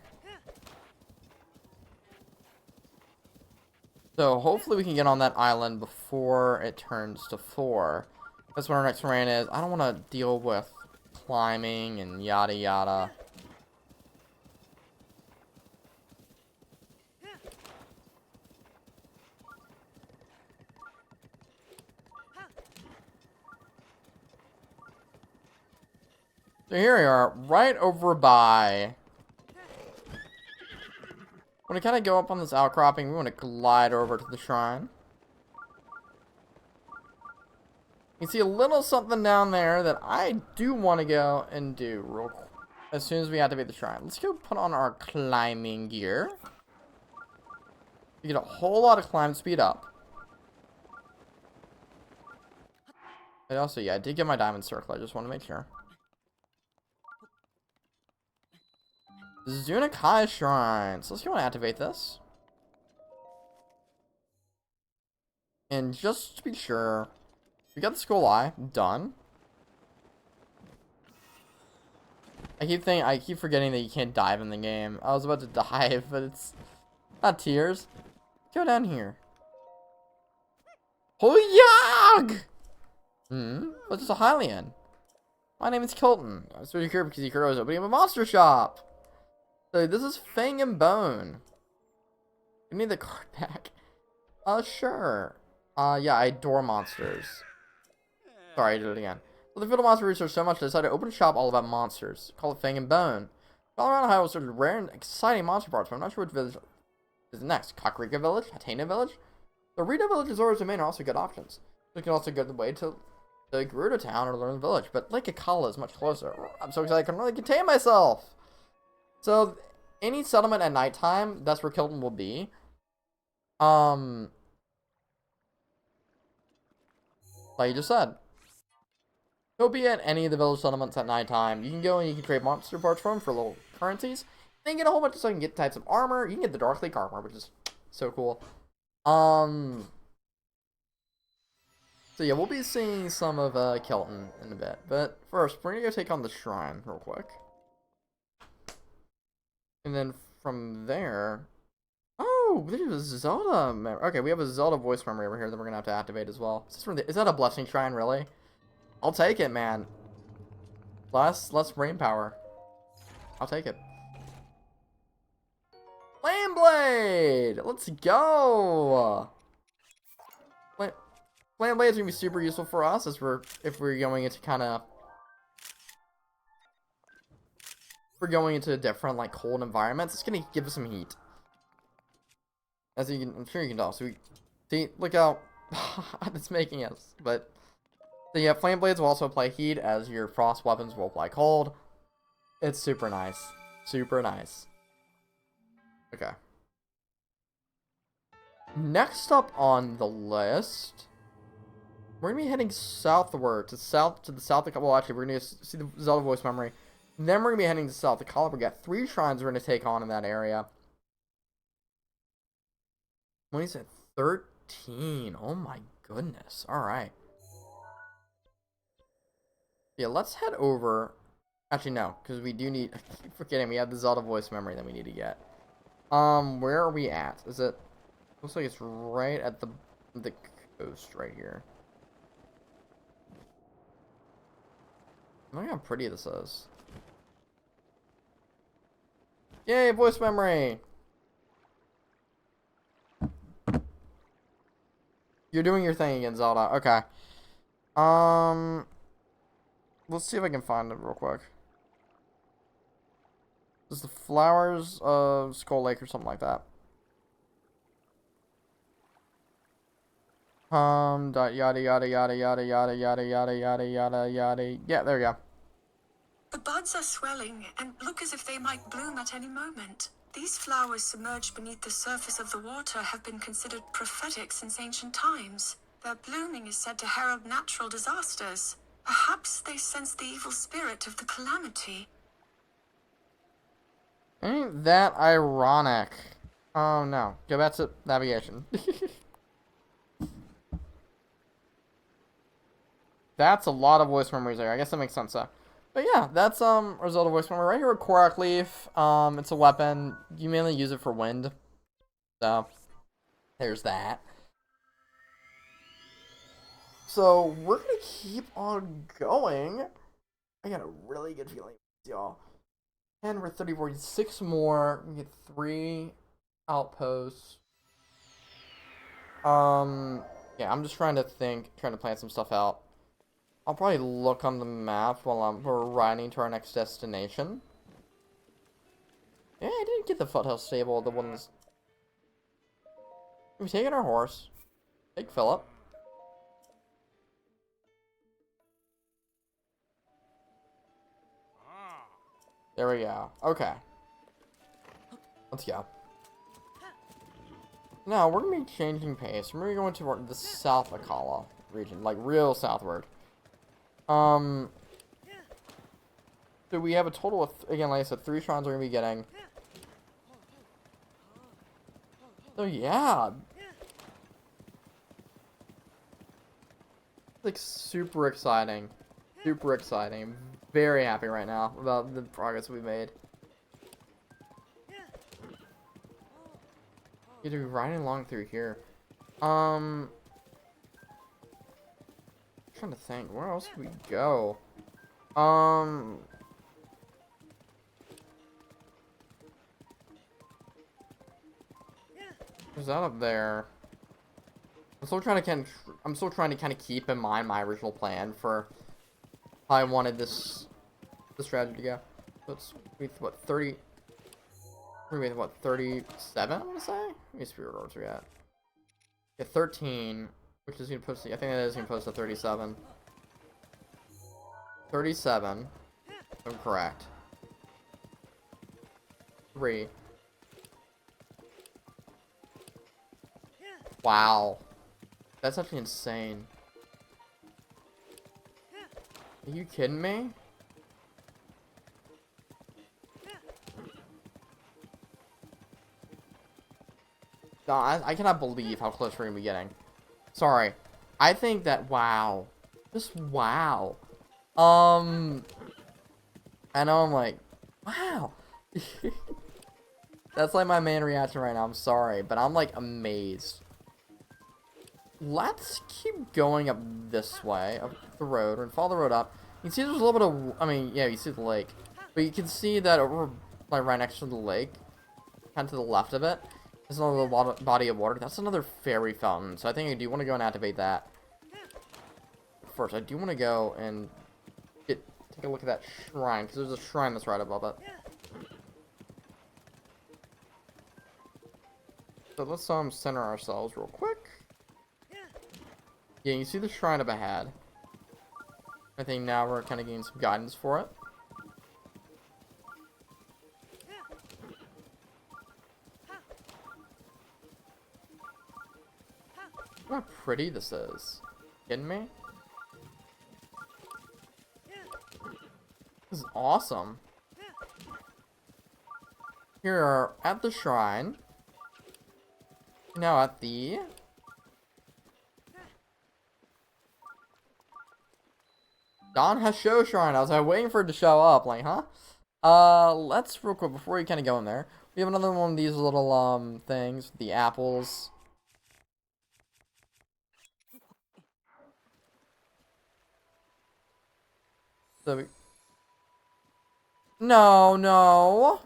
So hopefully we can get on that island before it turns to 4. That's what our next terrain is. I don't want to deal with climbing and yada yada. So here we are, right over by. When we kind of go up on this outcropping, we want to glide over to the shrine. You can see a little something down there that I do want to go and do real quick as soon as we activate the shrine. Let's go put on our climbing gear. You get a whole lot of climb speed up. And also, yeah, I did get my diamond circle. I just want to make sure. Zunakai Shrine. So let's go and activate this. And just to be sure, we got the Skull Eye done. I keep forgetting that you can't dive in the game. I was about to dive, but it's not tears. Go down here. Hoyag! What's just a Hylian? My name is Kilton. I was really here because Ikuro is opening up a monster shop. So this is Fang and Bone. You need the card back. Sure. Yeah, I adore monsters. Sorry, I did it again. So the Fiddle Monster research so much, I decided to open a shop all about monsters. Call it Fang and Bone. Colorado Ohio sort of rare and exciting monster parts, but I'm not sure which village is next. Kakarika Village? Hatena Village? The Rita Village and Zora's Domain are also good options. You can also go the way to the Gerudo Town or learn the village, but Lake Akala is much closer. I'm so excited I can really contain myself! So, any settlement at nighttime, that's where Kilton will be. Like you just said. He'll be at any of the village settlements at nighttime. You can go and you can trade monster parts from him for little currencies. Then get a whole bunch of stuff. You can get types of armor. You can get the Dark Lake armor, which is so cool. So yeah, we'll be seeing some of Kelton in a bit. But first, we're gonna go take on the shrine real quick. And then from there... Oh, there's a Zelda... Okay, we have a Zelda voice memory over here that we're gonna have to activate as well. Is that a blessing shrine, really? I'll take it, man. Less brain power. I'll take it. Flame Blade! Let's go! Flame Blade's gonna be super useful for us if we're going into we're going into different like cold environments. It's gonna give us some heat. As you can, I'm sure you can tell. So see, look how it's making us. But so yeah, Flame Blades will also apply heat, as your frost weapons will apply cold. It's super nice. Super nice. Okay. Next up on the list, we're gonna be heading southward to the south of. Well, actually, we're gonna see the Zelda voice memory. And then we're gonna be heading to south of Colorado. We got 3 shrines we're gonna take on in that area. What is it? 13. Oh my goodness. All right. Yeah, let's head over. Actually, no, because we do need. I keep forgetting we have the Zelda voice memory that we need to get. Where are we at? Is it? Looks like it's right at the coast right here. Look how pretty this is. Yay, voice memory! You're doing your thing again, Zelda. Okay. Let's see if I can find it real quick. Is the Flowers of Skull Lake or something like that? Dot yada yada yada yada yada yada yada yada yada yada. Yeah, there we go. The buds are swelling and look as if they might bloom at any moment. These flowers submerged beneath the surface of the water have been considered prophetic since ancient times. Their blooming is said to herald natural disasters. Perhaps they sense the evil spirit of the calamity. Ain't that ironic? Oh no. Go back to navigation. That's a lot of voice memories there. I guess that makes sense though. But yeah, that's our Zelda voice memory right here with Korak Leaf. It's a weapon. You mainly use it for wind. So there's that. So we're gonna keep on going. I got a really good feeling, y'all. And we're 34, 6 more. We get 3 outposts. Yeah, I'm just trying to plan some stuff out. I'll probably look on the map while we're riding to our next destination. Yeah, I didn't get the foothill stable. The one that's... We're taking our horse. Take Philip. There we go. Okay. Let's go. Now, we're going to be changing pace. We're going to the South Akala region. Like, real southward. So we have a total of, again, like I said, 3 shrines we're going to be getting. So, yeah. Like, super exciting. Super exciting. I'm very happy right now about the progress we've made. You're to be riding along through here. I'm trying to think, where else could we go? There's that up there. I'm still trying to kind of keep in mind my original plan for how I wanted this strategy to go. Let's with what 30. We're with what 37? I'm gonna say. How many spirit orbs we at? Yeah, 13, which is gonna post. I think that is gonna post to 37. 37. I'm correct. 3. Wow, that's actually insane. Are you kidding me? No, I cannot believe how close we're gonna be getting. Sorry. I think that, wow. Just wow. I know I'm like, wow. That's like my main reaction right now. I'm sorry, but I'm like amazed. Let's keep going up this way, up the road, and follow the road up. You can see there's a little bit of, I mean, yeah, you see the lake. But you can see that over, like, right next to the lake, kind of to the left of it, there's another body of water. That's another fairy fountain. So I think I do want to go and activate that. First, I do want to go and take a look at that shrine, because there's a shrine that's right above it. So let's center ourselves real quick. Yeah, you see the shrine up ahead. I think now we're kind of getting some guidance for it. Look how pretty this is. Kidding me? This is awesome. Here at the shrine. Now at the Don Hasho Shrine. I was like waiting for it to show up, like, huh? Let's real quick before we kind of go in there. We have another one of these little things, the apples. So no.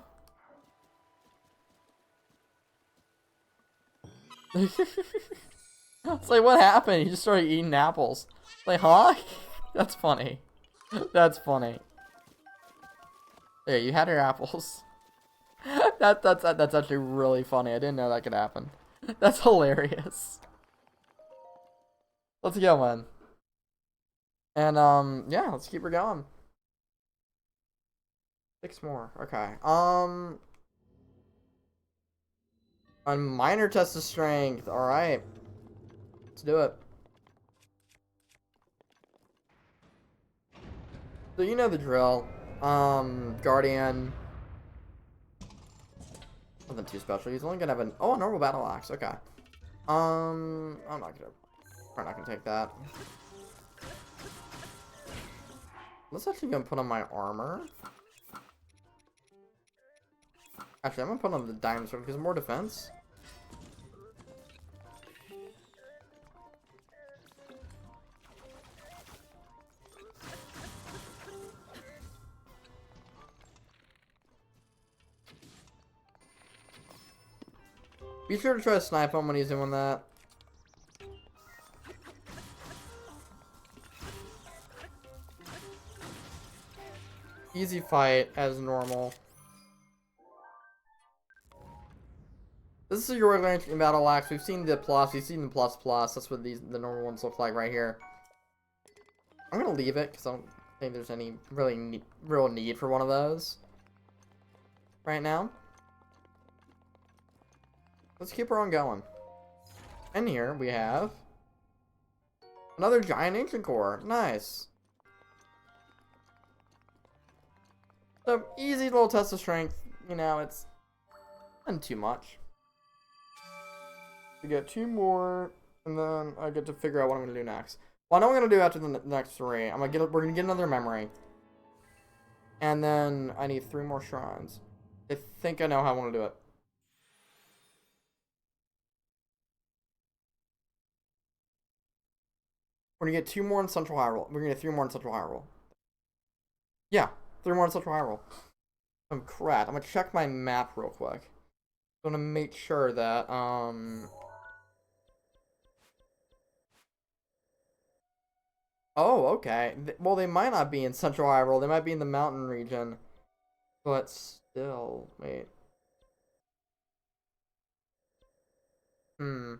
It's like, what happened? He just started eating apples. Like, huh? That's funny. That's funny. There, you had your apples. That's actually really funny. I didn't know that could happen. That's hilarious. Let's go, man. And yeah, let's keep her going. 6 more. Okay. A minor test of strength. All right. Let's do it. So you know the drill. Guardian. Nothing too special. He's only gonna have a normal battle axe. Okay. I'm not gonna. Probably not gonna take that. Let's actually gonna put on my armor. Actually, I'm gonna put on the diamond sword because more defense. Be sure to try to snipe him when he's doing that. Easy fight as normal. This is your regular battle axe. We've seen the plus. We've seen the plus plus. That's what the normal ones look like right here. I'm gonna leave it because I don't think there's any real need for one of those right now. Let's keep her on going. And here we have another giant ancient core. Nice. So easy little test of strength. You know, it's not too much. We get 2 more, and then I get to figure out what I'm gonna do next. Well, I know what I'm gonna do after the next 3. We're gonna get another memory, and then I need 3 more shrines. I think I know how I want to do it. We're gonna get 2 more in Central Hyrule. We're gonna get 3 more in Central Hyrule. Yeah, 3 more in Central Hyrule. I'm crap. I'm gonna check my map real quick. I'm gonna make sure that Oh, okay. Well, they might not be in Central Hyrule. They might be in the mountain region. But still, wait. Hmm.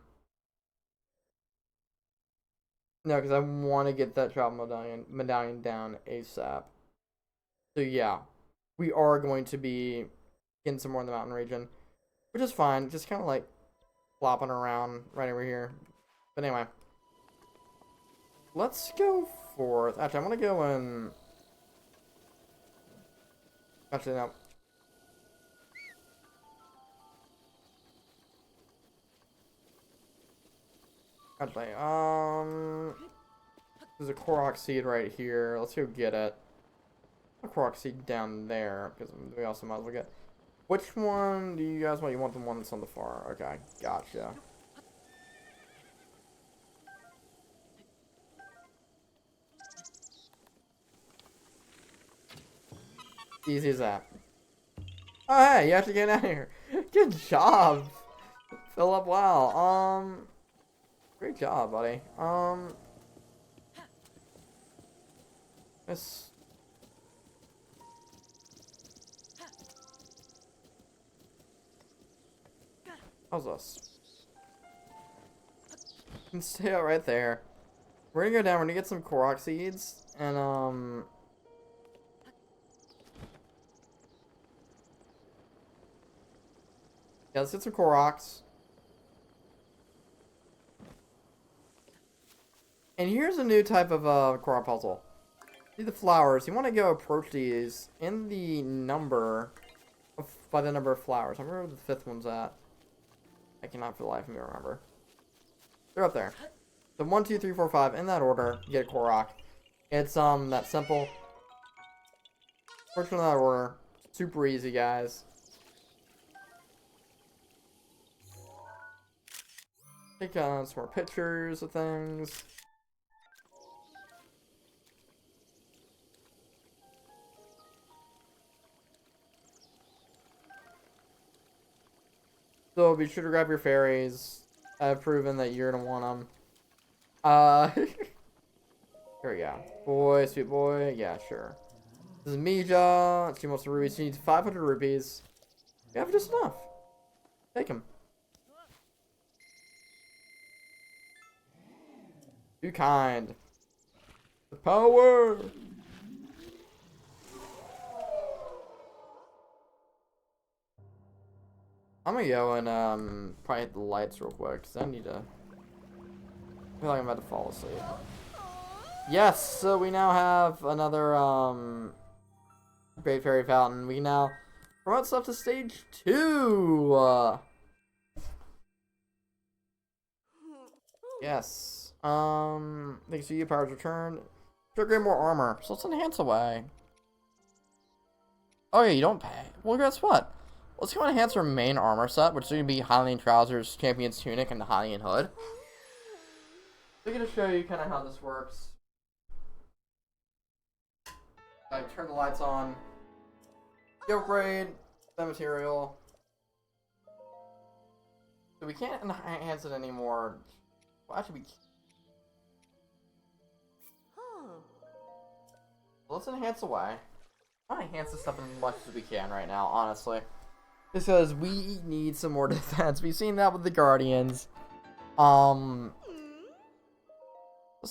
No, because I want to get that travel medallion down ASAP. So yeah, we are going to be getting some more in the mountain region, which is fine. Just kind of like flopping around right over here. But anyway, let's go forth. Actually, I'm gonna go and actually no. Actually, there's a Korok seed right here. Let's go get it. A Korok seed down there because we also might as well get. Which one do you guys want? You want the one that's on the far? Okay, gotcha. Easy as that. Oh, hey, you have to get out of here. Good job, Philip. Wow. Great job, buddy. This. How's this? You can stay out right there. We're gonna go down. We're gonna get some Korok seeds, and yeah, let's get some Koroks. And here's a new type of Korok puzzle. See the flowers. You want to go approach these in the number of, by the number of flowers. I remember where the fifth one's at. I cannot for the life of me remember. They're up there. So 1, 2, 3, 4, 5 in that order. You get a Korok. It's that simple. Approach in that order. Super easy, guys. Take some more pictures of things. So be sure to grab your fairies. I've proven that you're gonna want them. Here we go. Boy, sweet boy. Yeah, sure. This is Mija. She wants the rubies. She needs 500 rupees. You have just enough. Take them. Too kind. The power. I'm gonna go and probably hit the lights real quick because I need to. I feel like I'm about to fall asleep. Yes, so we now have another Great Fairy Fountain. We can now promote stuff to stage 2. Yes. Thanks to you, powers returned. Should get more armor, so let's enhance away. Oh yeah, you don't pay. Well, guess what? Let's go enhance our main armor set, which is going to be Hylian Trousers, Champion's Tunic, and the Hylian Hood. I'm going to show you kind of how this works. I turn the lights on. Go upgrade the material. So we can't enhance it anymore. Well, actually, we can't. Let's enhance away. I want to enhance this stuff as much as we can right now, honestly. Because we need some more defense. We've seen that with the Guardians. Let's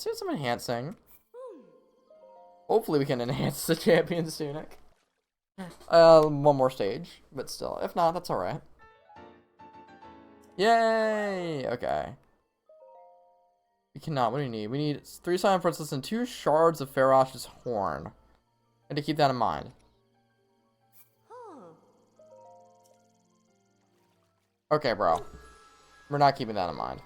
do some enhancing. Hopefully we can enhance the Champion's Tunic. One more stage, but still. If not, that's alright. Yay! Okay. We cannot. What do we need? We need 3 Silent Princess and 2 shards of Farosh's horn. And to keep that in mind. Okay, bro. We're not keeping that in mind.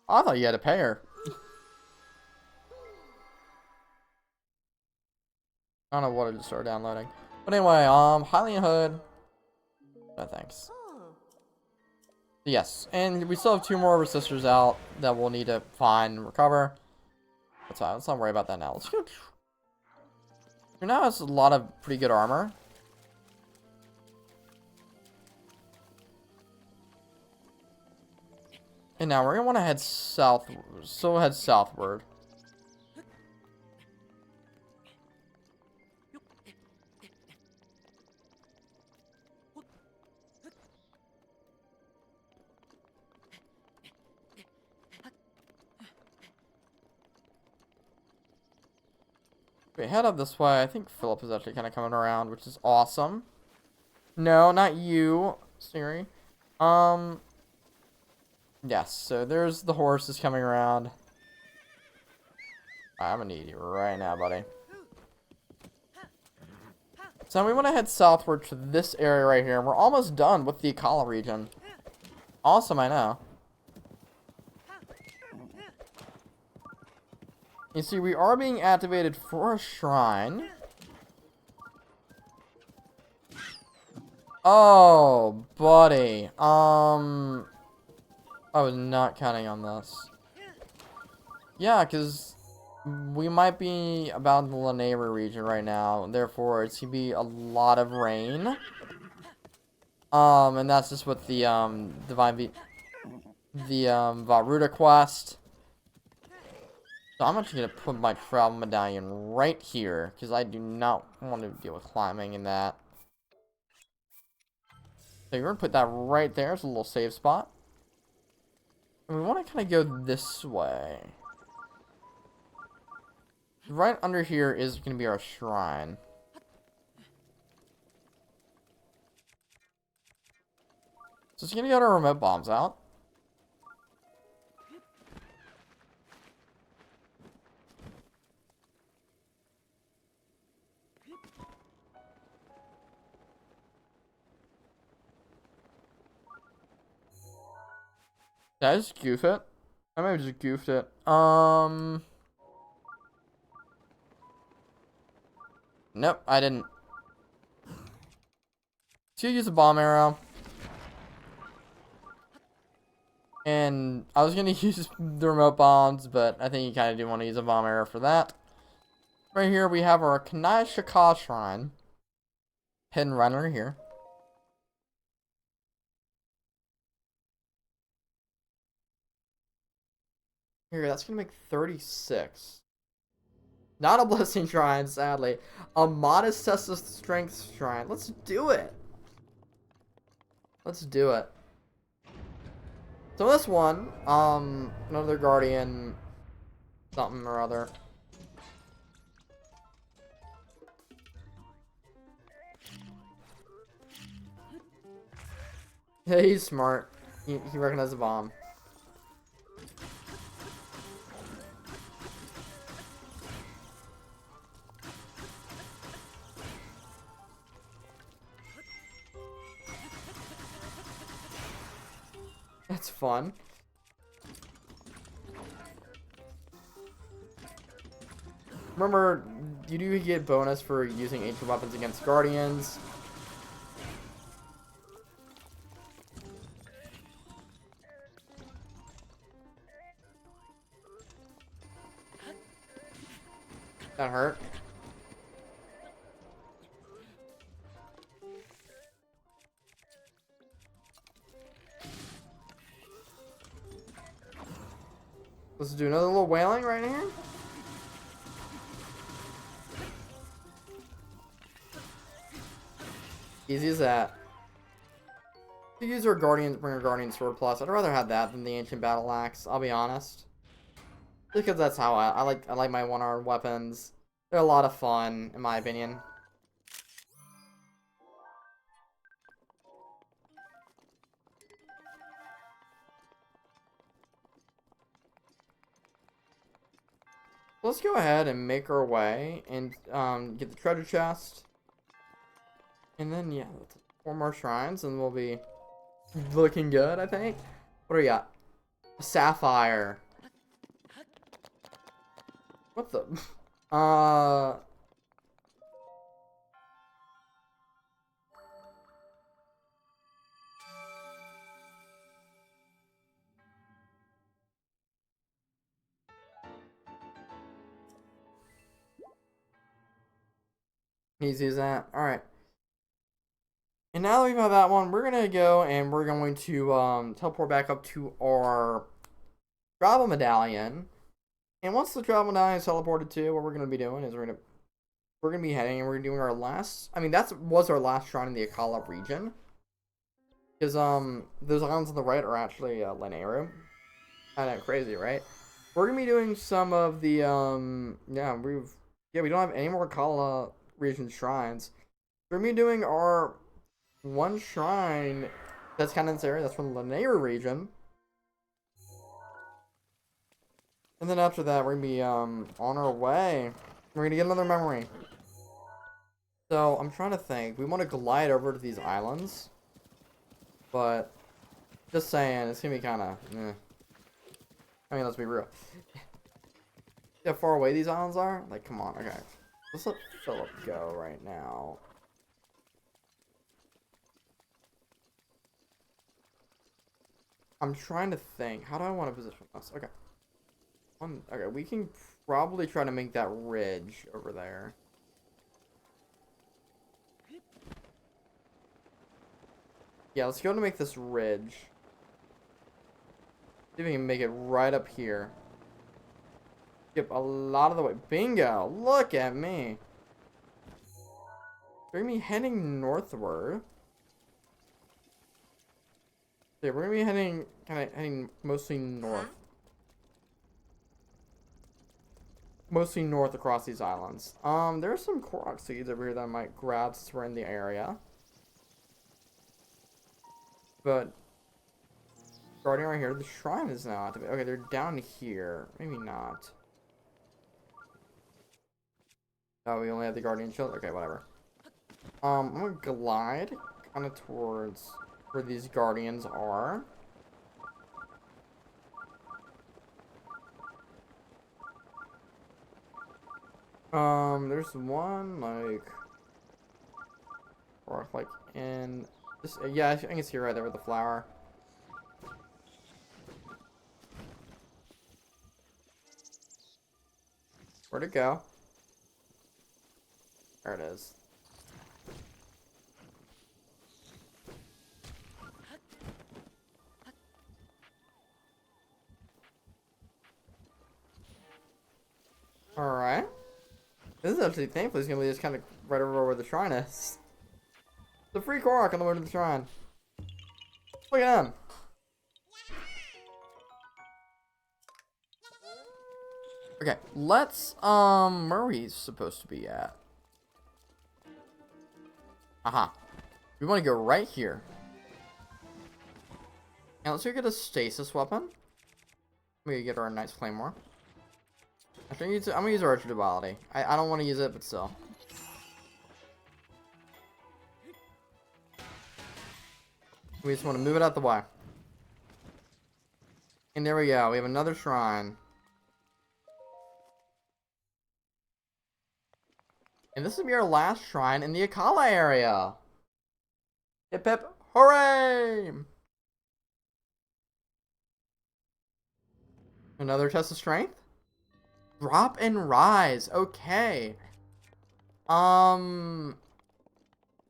I thought you had to pay her. I don't know what I just started downloading. But anyway, Hylian Hood. No thanks. Yes, and we still have 2 more of our sisters out that we'll need to find and recover. That's fine. Let's not worry about that now. Let's go. Who now has a lot of pretty good armor. And now we're gonna want to head south. So head southward. We head up this way. I think Philip is actually kind of coming around, which is awesome. No, not you, Siri. Yes, so there's the horses coming around. I'm gonna need you right now, buddy. So we want to head southward to this area right here, and we're almost done with the Akala region. Awesome, I know. You see, we are being activated for a shrine. Oh, buddy. I was not counting on this. Yeah, because we might be about the Lanayru region right now. Therefore, it's going to be a lot of rain. And that's just what the, Varuda quest. So I'm actually going to put my travel medallion right here, because I do not want to deal with climbing in that. So you're going to put that right there. It's a little save spot. And we want to kind of go this way. Right under here is going to be our shrine. So it's going to get our remote bombs out. Did I just goof it? I might have just goofed it. Nope, I didn't. So you use a bomb arrow. And I was going to use the remote bombs, but I think you kind of do want to use a bomb arrow for that. Right here we have our Kanai Shaka Shrine. Hidden right under here. Here, that's going to make 36. Not a blessing shrine, sadly. A modest test of strength shrine. Let's do it. Let's do it. So this one, another guardian, something or other. Yeah, he's smart. He recognized the bomb. That's fun. Remember, you do get bonus for using ancient weapons against guardians. That hurt. Let's do another little wailing right here. Easy as that. To use our Guardian, bring our Guardian Sword Plus. I'd rather have that than the Ancient Battle Axe, I'll be honest. Because that's how I like my one-armed weapons. They're a lot of fun, in my opinion. Let's go ahead and make our way and get the treasure chest. And then, yeah, 4 more shrines and we'll be looking good, I think. What do we got? A sapphire. What the? Easy as that. Alright. And now that we've had that one, we're gonna go and we're going to teleport back up to our travel medallion. And once the travel medallion is teleported to, what we're gonna be doing is we're gonna be heading and we're doing our last. I mean, was our last shrine in the Akala region. Because those islands on the right are actually Lanayru. Kind of crazy, right? We're gonna be doing some of the we don't have any more Akala region shrines. We're gonna be doing our one shrine that's kind of in this area. That's from the Lanayru region. And then after that, we're gonna be on our way. We're gonna get another memory. So I'm trying to think. We want to glide over to these islands, but just saying, it's gonna be kind of. I mean, let's be real. See how far away these islands are? Like, come on. Okay, let's let Philip go right now. I'm trying to think. How do I want to position this? Okay. Okay, we can probably try to make that ridge over there. Yeah, let's go to make this ridge. See if we can make it right up here. Skip a lot of the way. Bingo! Look at me. We're gonna be heading northward. Yeah, we're gonna be heading mostly north. Mostly north across these islands. There's some Korok seeds over here that I might grab since we're in the area. But starting right here, the shrine is now activated. Okay, they're down here. Maybe not. Oh, we only have the guardian shield. Okay, whatever. I'm gonna glide kind of towards where these guardians are. There's one like in this. Yeah, I can see right there with the flower. Where'd it go? There it is. All right. This is actually, thankfully, it's gonna be just kind of right over where the shrine is. The free Korok on the way to the shrine. Look at him. Okay, let's, where are we supposed to be at? Aha. We want to go right here. Now let's go get a stasis weapon. I'm gonna get our Knight's Claymore. I'm gonna use Archer Duality. I don't want to use it, but still. We just want to move it out the way. And there we go. We have another shrine. And this will be our last shrine in the Akala area. Hip hip, hooray! Another test of strength? Drop and rise. Okay. So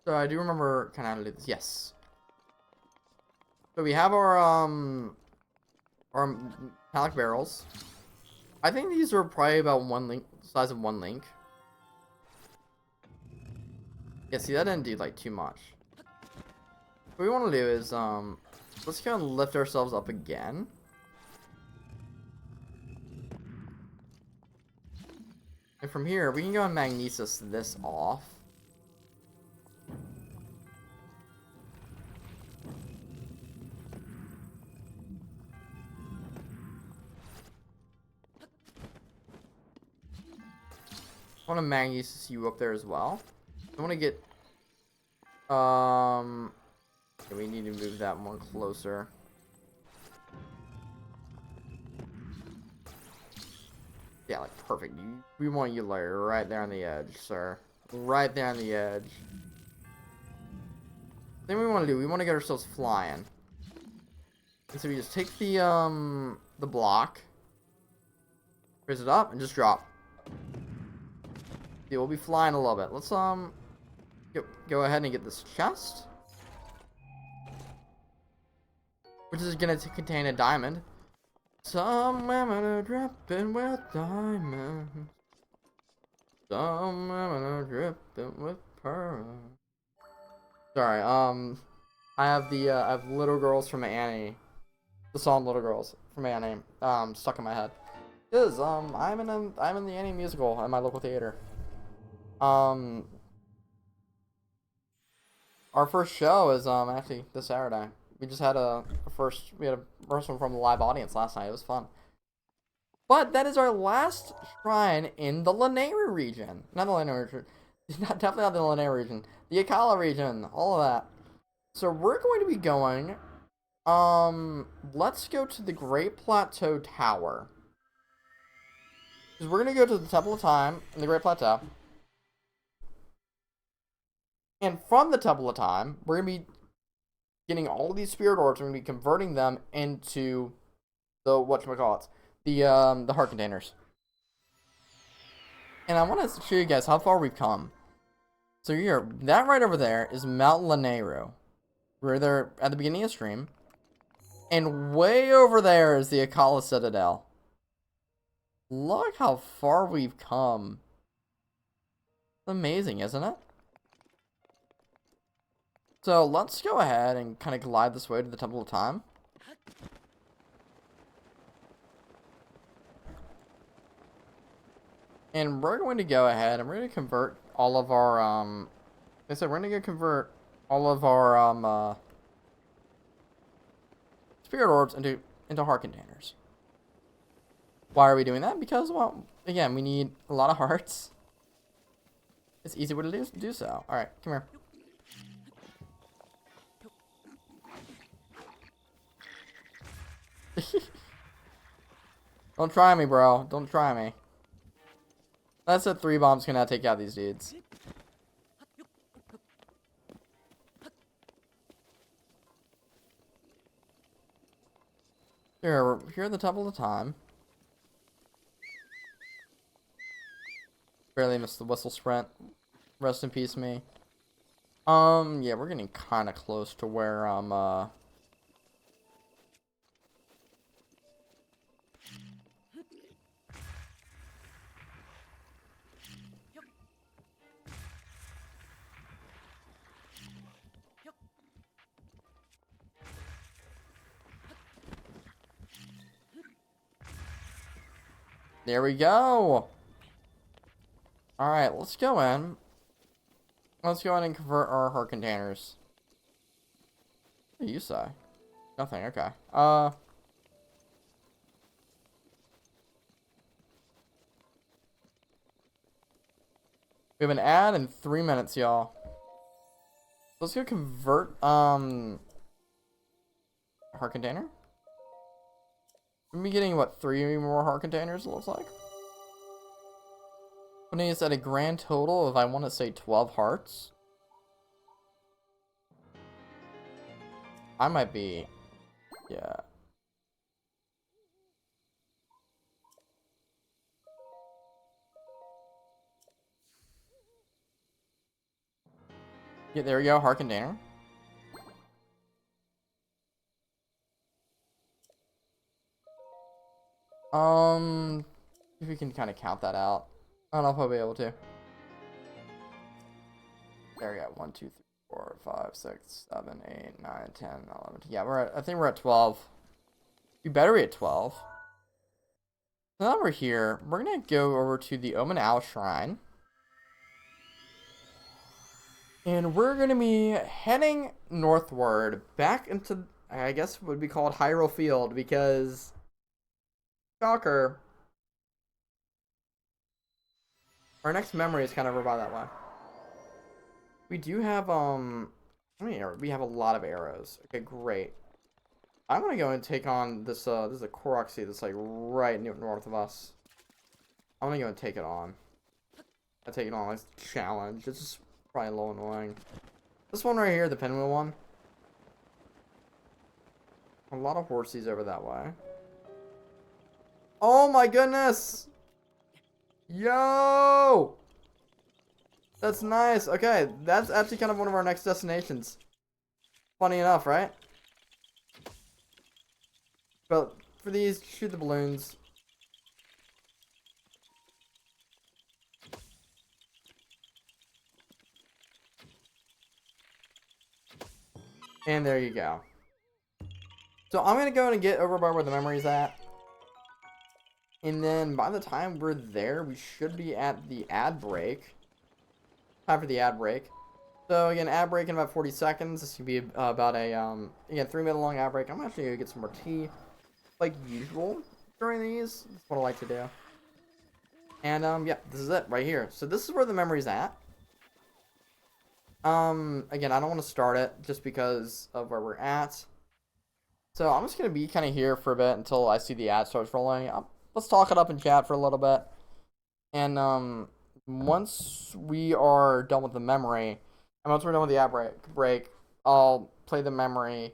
I do remember kind of how to do this. Yes. So we have our metallic barrels. I think these are probably about one link, size of one link. Yeah, see, that didn't do like too much. What we want to do is let's go and lift ourselves up again. And from here, we can go and magnesis this off. I want to magnesis you up there as well. I want to get... okay, we need to move that more closer. Yeah, like perfect. We want you like right there on the edge, sir. Right there on the edge. Then we want to do, we want to get ourselves flying. And so we just take the block, raise it up, and just drop. Yeah, we'll be flying a little bit. Let's go ahead and get this chest, which is gonna contain a diamond. Some women are dripping with diamonds. Some women are dripping with pearls. Sorry, I have Little Girls from Annie. The song Little Girls from Annie, stuck in my head. Cause, I'm in the Annie musical at my local theater. Our first show is, actually this Saturday. We just had we had a rehearsal from the live audience last night. It was fun. But that is our last shrine in the Lanayru region. Not the Lanayru region. Definitely not the Lanayru region. The Akala region. All of that. So we're going to be going. Let's go to the Great Plateau Tower. Because we're going to go to the Temple of Time in the Great Plateau. And from the Temple of Time, we're going to be getting all of these spirit orbs. We're going to be converting them into the, whatchamacallits, the heart containers. And I want to show you guys how far we've come. So here, that right over there is Mount Lanayru. We're there at the beginning of the stream. And way over there is the Akala Citadel. Look how far we've come. It's amazing, isn't it? So let's go ahead and kind of glide this way to the Temple of Time. And we're going to go ahead and we're going to convert all of our, like I said, we're going to convert all of our, spirit orbs into heart containers. Why are we doing that? Because, well, again, we need a lot of hearts. It's easy way to do so. Alright, come here. Don't try me, bro. Don't try me. That's it. 3 bombs can now take out these dudes. Here at the Temple of Time. Barely missed the whistle sprint. Rest in peace, me. Yeah, we're getting kind of close to where there we go. Alright, let's go in. Let's go in and convert our heart containers. What do you say? Nothing, okay. We have an ad in 3 minutes, y'all. Let's go convert, heart container. We'll be getting, what, 3 more heart containers, it looks like? Putting us at a grand total of, I want to say, 12 hearts. I might be... yeah. Yeah, there we go, heart container. If we can kind of count that out. I don't know if I'll be able to. There we go. 1, 2, 3, 4, 5, 6, 7, 8, 9, 10, 11. Yeah, I think we're at 12. We better be at 12. So now we're here. We're gonna go over to the Omen Owl Shrine. And we're gonna be heading northward back into, I guess would be called Hyrule Field, because shocker, our next memory is kind of over by that way. We do have, how many arrows? We have a lot of arrows. Okay, great. I'm gonna go and take on this, this is a Korok Seed that's like right north of us. I'm gonna go and take it on. I take it on as a challenge. It's just probably a little annoying. This one right here, the pinwheel one. A lot of horsies over that way. Oh my goodness! Yo! That's nice. Okay, that's actually kind of one of our next destinations. Funny enough, right? But for these, shoot the balloons. And there you go. So I'm gonna go and get over by where the memory's at. And then by the time we're there, we should be at the ad break. Time for the ad break. So again, ad break in about 40 seconds. This could be about a again 3-minute long ad break. I'm actually gonna get some more tea, like usual during these. That's what I like to do. And yeah, this is it right here. So this is where the memory's at. Again, I don't want to start it just because of where we're at. So I'm just gonna be kind of here for a bit until I see the ad starts rolling. Let's talk it up in chat for a little bit. And once we are done with the memory, and once we're done with the ad break, I'll play the memory.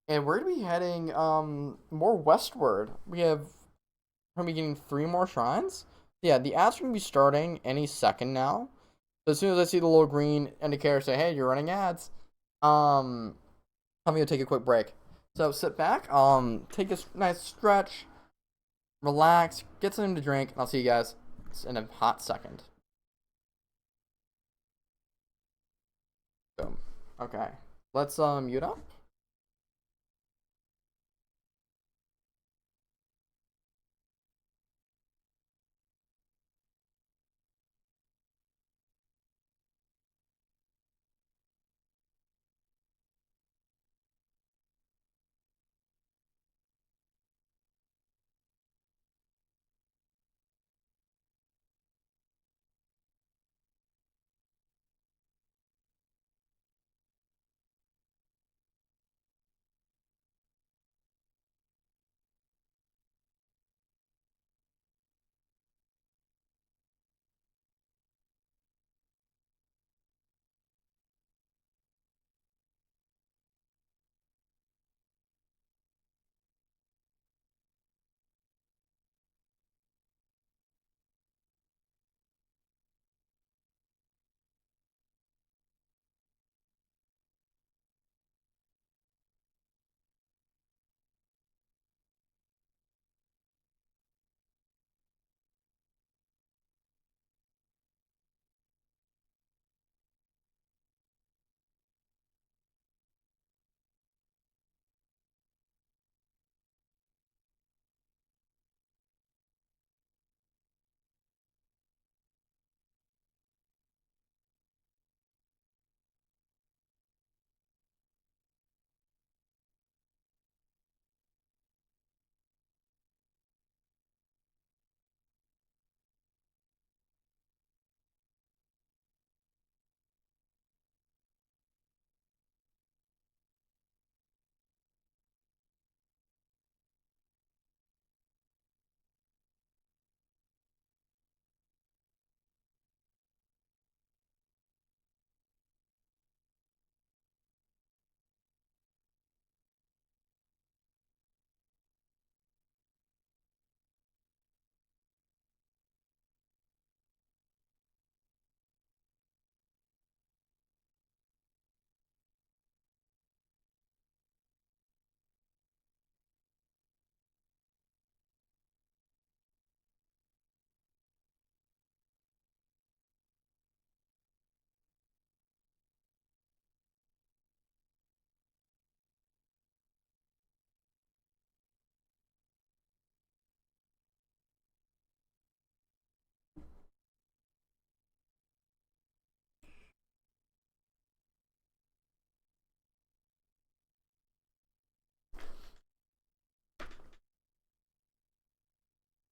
And we're gonna be heading more westward. We're gonna be getting 3 more shrines. Yeah, the ads are gonna be starting any second now. So as soon as I see the little green indicator say, "Hey, you're running ads," I'm gonna take a quick break. So sit back, take a nice stretch, relax, get something to drink, and I'll see you guys in a hot second. Boom. Okay, let's mute up.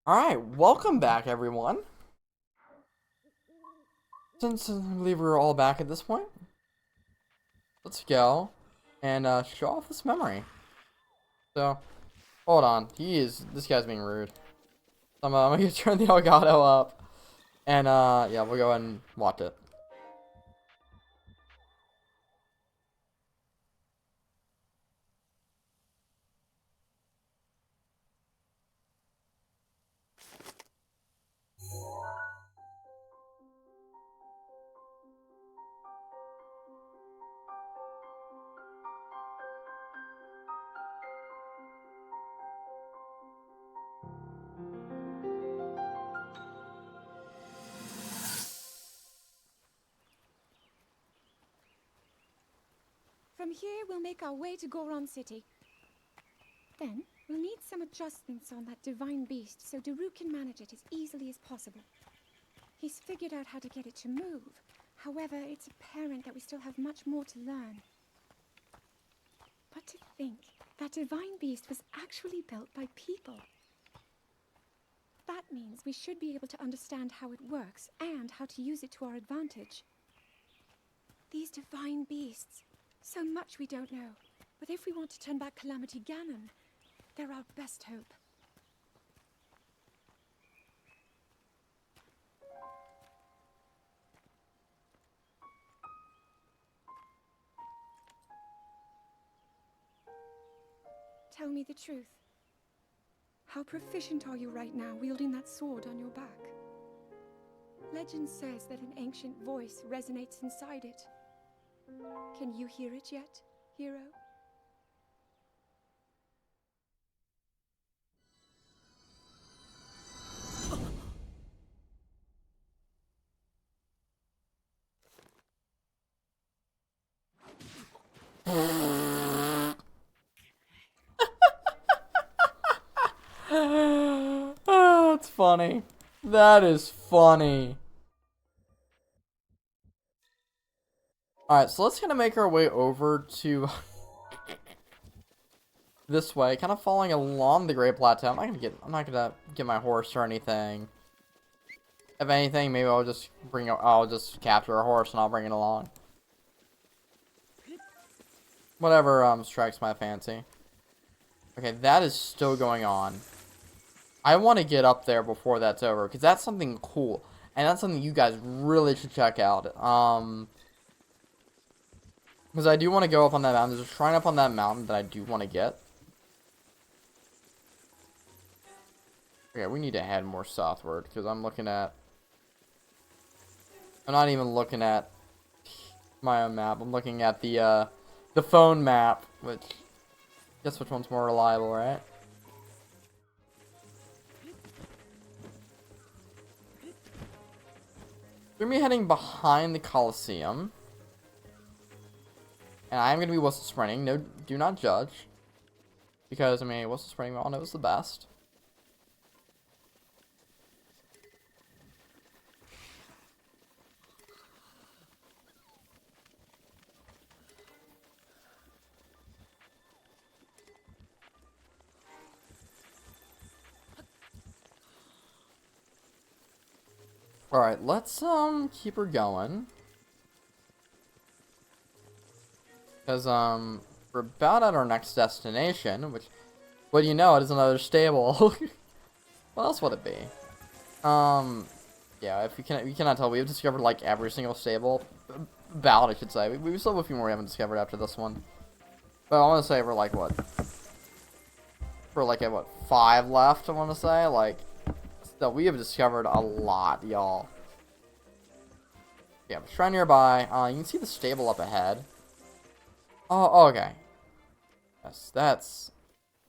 Alright, welcome back, everyone. Since I believe we're all back at this point, let's go and show off this memory. So, hold on. This guy's being rude. I'm gonna turn the Elgato up. And, yeah, we'll go ahead and watch it. From here, we'll make our way to Goron City. Then, we'll need some adjustments on that divine beast so Daru can manage it as easily as possible. He's figured out how to get it to move. However, it's apparent that we still have much more to learn. But to think, that divine beast was actually built by people. That means we should be able to understand how it works and how to use it to our advantage. These divine beasts, so much we don't know. But if we want to turn back Calamity Ganon, they're our best hope. Tell me the truth. How proficient are you right now wielding that sword on your back? Legend says that an ancient voice resonates inside it. Can you hear it yet, hero? Oh, it's funny. That is funny. Alright, so let's kind of make our way over to this way, kind of following along the Great Plateau. I'm not gonna get my horse or anything. If anything, maybe I'll just capture a horse and I'll bring it along. Whatever strikes my fancy. Okay, that is still going on. I want to get up there before that's over, because that's something cool. And that's something you guys really should check out. Because I do want to go up on that mountain. There's a shrine up on that mountain that I do want to get. Okay, we need to head more southward, because I'm not even looking at my own map. I'm looking at the phone map, which, guess which one's more reliable, right? We're going to be heading behind the Colosseum. And I'm going to be whistle sprinting. No, do not judge. Because, I mean, whistle sprinting, we all know is the best. Alright, let's keep her going. Because we're about at our next destination, which, what do you know, it is another stable. What else would it be? Yeah, if you cannot tell, we have discovered like every single stable. About, I should say. We still have a few more we haven't discovered after this one. But I want to say we're like what? We're like at what, 5 left, I want to say? Like, so we have discovered a lot, y'all. Yeah, shrine nearby. You can see the stable up ahead. Oh, okay. Yes, that's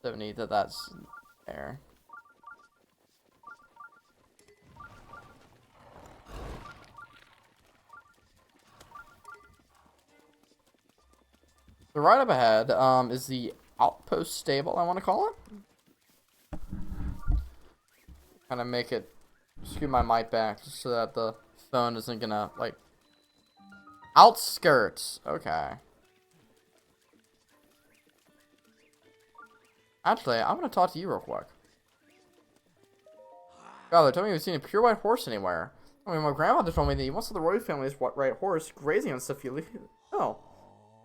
so neat that that's there. So right up ahead is the outpost stable, I want to call it. Kind of make it, scoot my mic back just so that the phone isn't gonna, like, outskirts. Okay. Actually, I'm gonna talk to you real quick. God, they told me you've seen a pure white horse anywhere. I mean, my grandfather told me that he once saw the royal family's white horse grazing on Safili. Oh.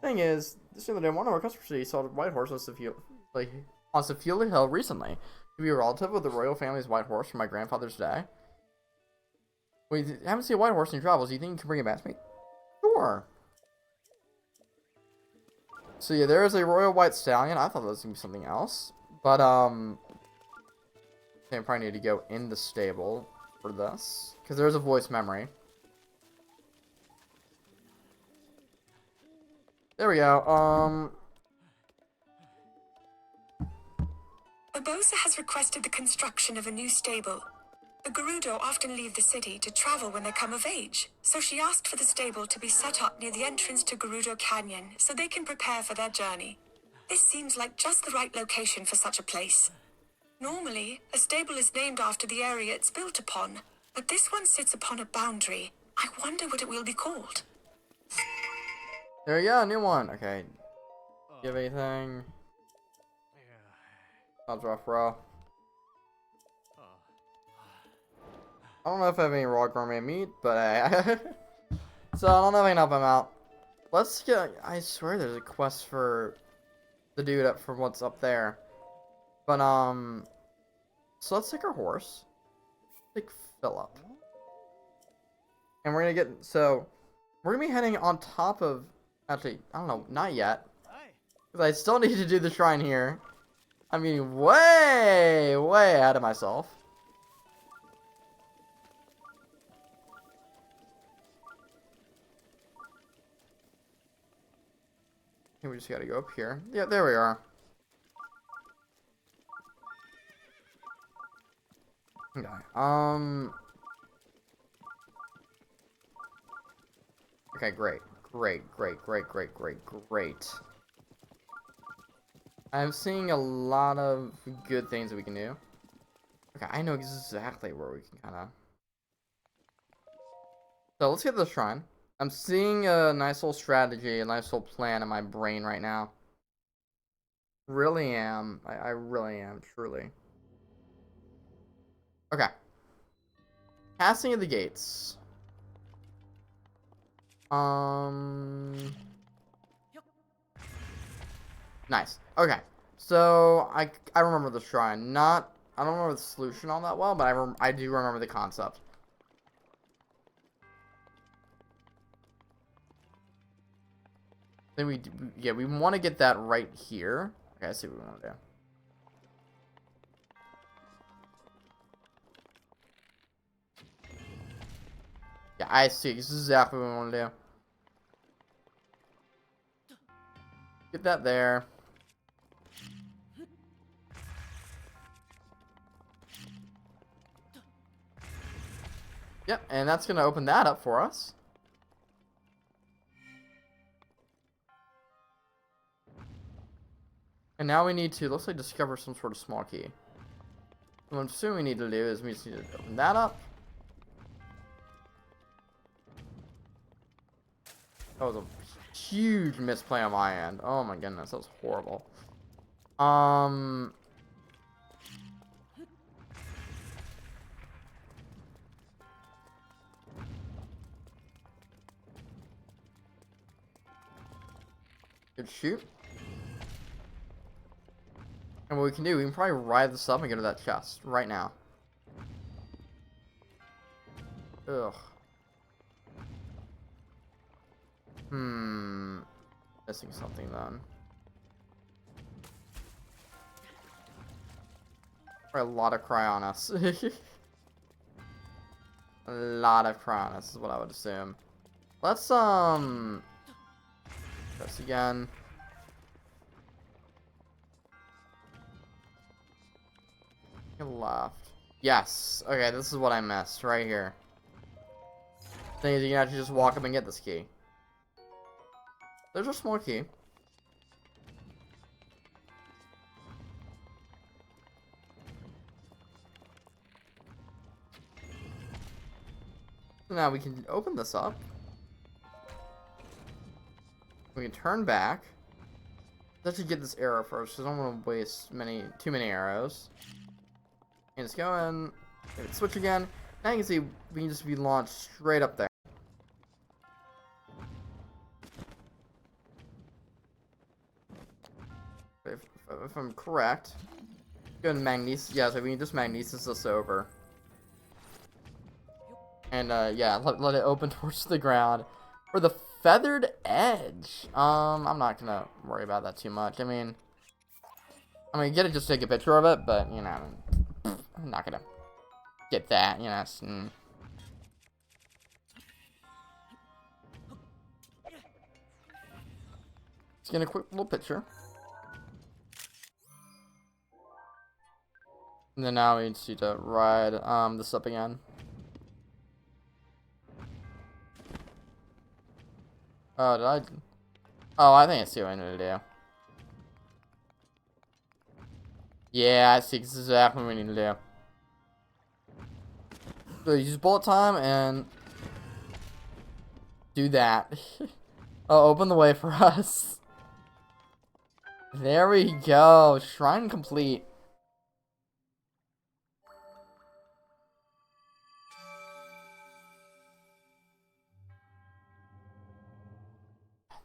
Thing is, this other day, one of our customers saw a white horse on Safili Hill recently. To be a relative of the royal family's white horse from my grandfather's day. Wait, you haven't seen a white horse in your travels. Do you think you can bring it back to me? Sure. So yeah, there is a royal white stallion. I thought that was gonna be something else, but I probably need to go in the stable for this because there's a voice memory. There we go. Urbosa has requested the construction of a new stable. The Gerudo often leave the city to travel when they come of age, so she asked for the stable to be set up near the entrance to Gerudo Canyon so they can prepare for their journey. This seems like just the right location for such a place. Normally, a stable is named after the area it's built upon, but this one sits upon a boundary. I wonder what it will be called. There we go, a new one. Okay. Do you have anything? Sounds rough, bro. I don't know if I have any raw gourmet meat, but so I don't know if I can help him out. Let's get. I swear there's a quest for the dude up from what's up there. But so let's take our horse, take Philip, and we're gonna get. So we're gonna be heading on top of. Actually, I don't know, not yet, because I still need to do the shrine here. I mean, way ahead of myself. I think we just gotta go up here. Yeah, there we are. Okay. Okay, great. Great. I'm seeing a lot of good things that we can do. Okay, I know exactly where we can kind of. So let's get the shrine. I'm seeing a nice little strategy, a nice little plan in my brain right now. Really am. I really am, truly. Okay. Passing of the gates. Nice. Okay. So I remember the shrine. I don't remember the solution all that well, but I do remember the concept. Then we want to get that right here. Okay, I see what we want to do. Yeah, I see. This is exactly what we want to do. Get that there. Yep, and that's going to open that up for us. And now we need to, looks like, discover some sort of small key. So what I'm assuming we need to do is we just need to open that up. That was a huge misplay on my end. Oh my goodness, that was horrible. Good shoot. And what we can do, we can probably ride this up and go to that chest right now. Ugh. Missing something then. Probably a lot of Cryonis. A lot of Cryonis is what I would assume. Let's press again. Left. Yes. Okay, this is what I missed right here. Thing is, you can actually just walk up and get this key. There's a small key. So now we can open this up. We can turn back. Let's just get this arrow first, because I don't want to waste too many arrows. And just go in, switch again. Now you can see we can just be launched straight up there. If I'm correct, go and magnesis. Yeah, so we can just magnesis this over. And yeah, let it open towards the ground. For the feathered edge. I'm not gonna worry about that too much. I mean, get it, just take a picture of it, but you know, I'm not gonna get that, you know. Just get a quick little picture. And then now we need to ride this up again. Oh, did I? Oh, I think I see what I need to do. Yeah, I see exactly what we need to do. So use bullet time and do that. Oh, open the way for us. There we go. Shrine complete.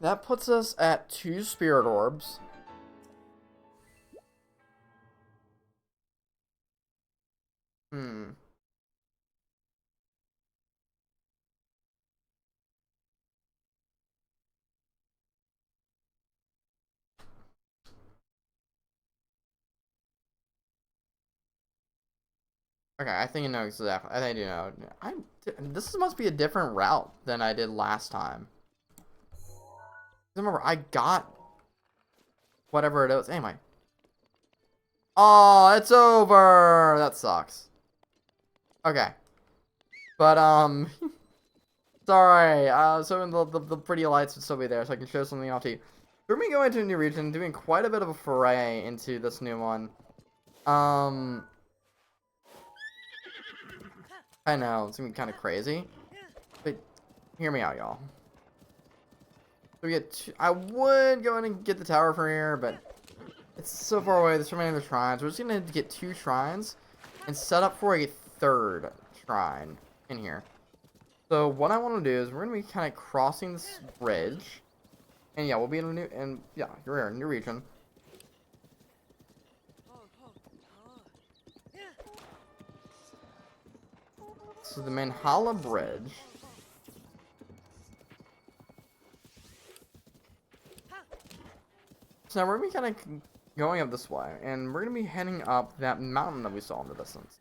That puts us at 2 spirit orbs. Hmm. Okay, I think I know exactly. I think I do know. This must be a different route than I did last time. Remember, I got whatever it is. Anyway. Oh, it's over. That sucks. Okay. But, sorry. So the pretty lights would still be there, so I can show something off to you. We're going to go into a new region, doing quite a bit of a foray into this new one. I know, it's going to be kind of crazy. But, hear me out, y'all. So we get I would go in and get the tower from here, but it's so far away. There's so many other shrines. We're just going to get 2 shrines and set up for a 3rd shrine in here. So what I want to do is we're going to be kind of crossing this bridge. And yeah, we'll be in a new, and yeah, you're here, new region. This is the Manhala Bridge. So now we're going to be kind of going up this way, and we're going to be heading up that mountain that we saw in the distance.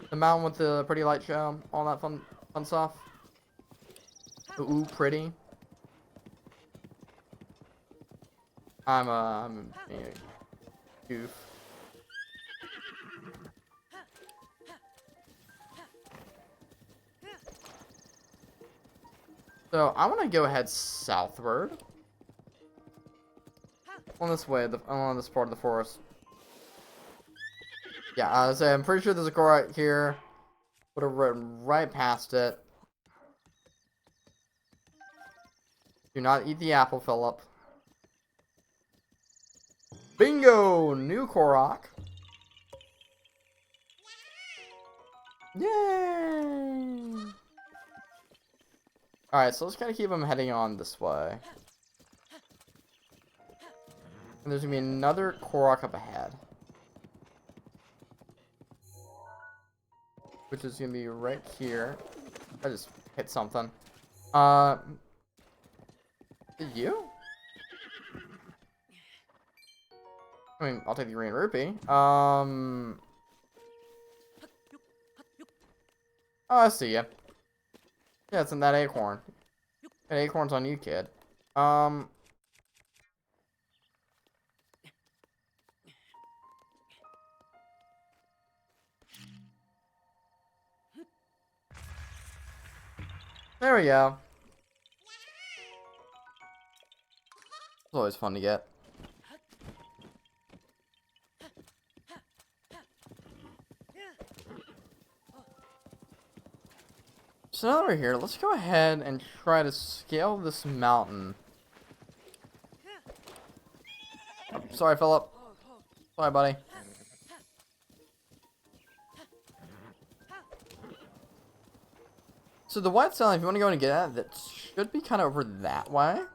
The mountain with the pretty light show, all that fun stuff. Ooh, pretty. I'm a goof. So I want to go ahead southward. On this way, on this part of the forest. Yeah, I'm pretty sure there's a core right here. Would have run right past it. Do not eat the apple, Philip. Bingo! New Korok. Yay! Alright, so let's kind of keep him heading on this way. And there's going to be another Korok up ahead. Which is going to be right here. I just hit something. You? I mean, I'll take the green rupee. Oh, I see ya. Yeah, it's in that acorn. That acorn's on you, kid. There we go. It's always fun to get. So now that we're here, let's go ahead and try to scale this mountain. Oh, sorry, Philip. Sorry, buddy. So the white cell, if you want to go and get at it, that should be kind of over that way. I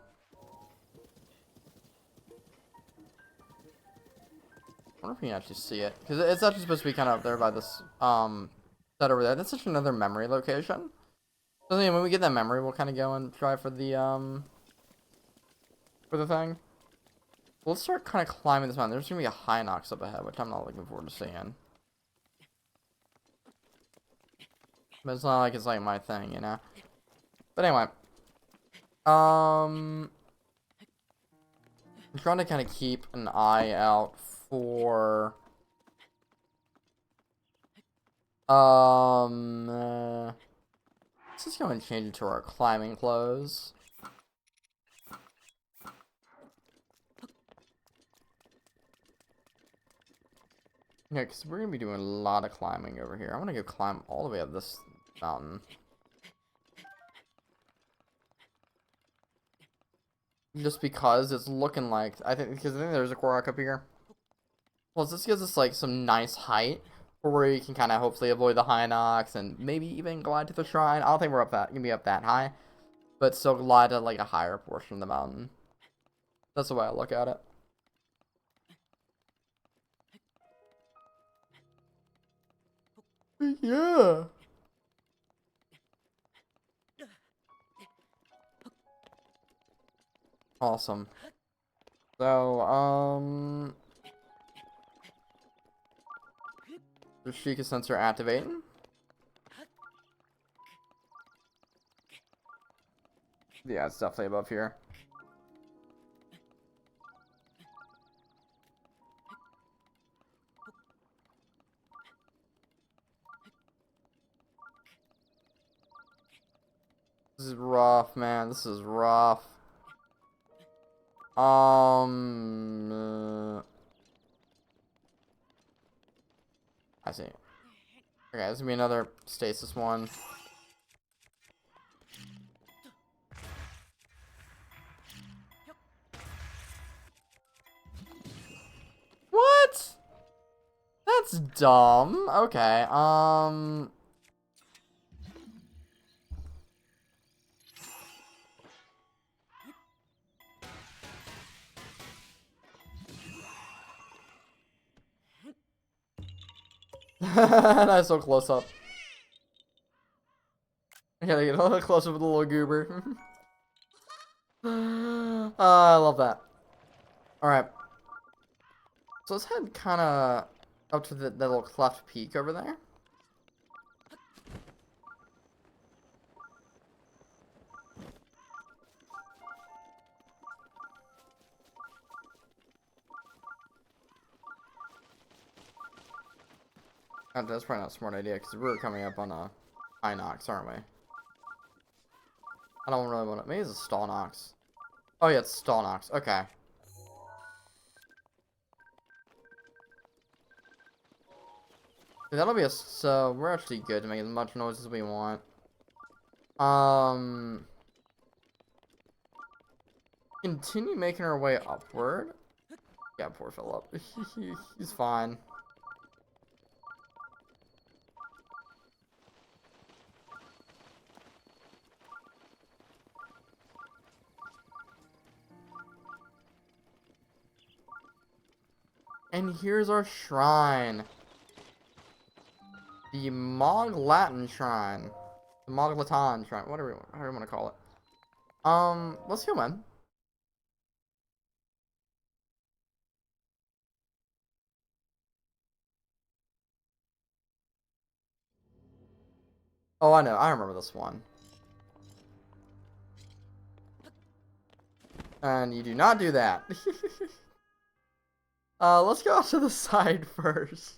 wonder if we can actually see it. Because it's actually supposed to be kind of up there by this, set over there. That's such another memory location. So then when we get that memory, we'll kind of go and try for the thing. Well, let's start kind of climbing this mountain. There's going to be a Hinox up ahead, which I'm not looking forward to seeing. But it's not like it's like my thing, you know? But anyway. I'm trying to kind of keep an eye out for Let's just go and change it to our climbing clothes. Yeah, because we're going to be doing a lot of climbing over here. I want to go climb all the way up this mountain. Just because it's looking like, I think there's a Korok up here. Well, this gives us like some nice height for where you can kind of hopefully avoid the high knocks and maybe even glide to the shrine. I don't think we're gonna be up that high, but still glide to like a higher portion of the mountain. That's the way I look at it. Yeah. Awesome. So, the Sheikah sensor activating. Yeah, it's definitely above here. This is rough, man. This is rough. I see. Okay, this is gonna be another stasis one. What? That's dumb. Okay, Nice little close up. I gotta get a little closer with the little goober. I love that. Alright. So let's head kind of up to the little cleft peak over there. That's probably not a smart idea because we're coming up on a high Nox, aren't we? I don't really want to. Maybe it's a stall Nox. Oh yeah, it's stall Nox. Okay. That'll be a. So we're actually good to make as much noise as we want. Continue making our way upward. Yeah, poor Philip. He's fine. And here's our shrine. The Mog-Latin shrine. The Mog-Latan shrine. Whatever you want to call it. Let's go, man. Oh, I know. I remember this one. And you do not do that. Let's go off to the side first.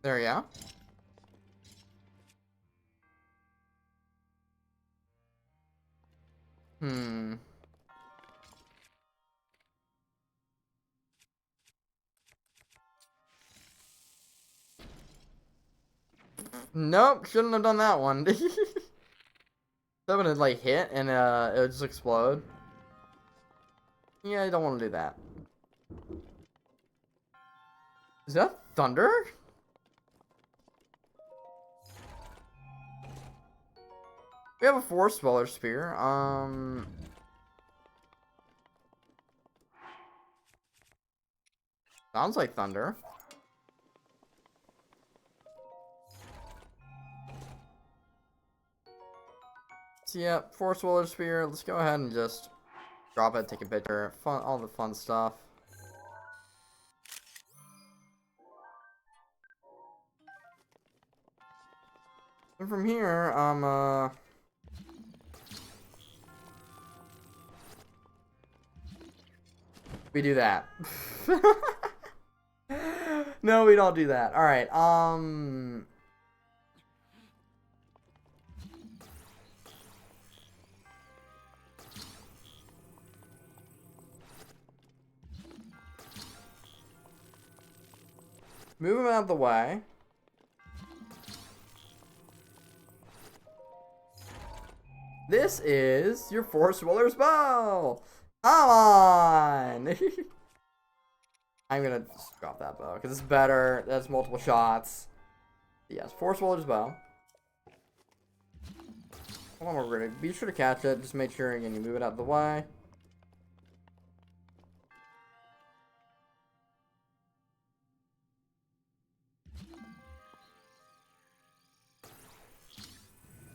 There we go. Hmm. Nope, shouldn't have done that one. That would have like hit and it would just explode. Yeah, you don't want to do that. Is that thunder? We have a Force Dweller Spear. Sounds like thunder. So yeah, Force Dweller Spear. Let's go ahead and just drop it, take a picture, all the fun stuff. And from here, we do that. No, we don't do that. All right. Move him out of the way. This is your Force Roller's bow. Come on. I'm gonna just drop that bow because it's better. That's multiple shots. Yes, Force Roller's bow. Hold on, we're gonna be sure to catch it. Just make sure again you move it out of the way.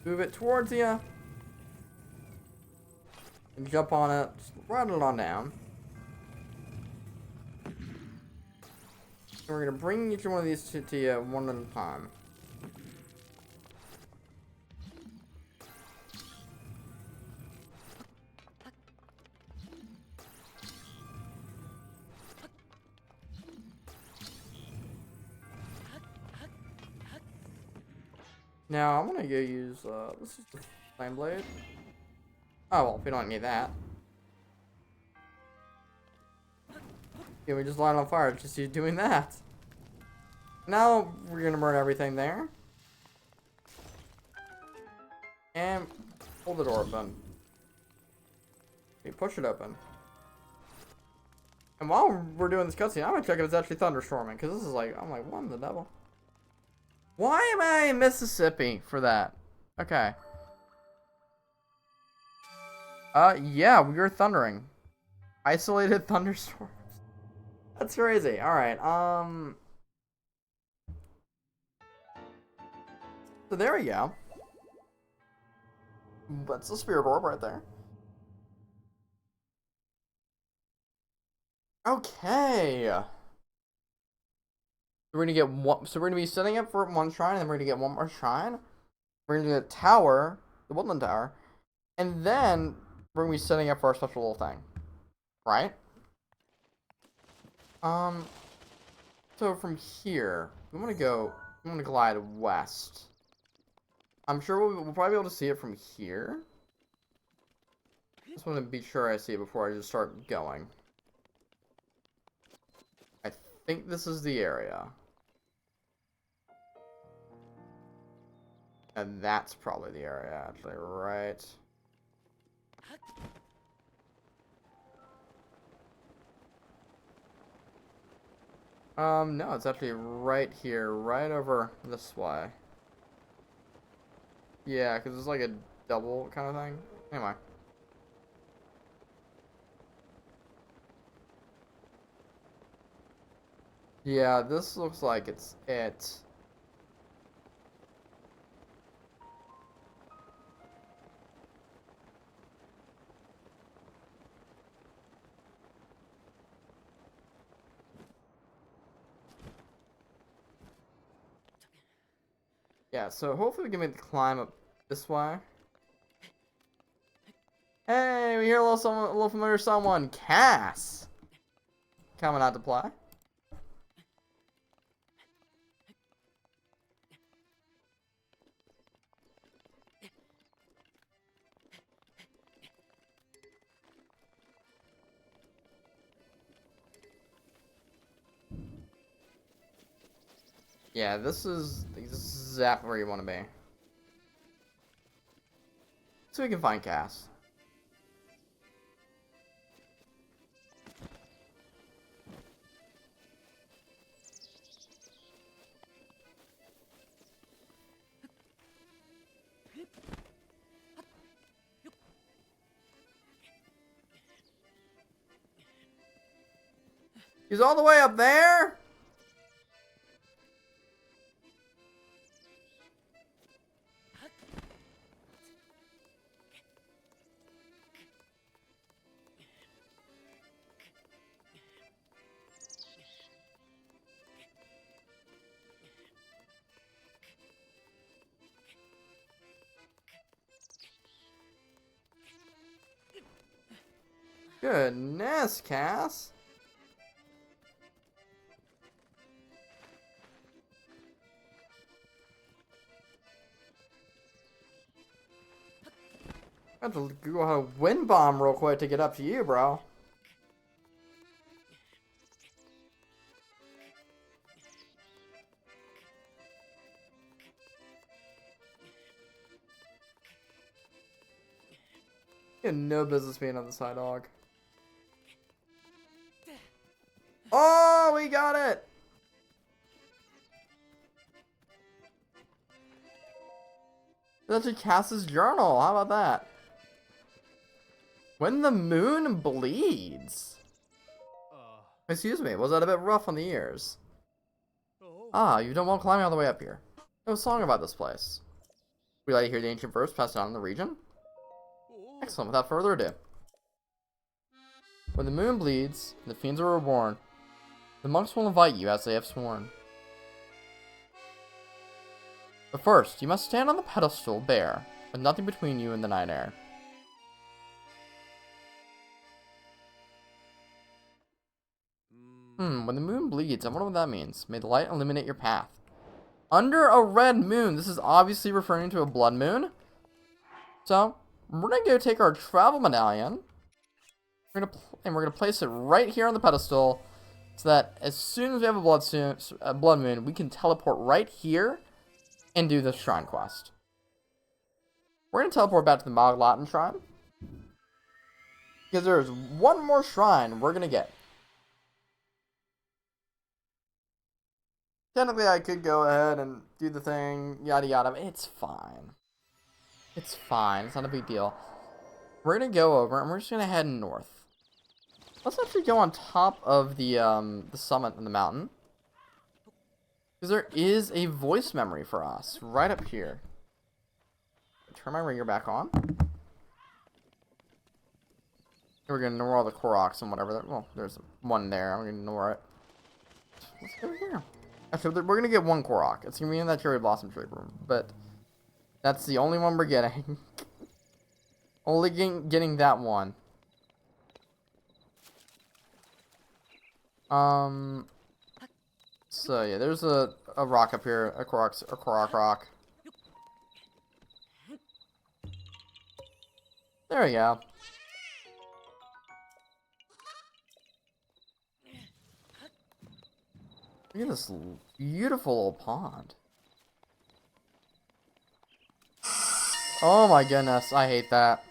Move it towards you. And jump on it. Just ride it on down. And we're gonna bring each one of these to you one at a time. Now I'm gonna go use this is the flame blade. Oh well, we don't need that. Yeah, we just light it on fire, just you doing that. Now we're gonna burn everything there. And pull the door open. Okay, push it open. And while we're doing this cutscene, I'm gonna check if it's actually thunderstorming, because this is like, I'm like, what in the devil? Why am I in Mississippi for that? Okay. Yeah, we were thundering. Isolated thunderstorms. That's crazy. Alright, so there we go. That's the spirit orb right there. Okay. So we're gonna get one. So we're gonna be setting up for one shrine, and then we're gonna get one more shrine. We're gonna get a tower, the woodland tower, and then we're gonna be setting up for our special little thing, right? So from here, we want to go. I'm gonna glide west. I'm sure we'll probably be able to see it from here. Just want to be sure I see it before I just start going. I think this is the area. And that's probably the area, actually, right? No, it's actually right here, right over this way. Yeah, because it's like a double kind of thing. Anyway. Yeah, this looks like it's it. Yeah, so hopefully we can make the climb up this way. Hey, we hear a little familiar someone, Cass, coming out to play. Yeah, this is exactly where you want to be. So we can find Cass. He's all the way up there? Goodness, Cass. I have to Google how to wind bomb real quick to get up to you, bro. You had no business being on the side, dog. Oh, we got it! That's a Cass's journal. How about that? When the moon bleeds. Excuse me, was that a bit rough on the ears? Ah, you don't want climbing all the way up here. I have a song about this place. Would you like to hear the ancient verse passed down in the region? Excellent, without further ado. When the moon bleeds, and the fiends are reborn, the monks will invite you as they have sworn. But first, you must stand on the pedestal bare, with nothing between you and the night air. When the moon bleeds, I wonder what that means. May the light illuminate your path. Under a red moon, this is obviously referring to a blood moon. So, we're gonna go take our travel medallion. We're gonna place it right here on the pedestal, so that as soon as we have a blood moon, we can teleport right here and do the shrine quest. We're gonna teleport back to the Moglatin shrine, because there's one more shrine we're gonna get. Technically, I could go ahead and do the thing, yada yada. It's fine. It's fine. It's not a big deal. We're gonna go over, and we're just gonna head north. Let's actually go on top of the summit of the mountain, because there is a voice memory for us right up here. Turn my ringer back on. We're gonna ignore all the Koroks and whatever. Well, there's one there. I'm gonna ignore it. Let's go here. Actually, we're gonna get one Korok. It's gonna be in that cherry blossom tree room, but that's the only one we're getting. Only getting that one. So yeah, there's a rock up here, a Korok rock. There we go. Look at this beautiful little pond. Oh my goodness, I hate that.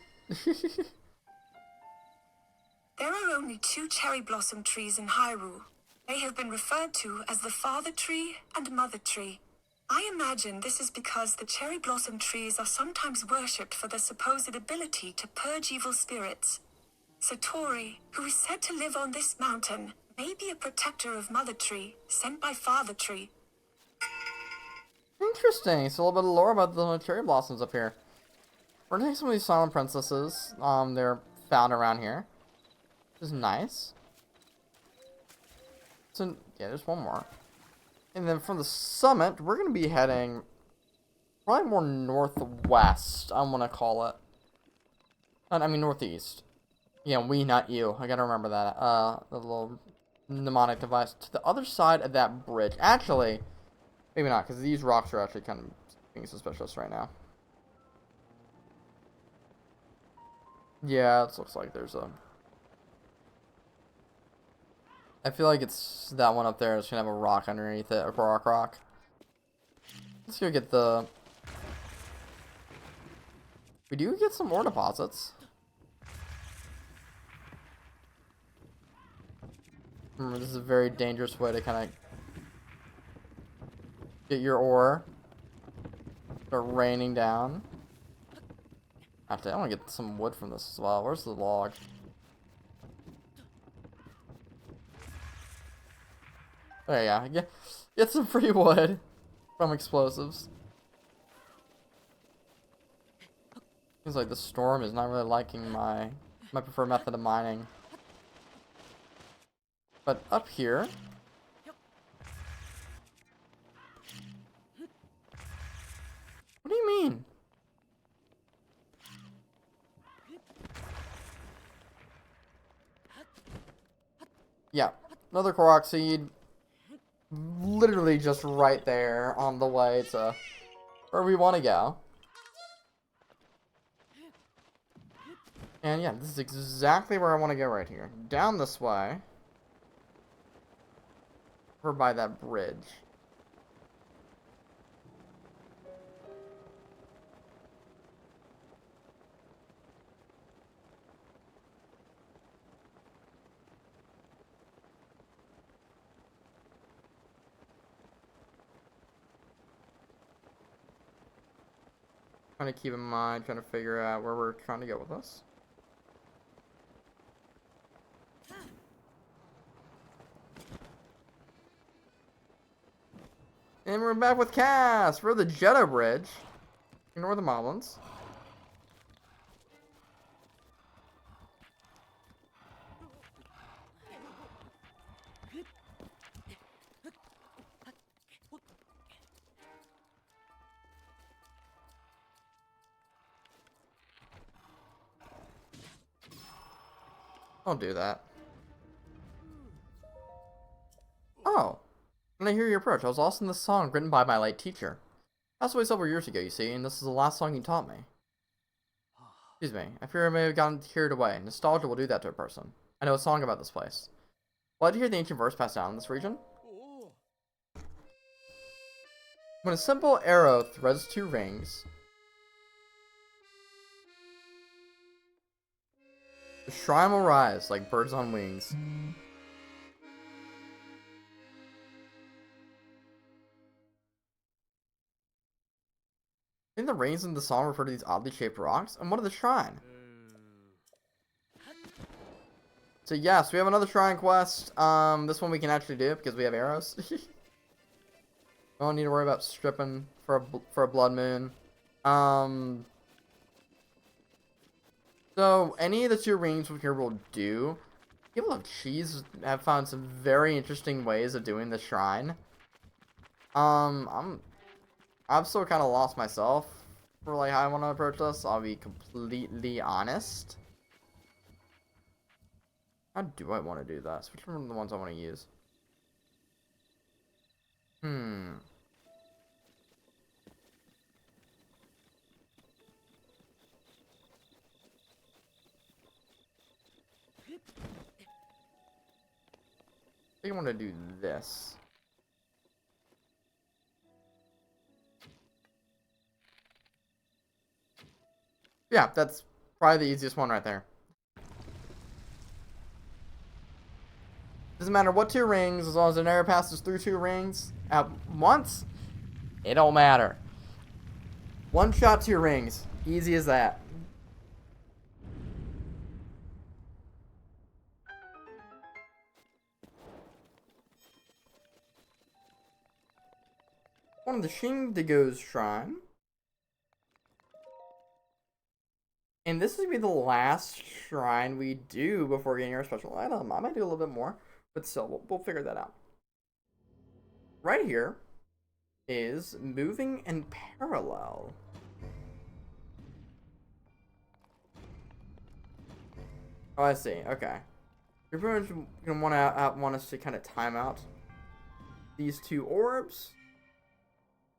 There are only 2 cherry blossom trees in Hyrule. They have been referred to as the Father Tree and Mother Tree. I imagine this is because the cherry blossom trees are sometimes worshipped for their supposed ability to purge evil spirits. Satori, who is said to live on this mountain, may be a protector of Mother Tree, sent by Father Tree. Interesting. So a little bit of lore about the cherry blossoms up here. We're gonna take some of these silent princesses. They're found around here. Which is nice. So yeah, there's one more. And then from the summit, we're gonna be heading probably more northwest. I want to call it. I mean northeast. Yeah, we, not you. I gotta remember that. The little mnemonic device to the other side of that bridge. Actually, maybe not, because these rocks are actually kind of being suspicious right now. Yeah, it looks like there's a... I feel like it's that one up there. It's gonna have a rock underneath it, a rock. Let's go get the... We do get some more deposits. Remember, this is a very dangerous way to kind of get your ore. Start raining down. Actually, I want to get some wood from this as well. Where's the log? There you go. Get some free wood from explosives. Seems like the storm is not really liking my preferred method of mining. But up here... What do you mean? Yeah, another Korok seed. Literally just right there on the way to where we want to go. And yeah, this is exactly where I want to go right here. Down this way. Over by that bridge. Trying to keep in mind, trying to figure out where we're trying to go with this. And we're back with Cass for the Jeddah Bridge. Ignore the moblins. Don't do that. Oh. When I hear your approach, I was lost in this song written by my late teacher. Passed away several years ago, you see, and this is the last song he taught me. Excuse me, I fear I may have gotten carried away. Nostalgia will do that to a person. I know a song about this place. Why did you hear the ancient verse passed down in this region? When a simple arrow threads 2 rings, the shrine will rise like birds on wings. I think the rings in the song refer to these oddly shaped rocks, and what are the shrine? So yes, we have another shrine quest. This one we can actually do because we have arrows. Don't need to worry about stripping for a blood moon. So any of the 2 rings here will do. People of cheese have found some very interesting ways of doing the shrine. I've still kind of lost myself for like how I want to approach this. I'll be completely honest. How do I want to do that? Which one are the ones I want to use? I think I want to do this. Yeah, that's probably the easiest one right there. Doesn't matter what 2 rings, as long as an arrow passes through 2 rings at once, it don't matter. 1 shot 2 rings. Easy as that. One of the Shindigo's shrine. And this is going to be the last shrine we do before getting our special item. I might do a little bit more, but still, we'll figure that out. Right here is moving in parallel. Oh, I see. Okay. You're pretty much going to want us to kind of time out these 2 orbs,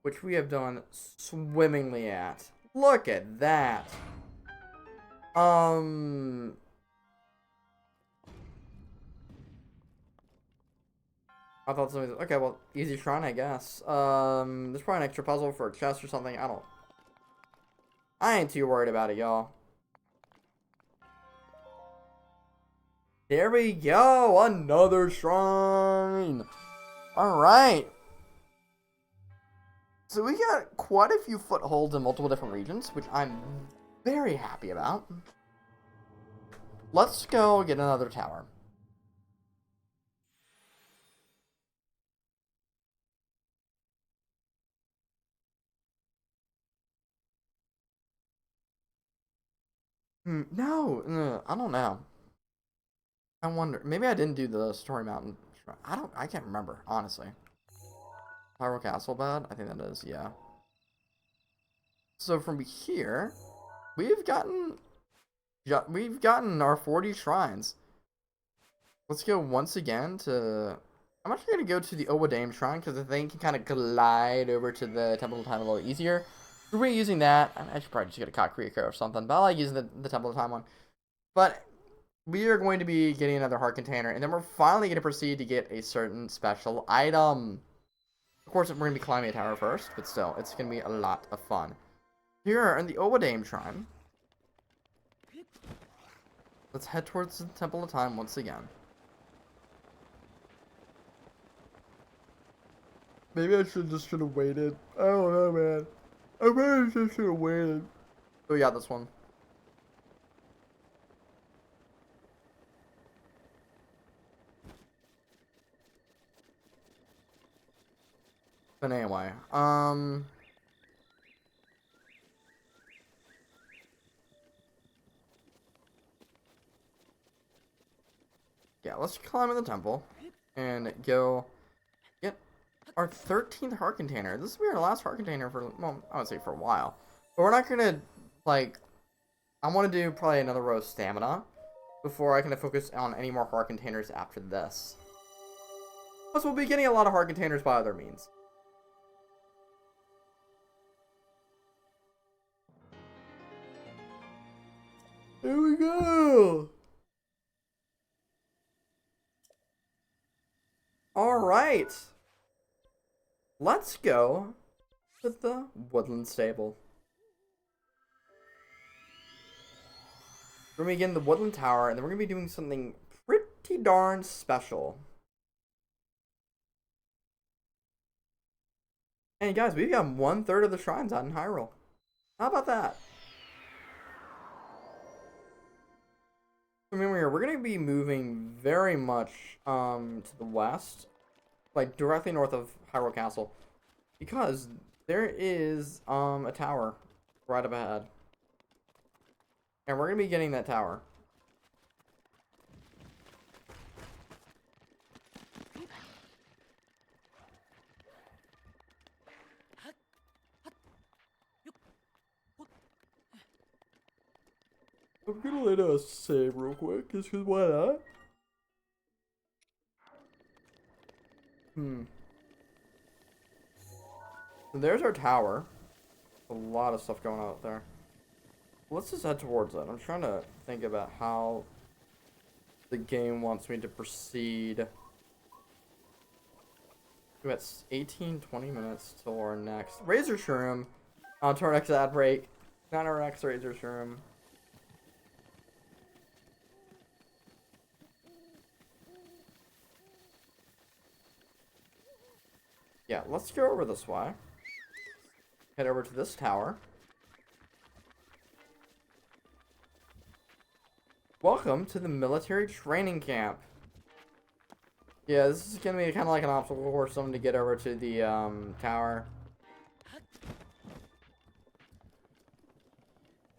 which we have done swimmingly at. Look at that. I thought somebody. Okay, well, easy shrine, I guess. There's probably an extra puzzle for a chest or something. I ain't too worried about it, y'all. There we go, another shrine. All right. So we got quite a few footholds in multiple different regions, which I'm very happy about. Let's go get another tower. No, I don't know. I wonder. Maybe I didn't do the Story Mountain. I can't remember, honestly. Pyro Castle bad? I think that is, yeah. So from here, we've gotten our 40 shrines. Let's go once again to... I'm actually going to go to the Owadame Shrine, because I think you can kind of glide over to the Temple of Time a little easier. If we're using that, I should probably just get a Kakariko or something, but I like using the Temple of Time one. But we are going to be getting another heart container, and then we're finally going to proceed to get a certain special item. Of course, we're going to be climbing a tower first, but still, it's going to be a lot of fun. Here in the Owadame Shrine, let's head towards the Temple of Time once again. Maybe I should have waited. I don't know, man. I maybe just should have waited. Oh, yeah, this one. But anyway, yeah, let's climb in the temple and go get our 13th heart container. This will be our last heart container for, well, I would say for a while. But we're not gonna, like, I want to do probably another row of stamina before I can focus on any more heart containers after this. Plus, we'll be getting a lot of heart containers by other means. Here we go! Alright! Let's go to the Woodland Stable. We're going to begin the Woodland Tower, and then we're going to be doing something pretty darn special. And guys, we've got 1/3 of the shrines out in Hyrule. How about that? Remember, we're going to be moving very much to the west, like directly north of Hyrule Castle, because there is a tower right up ahead. And we're going to be getting that tower. I'm gonna let us save real quick, just cause why not? So there's our tower. A lot of stuff going on out there. Let's just head towards it. I'm trying to think about how the game wants me to proceed. We got 18-20 minutes till our next Razor Shroom. On to our next ad break. Not our next Razor Shroom. Yeah, let's go over this way. Head over to this tower. Welcome to the military training camp. Yeah, this is gonna be kind of like an obstacle course, something to get over to the tower.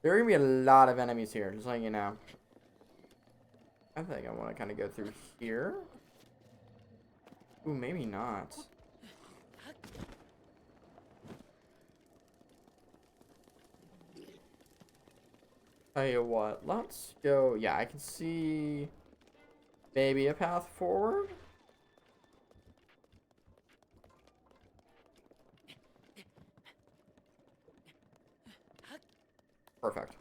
There are gonna be a lot of enemies here, just letting you know. I think I want to kind of go through here. Ooh, maybe not. Tell you what, let's go. Yeah, I can see maybe a path forward. Perfect.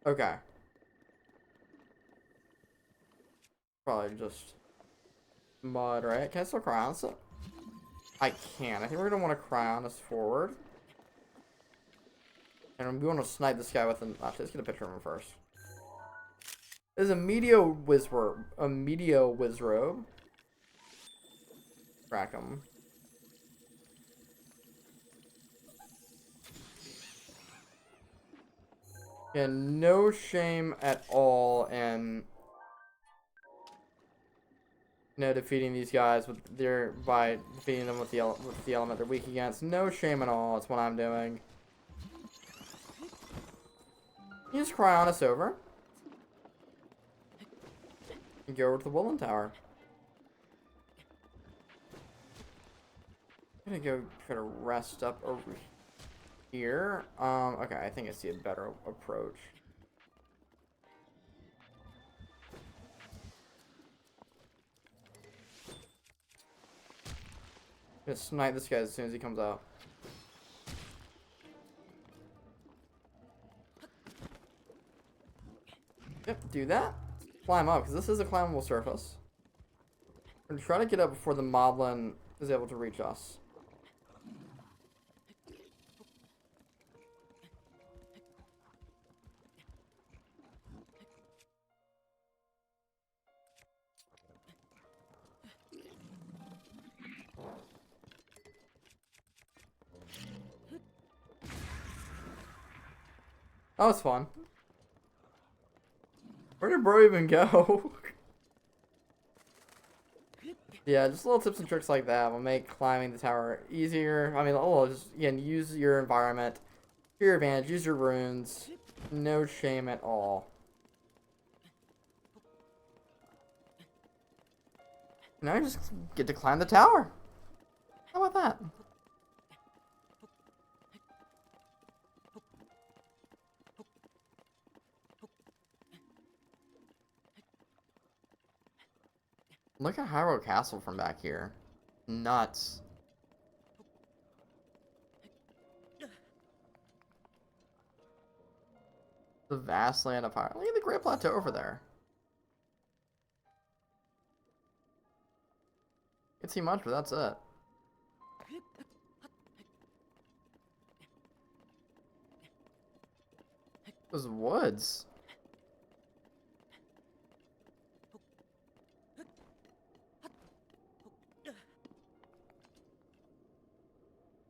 Okay. Probably just mud, right? Can I still cry on this? I can. I think we're gonna want to cry on this forward. And we want to snipe this guy with an... Actually, let's get a picture of him first. There's a Meteor Wizrobe. A Meteor Wizrobe. Crack him. And no shame at all in... defeating these guys with their... By defeating them with the element they're weak against. No shame at all. That's what I'm doing. You just cry on us over. And go over to the Woodland Tower. I'm gonna go try to rest up over here. Okay, I think I see a better approach. Gonna snipe this guy as soon as he comes out. Yep, do that. Climb up, because this is a climbable surface. We're gonna try to get up before the moblin is able to reach us. That was fun. Where did bro even go? Yeah, just little tips and tricks like that will make climbing the tower easier. I mean, just, again, use your environment to your advantage. Use your runes. No shame at all. Now you just get to climb the tower. How about that? Look at Hyrule Castle from back here. Nuts. The vast land of Hyrule. Look at the Great Plateau over there. Can't see much, but that's it. Those woods.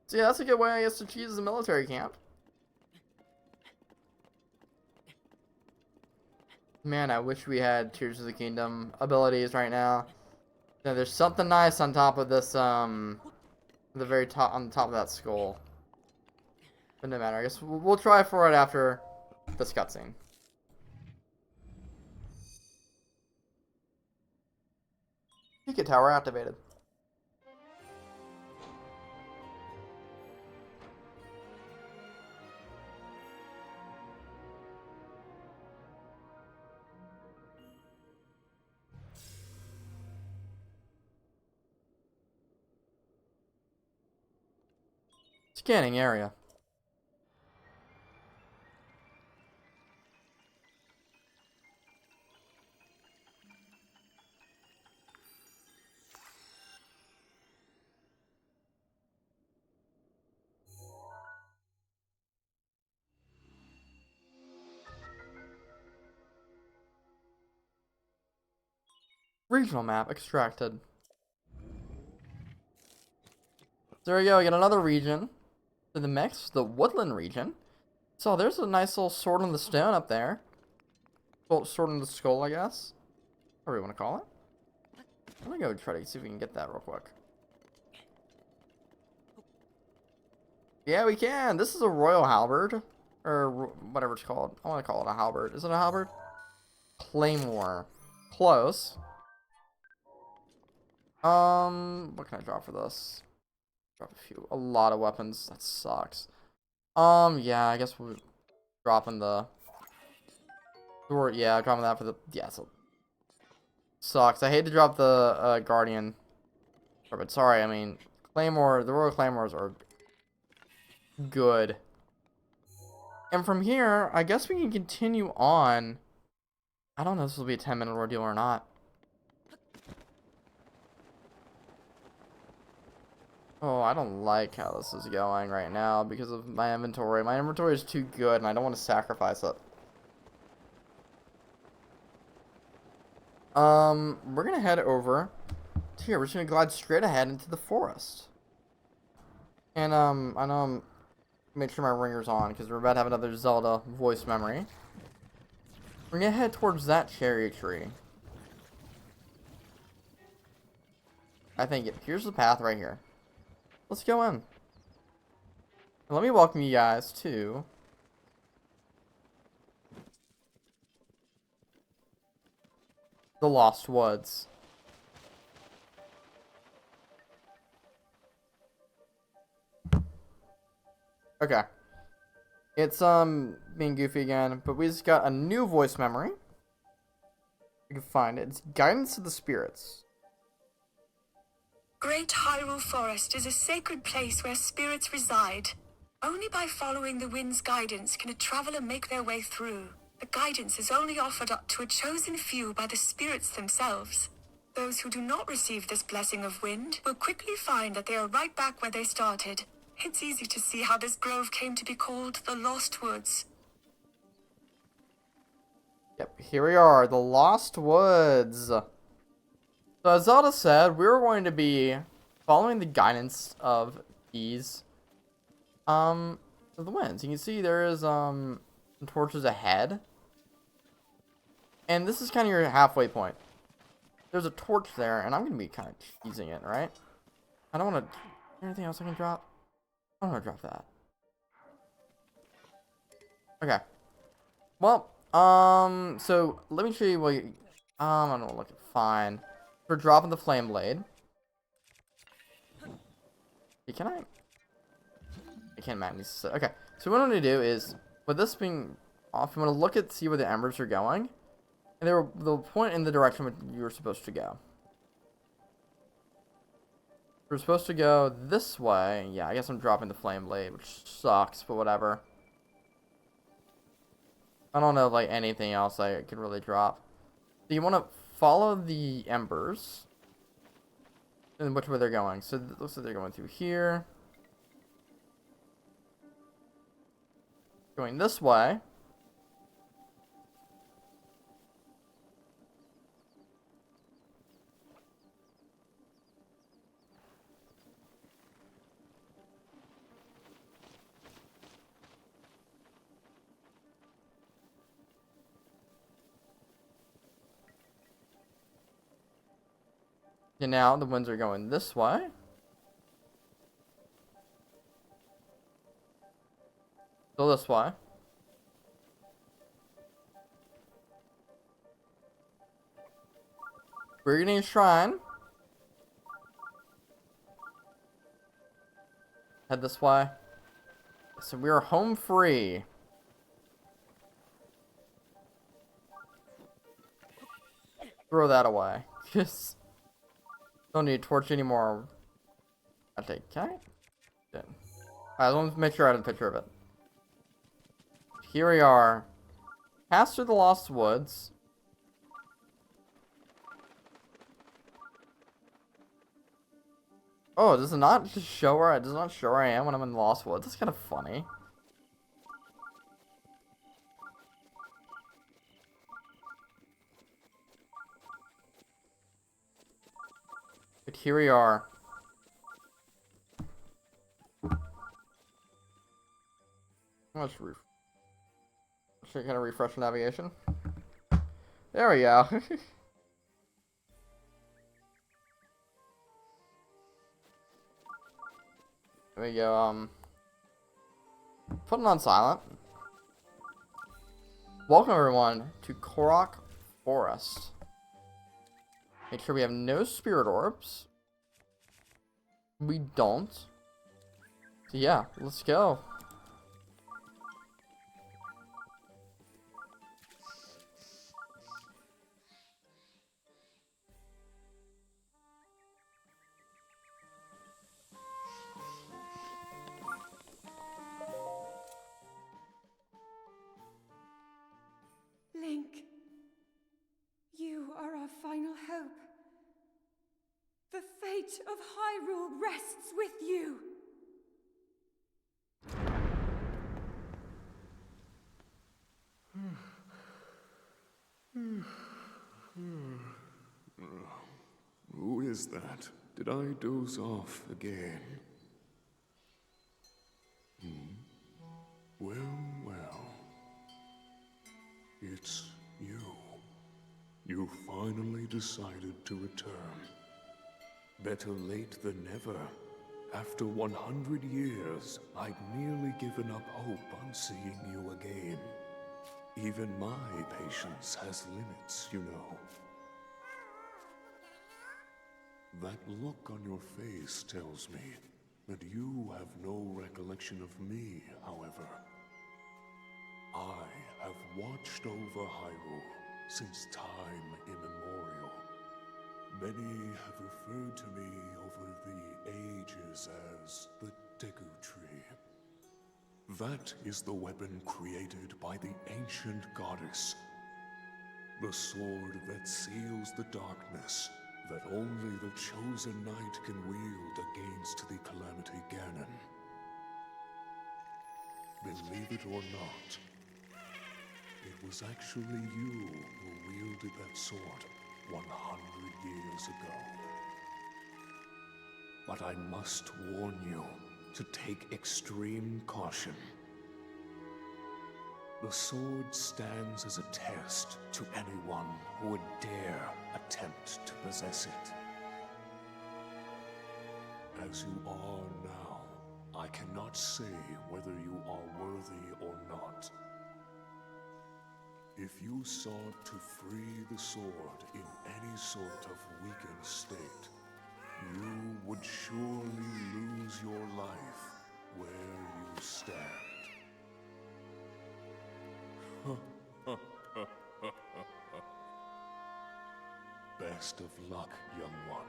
So yeah, that's a good way, I guess, to choose a military camp. Man, I wish we had Tears of the Kingdom abilities right now. Yeah, there's something nice on top of this, the very top, on the top of that skull. But no matter, I guess we'll try for it after this cutscene. Pika Tower activated. Scanning area. Regional map extracted. There we go, we get another region. To the mix, the woodland region. So there's a nice little sword on the stone up there. Well, sword on the skull, I guess. Whatever you want to call it. I'm gonna go try to see if we can get that real quick. Yeah, we can. This is a royal halberd. Or whatever it's called. I want to call it a halberd. Is it a halberd? Claymore. Close. What can I drop for this? Drop a lot of weapons. That sucks. Yeah, I guess we're dropping the... Yeah, dropping that for the... Yeah, so... Sucks. I hate to drop the, Guardian. But sorry, I mean... Claymore... The Royal Claymores are... good. And from here, I guess we can continue on... I don't know if this will be a 10-minute ordeal or not. Oh, I don't like how this is going right now because of my inventory. My inventory is too good and I don't want to sacrifice it. We're gonna head over to here. We're just gonna glide straight ahead into the forest. And, I know I'm... Make sure my ringer's on because we're about to have another Zelda voice memory. We're gonna head towards that cherry tree. I think here's the path right here. Let's go in. And let me welcome you guys to the Lost Woods. Okay. It's being goofy again, but we just got a new voice memory. You can find it. It's Guidance to the Spirits. Great Hyrule Forest is a sacred place where spirits reside. Only by following the wind's guidance can a traveler make their way through. The guidance is only offered up to a chosen few by the spirits themselves. Those who do not receive this blessing of wind will quickly find that they are right back where they started. It's easy to see how this grove came to be called the Lost Woods. Yep, here we are, the Lost Woods. So as Zelda said, we're going to be following the guidance of these of the winds. You can see there is some torches ahead. And this is kind of your halfway point. There's a torch there, and I'm gonna be kind of teasing it, right? I don't want to. Anything else I can drop? I don't want to drop that. Okay. Well, so let me show you what. I don't know. Look, fine. For dropping the flame blade. Can I? I can't imagine. Okay. So what I'm gonna do is, with this being off, I'm gonna look at see where the embers are going, and they'll point in the direction you were supposed to go. We're supposed to go this way. Yeah, I guess I'm dropping the flame blade, which sucks, but whatever. I don't know, like, anything else I could really drop. So you want to follow the embers. And which way they're going. So it looks like they're going through here. Going this way. And now the winds are going this way. Still this way. We're getting a shrine. Head this way. So we are home free. Throw that away. Just don't need a torch anymore. I think. Can I? Yeah. Alright, let me make sure I had a picture of it. Here we are. Pass through the Lost Woods. Oh, does it not show where does it not show where I am when I'm in the Lost Woods? That's kind of funny. But here we are. Let's should kind of refresh the navigation. There we go. There we go. Putting on silent. Welcome everyone to Korok Forest. Make sure we have no spirit orbs. We don't. So yeah, let's go. Link, you are our final hope. The fate of Hyrule rests with you. Who is that? Did I doze off again? Well, well. It's you. You finally decided to return. Better late than never. After 100 years, I'd nearly given up hope on seeing you again. Even my patience has limits, you know. That look on your face tells me that you have no recollection of me, however. I have watched over Hyrule since time immemorial. Many have referred to me over the ages as the Deku Tree. That is the weapon created by the ancient goddess. The sword that seals the darkness that only the chosen knight can wield against the Calamity Ganon. Believe it or not, it was actually you who wielded that sword 100 years ago. But I must warn you to take extreme caution. The sword stands as a test to anyone who would dare attempt to possess it. As you are now, I cannot say whether you are worthy or not. If you sought to free the sword in any sort of weakened state, you would surely lose your life where you stand. Best of luck, young one.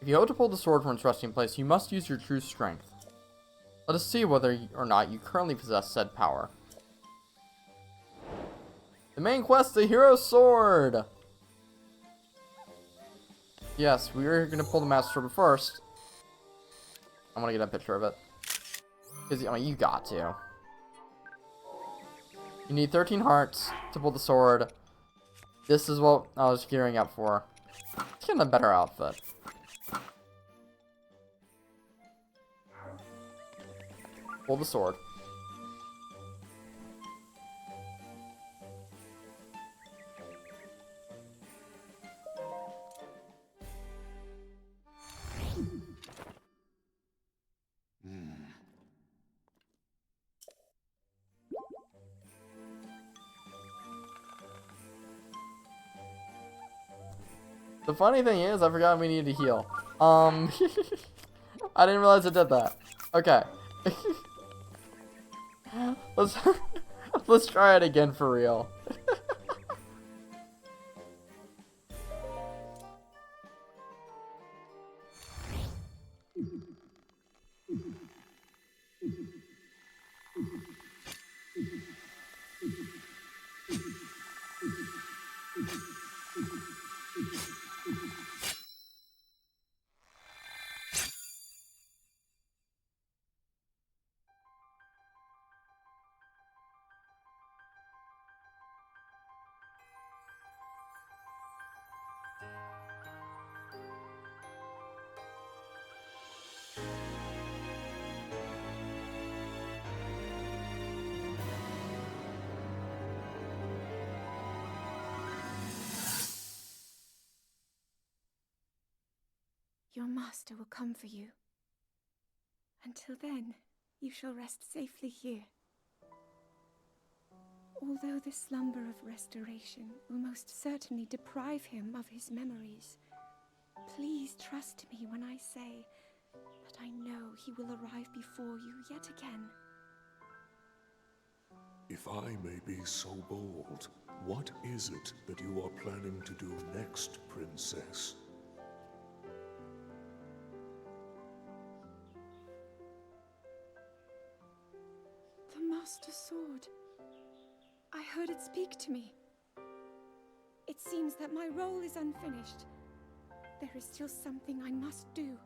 If you hope to pull the sword from its resting place, you must use your true strength. Let us see whether or not you currently possess said power. The main quest, the Hero Sword! Yes, we are going to pull the Master Sword, but first, I want to get a picture of it. Because, I mean, you got to. You need 13 hearts to pull the sword. This is what I was gearing up for. Let's get a better outfit. Pull the sword. The funny thing is, I forgot we needed to heal. I didn't realize it did that. Okay. let's let's try it again for real. Your master will come for you. Until then, you shall rest safely here. Although the slumber of restoration will most certainly deprive him of his memories, please trust me when I say that I know he will arrive before you yet again. If I may be so bold, what is it that you are planning to do next, Princess? The Master Sword. I heard it speak to me. It seems that my role is unfinished. There is still something I must do.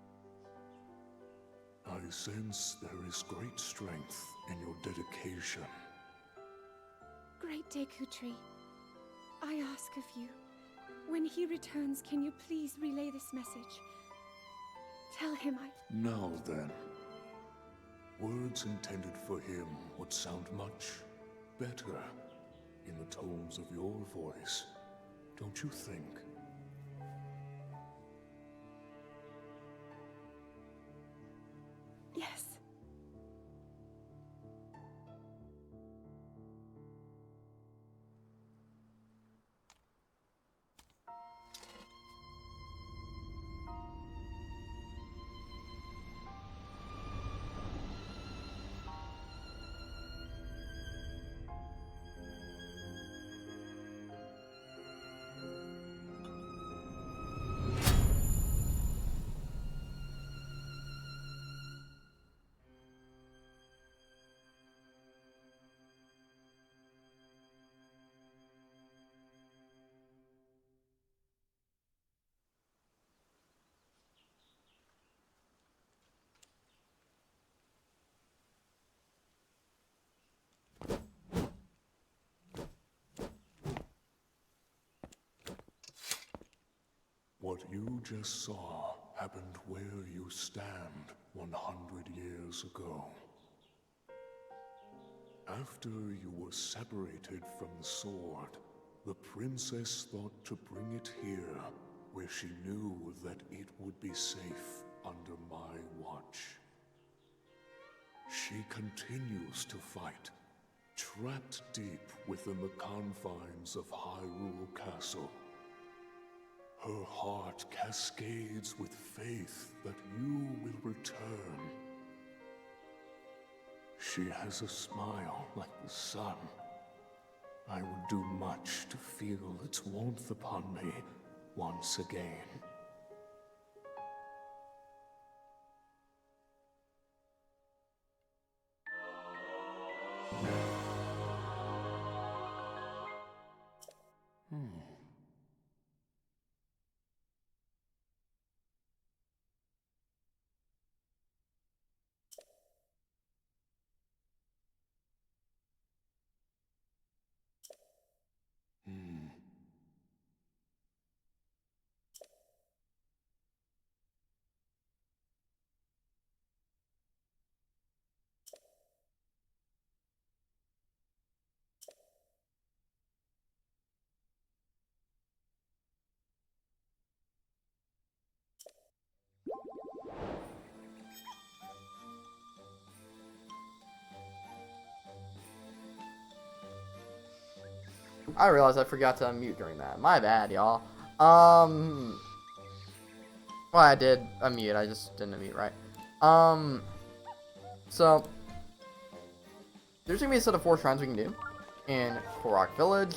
I sense there is great strength in your dedication. Great Deku Tree, I ask of you, when he returns, can you please relay this message? Tell him Now then, words intended for him would sound much better in the tones of your voice, don't you think? Yes. What you just saw happened where you stand 100 years ago. After you were separated from the sword, the princess thought to bring it here, where she knew that it would be safe under my watch. She continues to fight, trapped deep within the confines of Hyrule Castle. Her heart cascades with faith that you will return. She has a smile like the sun. I would do much to feel its warmth upon me once again. I realized I forgot to unmute during that. My bad, y'all. Well, I did unmute. I just didn't unmute right. So there's gonna be a set of 4 shrines we can do in Korok Village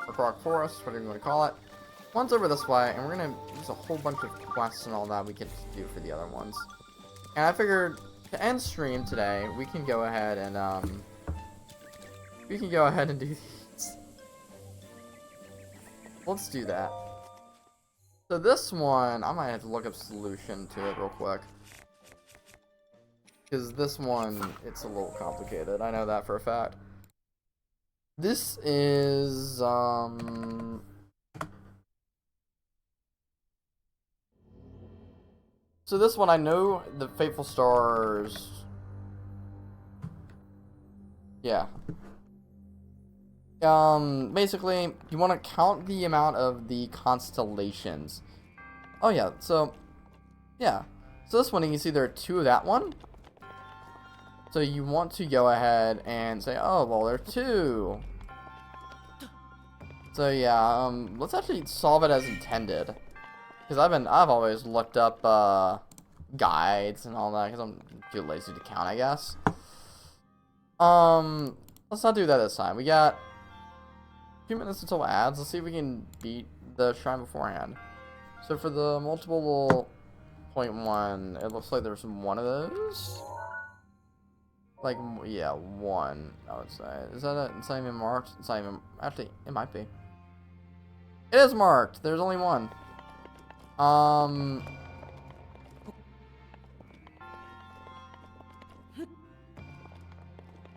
or Korok Forest, whatever you want to call it. One's over this way, and we're gonna use a whole bunch of quests and all that we can do for the other ones. And I figured to end stream today, we can go ahead and do these. Let's do that. So this one, I might have to look up solution to it real quick. Because this one, it's a little complicated. I know that for a fact. This is, So this one, I know the Fateful Stars... Yeah. Basically, you want to count the amount of the constellations. Oh yeah, so, yeah. So this one, you can see there are 2 of that one. So you want to go ahead and say, oh, well, there are 2. So yeah, let's actually solve it as intended. Because I've always looked up, guides and all that, because I'm too lazy to count, I guess. Let's not do that this time. We got 2 minutes until ads. Let's see if we can beat the shrine beforehand. So for the multiple 0.1, it looks like there's one of those. Like, yeah, 1, I would say. Is that it? It's not even marked? It's not even... Actually, it might be. It is marked! There's only 1.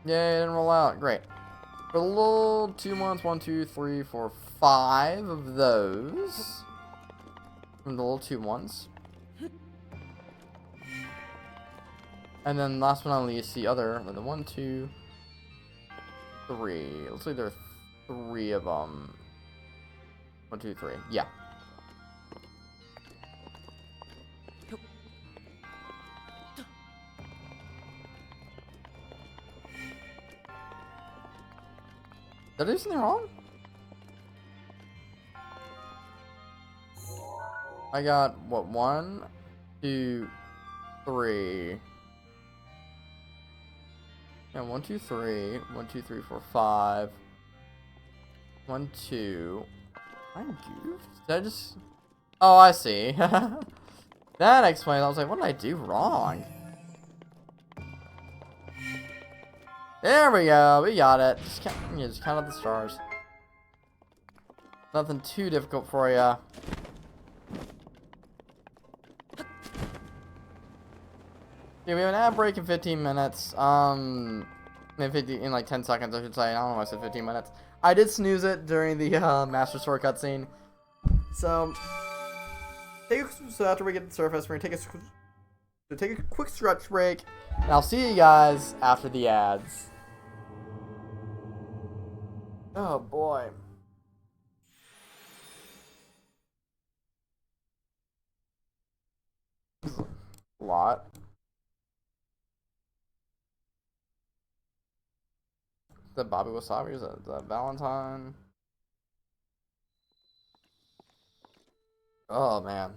Yay, it didn't roll out. Great. For the little 2 months, 1, 2, 3, 4, 5 of those. From the little 2 ones. And then last but not least, the other, the 1, 2, 3. Looks like there are 3 of them. 1, 2, 3. Yeah. Did I do something wrong? I got, what, 1, 2, 3. Yeah, 1, 2, 3. 1, 2, 3, 4, 5. 1, 2. I goofed? Did I just... Oh, I see. That explains. I was like, what did I do wrong? There we go. We got it. Just count up the stars. Nothing too difficult for you. Okay, we have an ad break in 15 minutes. In like 10 seconds, I should say. I don't know why I said 15 minutes. I did snooze it during the Master Sword cutscene. So, so after we get to the surface, we're gonna take a quick stretch break, and I'll see you guys after the ads. Oh boy. This is a lot. Is that Bobby Wasabi? Is that Valentine? Oh man.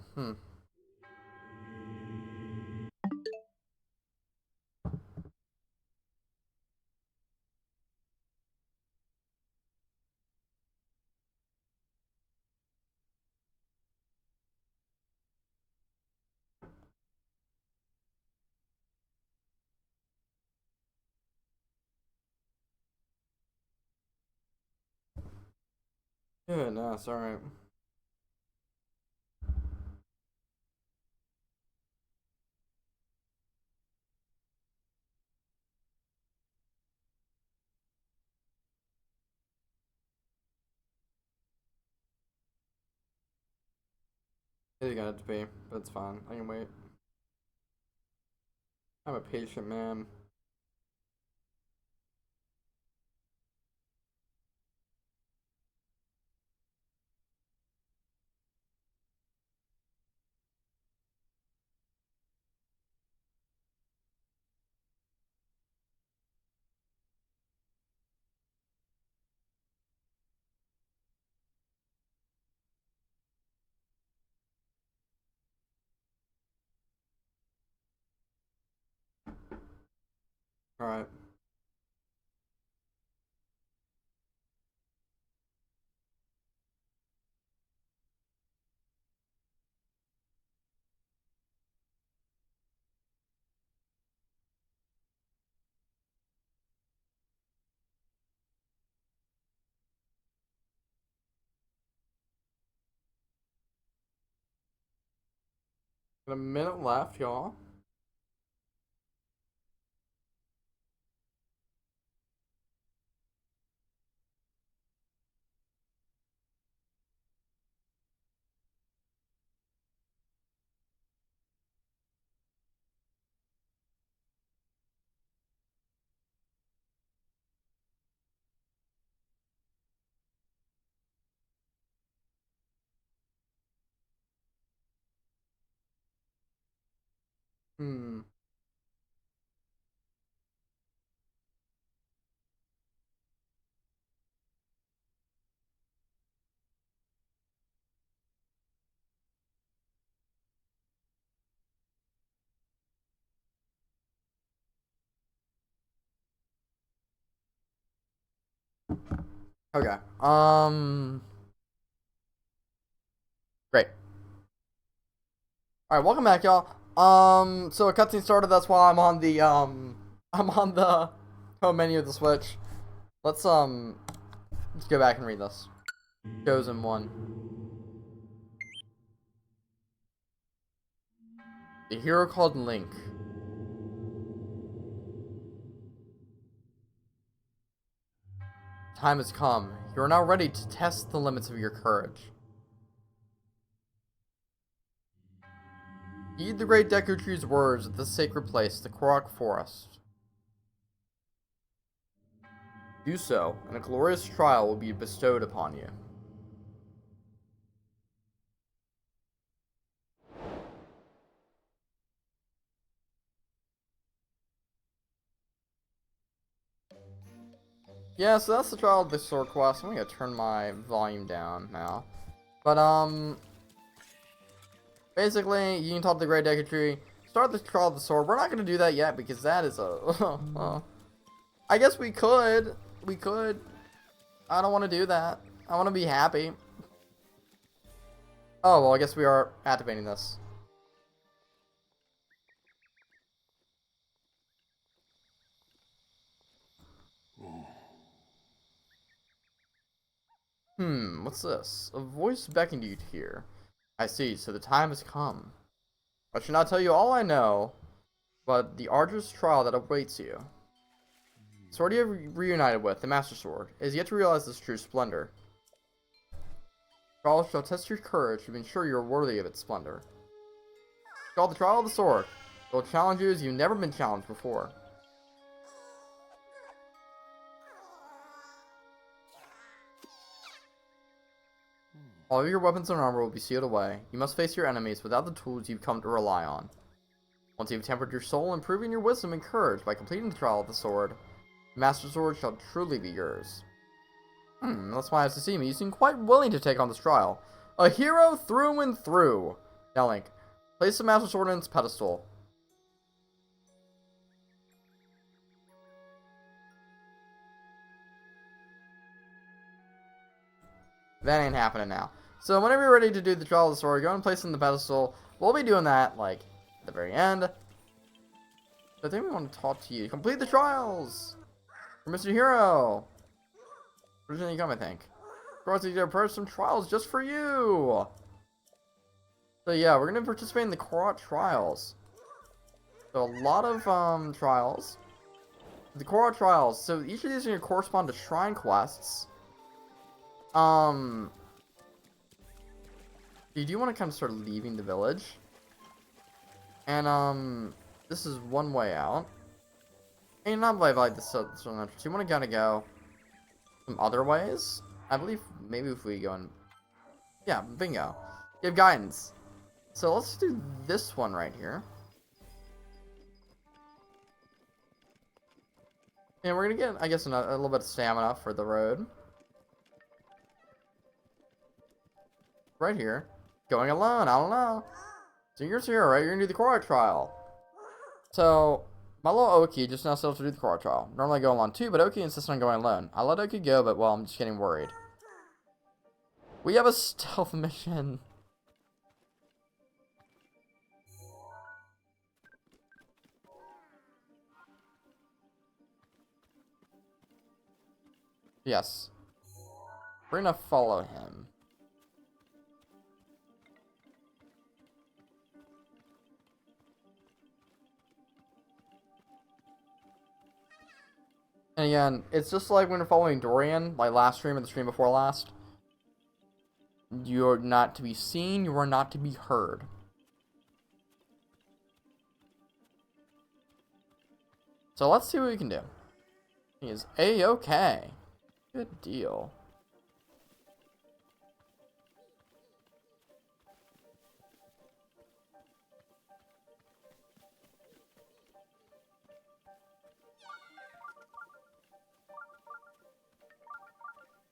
Yeah, no, it's alright. It's gonna have to be, but it's fine. I can wait. I'm a patient man. Alright. Got a minute left, y'all. Hmm. Okay. Great. Alright, welcome back, y'all. So a cutscene started, that's why I'm on the, I'm on the home menu of the Switch. Let's go back and read this. Chosen one. The hero called Link. Time has come. You are now ready to test the limits of your courage. Heed the great Deku Tree's words at this sacred place, the Korok Forest. Do so, and a glorious trial will be bestowed upon you. Yeah, so that's the trial of the sword quest. I'm gonna turn my volume down now. But, basically, you can talk to the Great Deku Tree, start the trial of the sword. We're not gonna do that yet because that is a... I guess we could. We could. I don't want to do that. I want to be happy. Oh, well, I guess we are activating this. What's this? A voice beckoned you to hear. I see, so the time has come. I should not tell you all I know, but the arduous trial that awaits you. The sword you have reunited with, the Master Sword, is yet to realize its true splendor. Trials shall test your courage to ensure you are worthy of its splendor. It's called the Trial of the Sword. It will challenge you as you've never been challenged before. All of your weapons and armor will be sealed away. You must face your enemies without the tools you've come to rely on. Once you've tempered your soul and proven your wisdom and courage by completing the Trial of the Sword, the Master Sword shall truly be yours. That's why I have to see me. You seem quite willing to take on this trial. A hero through and through. Now, Link, place the Master Sword on its pedestal. That ain't happening now. So whenever you're ready to do the Trial of the Sword, go and place it on the pedestal. We'll be doing that, like, at the very end. But I think we want to talk to you. Complete the trials! For Mr. Hero! Originally you come, I think. Of course, you approach some trials just for you! So yeah, we're going to participate in the Korra trials. So a lot of, trials. The Korra trials. So each of these are going to correspond to shrine quests. You do want to kind of start leaving the village. And, this is one way out. And not like this, so you want to kind of go some other ways. I believe maybe if we go in... Yeah, bingo. You have guidance. So let's do this one right here. And we're going to get, I guess, a little bit of stamina for the road. Right here. Going alone, I don't know. So you're here, right? You're going to do the Korra trial. So, my little Oki just now settled to do the Korra trial. Normally I go alone too, but Oki insists on going alone. I let Oki go, but, well, I'm just getting worried. We have a stealth mission. Yes. We're gonna follow him. And again, it's just like when you're following Dorian, like last stream and the stream before last. You're not to be seen, you are not to be heard. So let's see what we can do. He is A-okay. Good deal.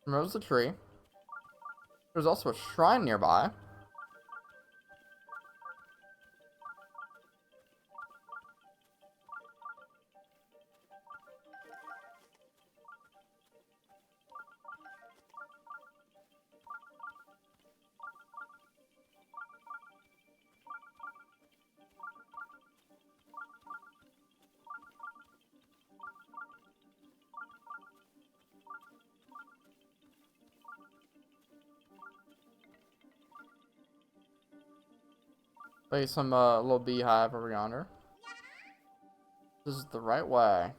There's the tree. There's also a shrine nearby. There's some little beehive over yonder. This is the right way.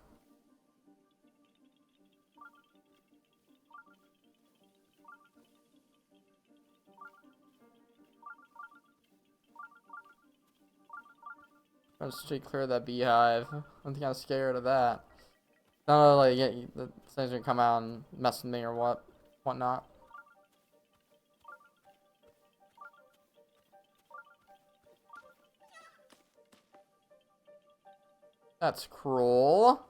I'll just stay clear of that beehive. I'm kind of scared of that. No, like the things gonna come out and mess with me or whatnot. That's cruel.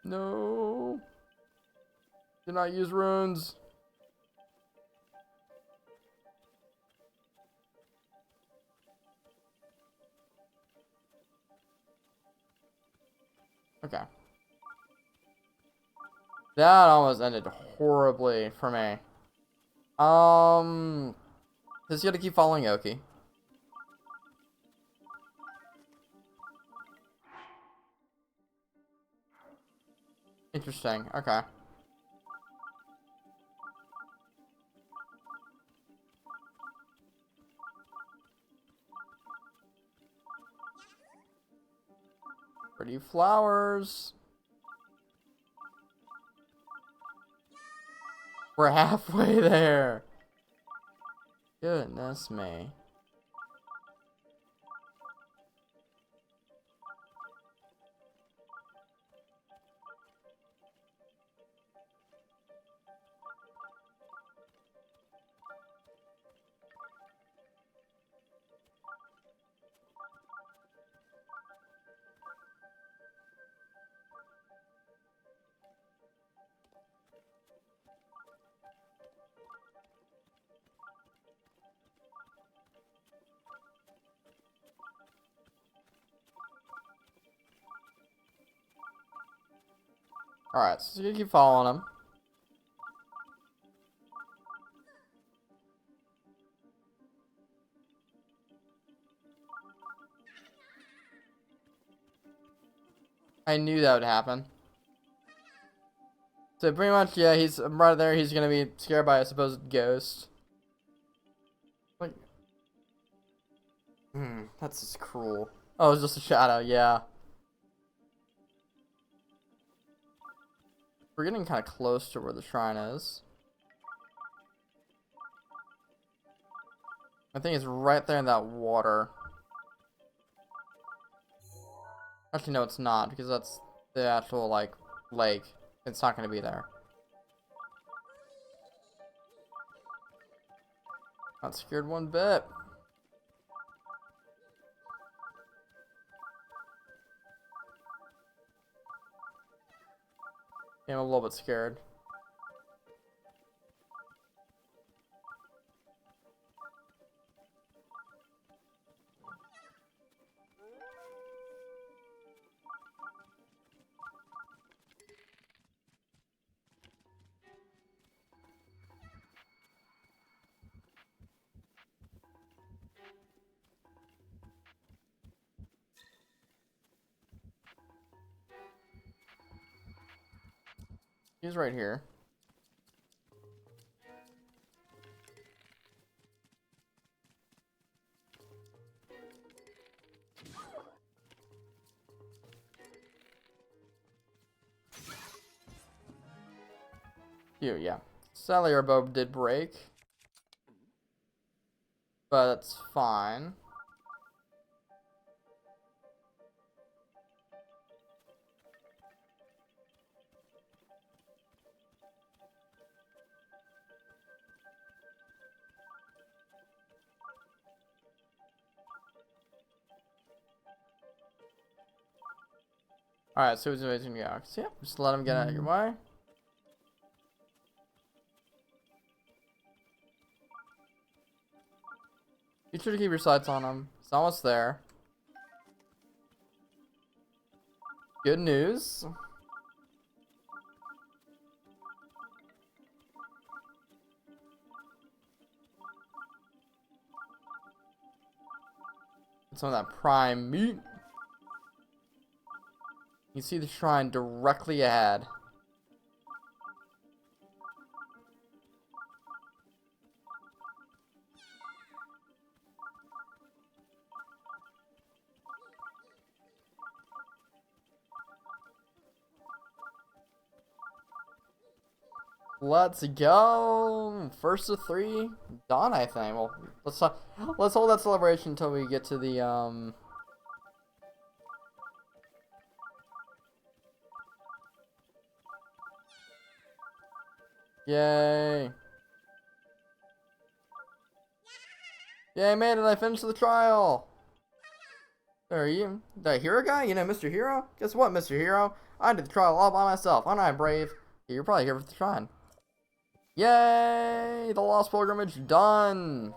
No. Do not use runes. Okay. That almost ended horribly for me. Just gotta keep following Oki. Interesting. Okay. Pretty flowers. We're halfway there. Goodness me. Alright, so you keep following him. I knew that would happen. So pretty much, yeah, he's right there. He's gonna be scared by a supposed ghost. Like, that's just cruel. Oh, it's just a shadow, yeah. We're getting kind of close to where the shrine is. I think it's right there in that water. Actually, no, it's not, because that's the actual, like, lake. It's not going to be there. Not scared one bit. Yeah, I'm a little bit scared. He's right here. Here, yeah. Sadly, our bow did break. But that's fine. Alright, so he's amazing galaxy. Yep, just let him get out of your way. Be sure to keep your sights on him. He's almost there. Good news. Some of that prime meat. You see the shrine directly ahead. Let's go. First of 3 done, I think. Well, let's hold that celebration until we get to the Yay. Yay, I made it. I finished the trial. There are you. The hero guy? You know, Mr. Hero? Guess what, Mr. Hero? I did the trial all by myself. Aren't I brave? You're probably here for the shrine. Yay! The Lost Pilgrimage done!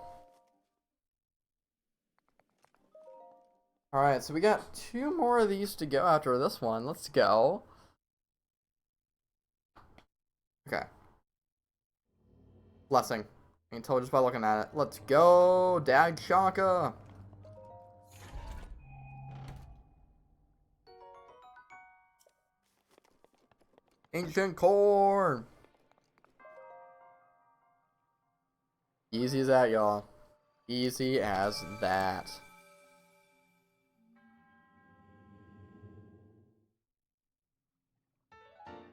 Alright, so we got 2 more of these to go after this one. Let's go. Okay. Blessing. I can tell just by looking at it. Let's go, Dag Shaka! Ancient Core! Easy as that, y'all. Easy as that.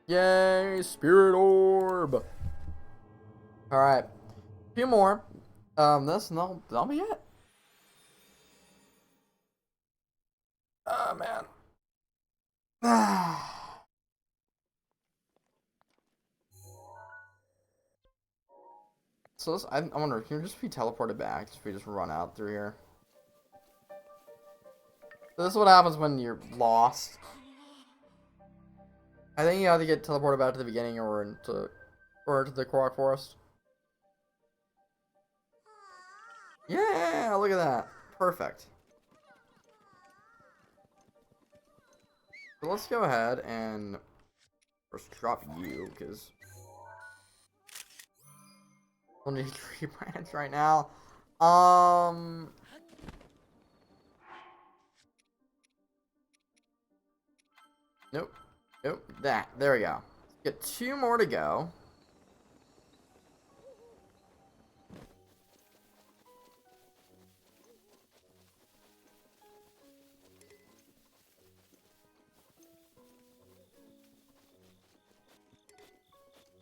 Yay, spirit orb. Alright. A few more. This, no, that'll be it. Oh, man. So this, I wonder, can you just be teleported back if we just run out through here? So this is what happens when you're lost. I think you have to get teleported back to the beginning or into the Korok Forest. Yeah, look at that. Perfect. So let's go ahead and first drop you, because we'll need tree branch right now. Nope. Nope. That. There we go. Get 2 more to go.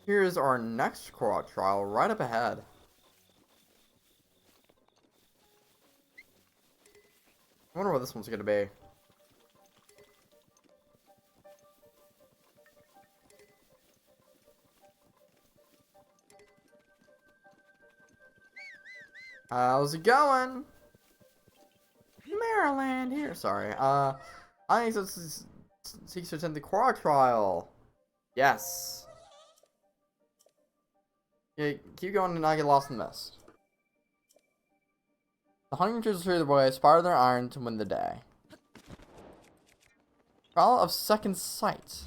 Here's our next Korok trial right up ahead. I wonder what this one's gonna be. How's it going? Maryland here. Sorry. I think this is seeks to attend the Korok trial. Yes. Yeah, keep going and not get lost in the mist. The hunting troopers through the way aspire their iron to win the day. Trial of Second Sight.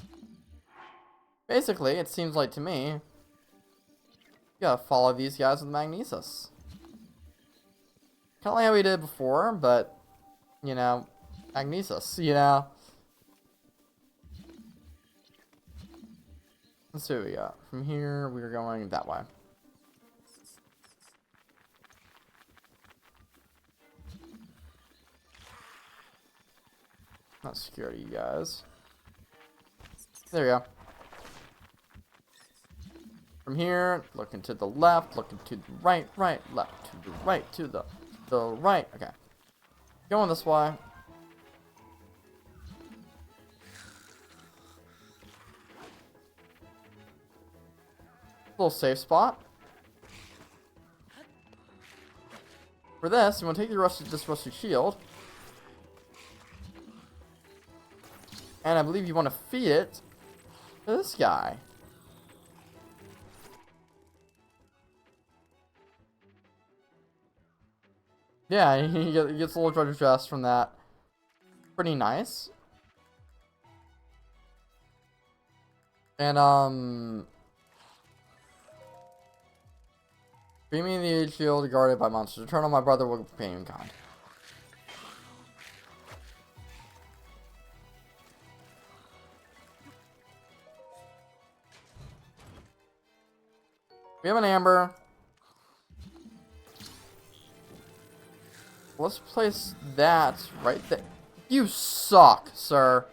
Basically, it seems like to me, you gotta follow these guys with magnesis. Kinda like how we did before, but, you know, magnesis, you know? Let's see what we got. From here, we are going that way. Not scared of you guys. There we go. From here, looking to the left, looking to the right, left, to the right, to the right. Okay. Going this way. Little safe spot. For this, you want to take this rusty shield. And I believe you want to feed it to this guy. Yeah, he gets a little treasure chest from that. Pretty nice. And, Beaming the age shield guarded by monsters. Eternal, my brother will pay you in kind. We have an amber. Let's place that right there. You suck, sir.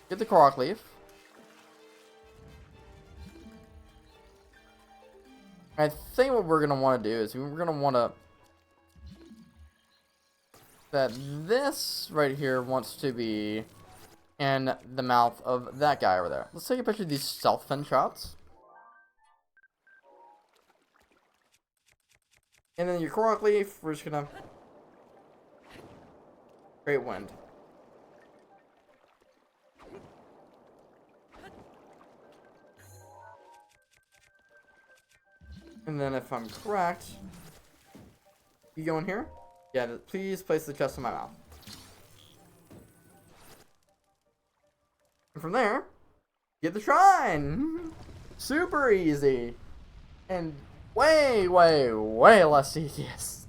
Get the Korok leaf. I think what we're gonna want to do is we're gonna want to that this right here wants to be in the mouth of that guy over there. Let's take a picture of these stealth fin shots. And then your Korok leaf, we're just gonna great wind. And then if I'm correct, you go in here? Yeah, please place the chest in my mouth. And from there, get the shrine! Super easy! And way, way, way less tedious.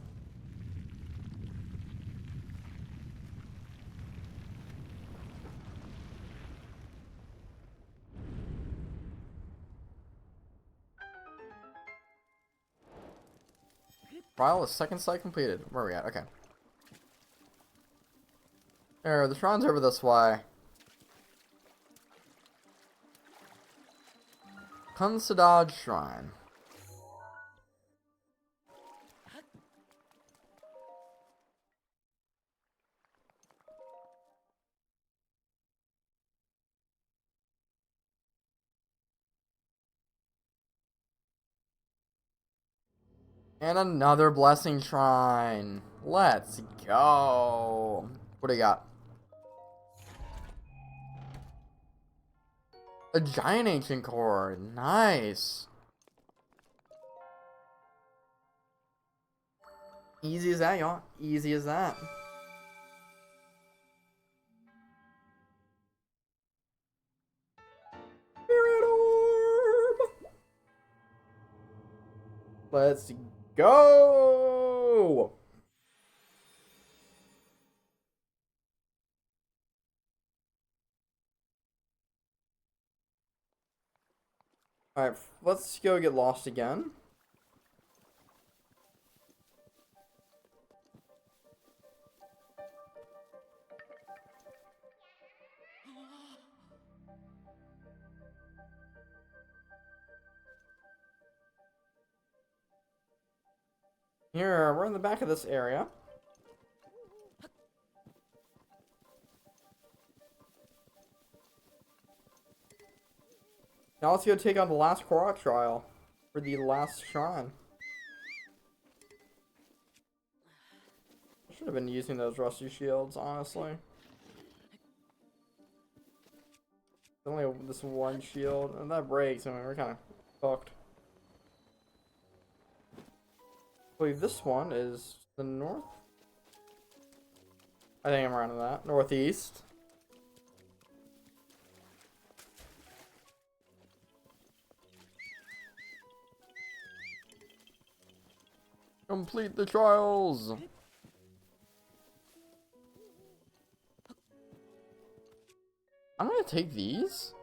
Trial is second sight completed. Where are we at? Okay. There, the shrine's over this way. Kunsadad Shrine. And another blessing shrine. Let's go. What do you got? A giant ancient core. Nice. Easy as that, y'all. Easy as that. Spirit orb. Let's go. Alright, let's go get lost again. Here, we're in the back of this area. Now let's go take on the last Korok trial for the last shrine. I should have been using those rusty shields, honestly. Only this one shield, and that breaks. I mean, we're kind of fucked. I believe this one is the north. I think I'm around to that. Northeast. Complete the trials. I'm gonna take these.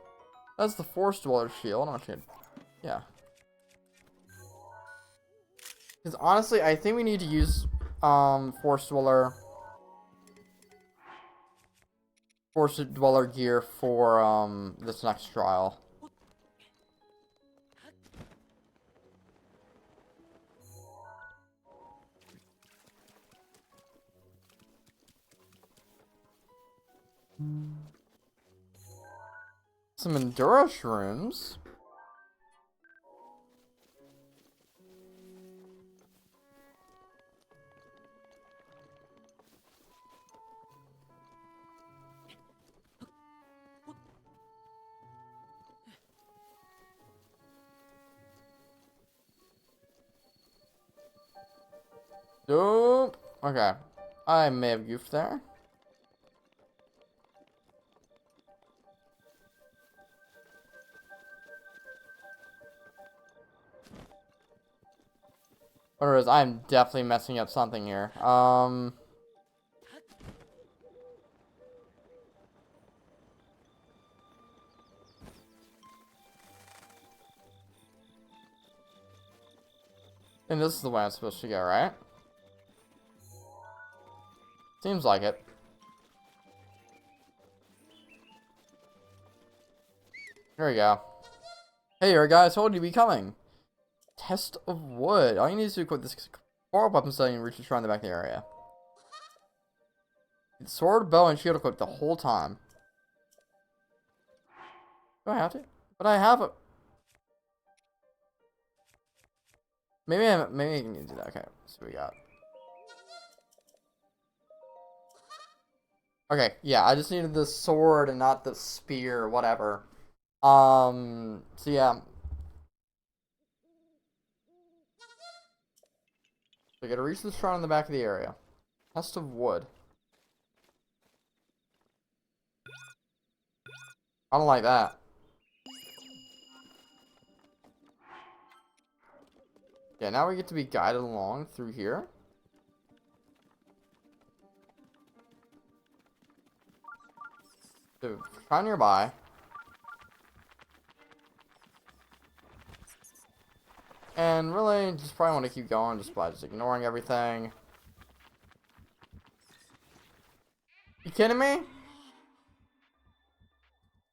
That's the Force Dweller shield. I'm actually gonna, yeah. Because honestly, I think we need to use Force Dweller gear for this next trial. Some Endura shrooms. Dope. Okay. I may have goofed there. Whereas I'm definitely messing up something here. And this is the way I'm supposed to go, right? Seems like it. Here we go. Hey there, guys. Told you to be coming. Test of wood. All you need to do is equip this core weapon setting and reach the shrine in the back of the area. It's sword, bow, and shield equipped the whole time. Do I have to? But I have a. Maybe I can do that. Okay, so we got. Okay, yeah, I just needed the sword and not the spear, whatever. So yeah. We gotta reach the shrine in the back of the area. Test of wood. I don't like that. Yeah, now we get to be guided along through here. So, shrine nearby. And really, just probably want to keep going just by just ignoring everything. You kidding me?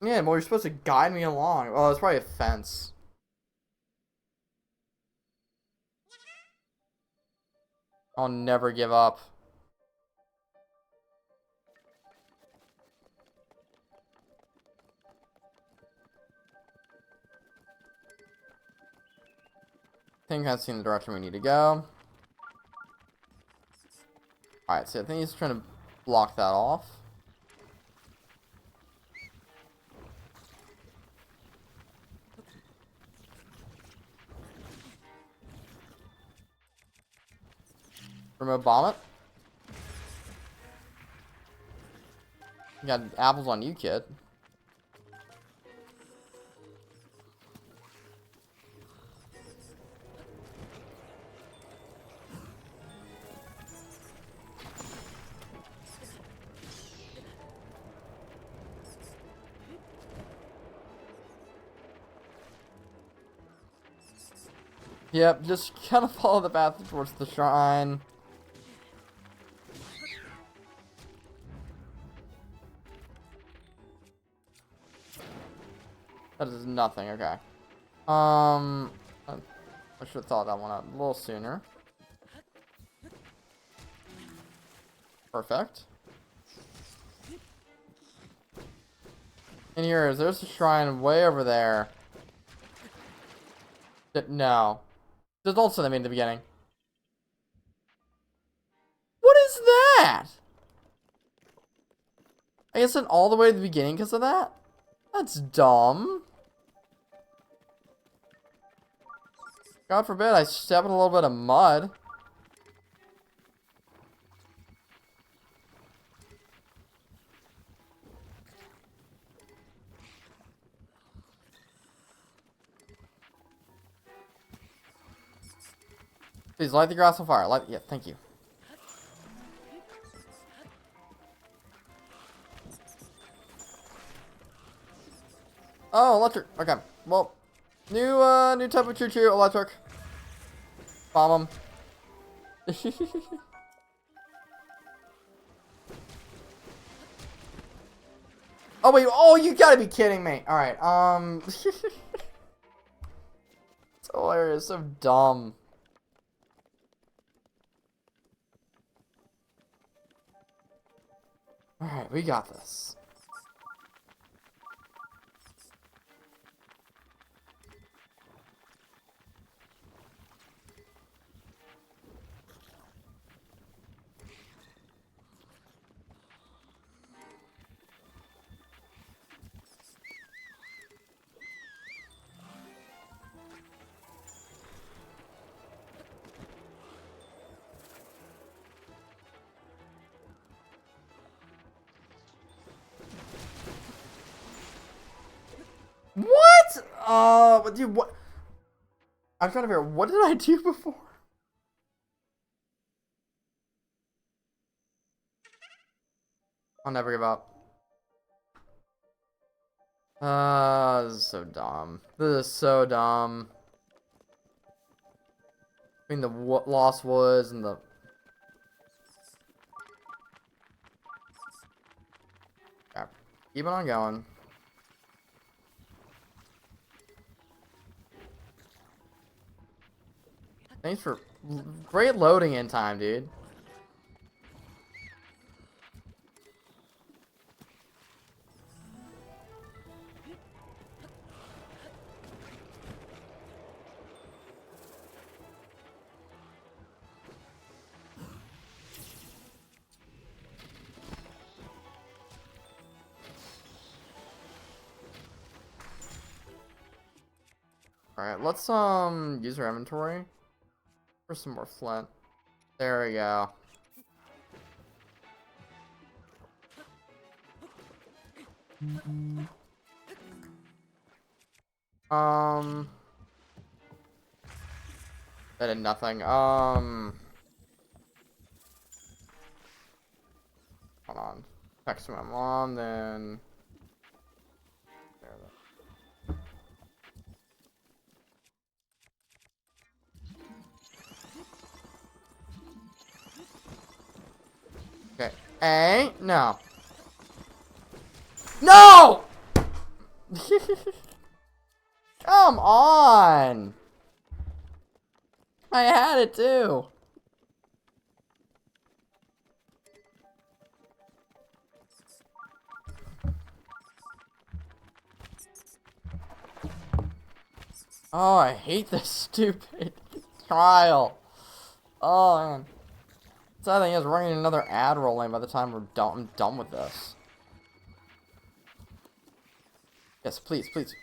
Yeah, well, you're supposed to guide me along. Well, it's probably a fence. I'll never give up. I think I've seen the direction we need to go. Alright, so I think he's trying to block that off. Remote bomb it. You got apples on you, kid. Yep, just kind of follow the path towards the shrine. That is nothing, okay. I should have thought that one out a little sooner. Perfect. And there's a shrine way over there. No. Just don't say that in the beginning. What is that? I guess it all the way to the beginning because of that? That's dumb. God forbid I step in a little bit of mud. Please light the grass on fire. Yeah, thank you. Oh, electric. Okay. Well, new type of choo-choo, electric. Bomb him. Oh wait. Oh, you gotta be kidding me. All right. It's hilarious. So dumb. All right, we got this. What? Dude, what? I'm trying to figure out, what did I do before? I'll never give up. This is so dumb. This is so dumb. I mean, the Lost Woods and the... Yeah, keep it on going. Thanks for great loading in time, dude. Alright, let's use our inventory for some more flint. There we go. That did nothing. Hold on. Text my mom, then. Okay. Hey, no. No! Come on! I had it too. Oh, I hate this stupid trial. Oh, man. Sad thing is, we're getting another ad rolling by the time I'm done with this. Yes, please, please.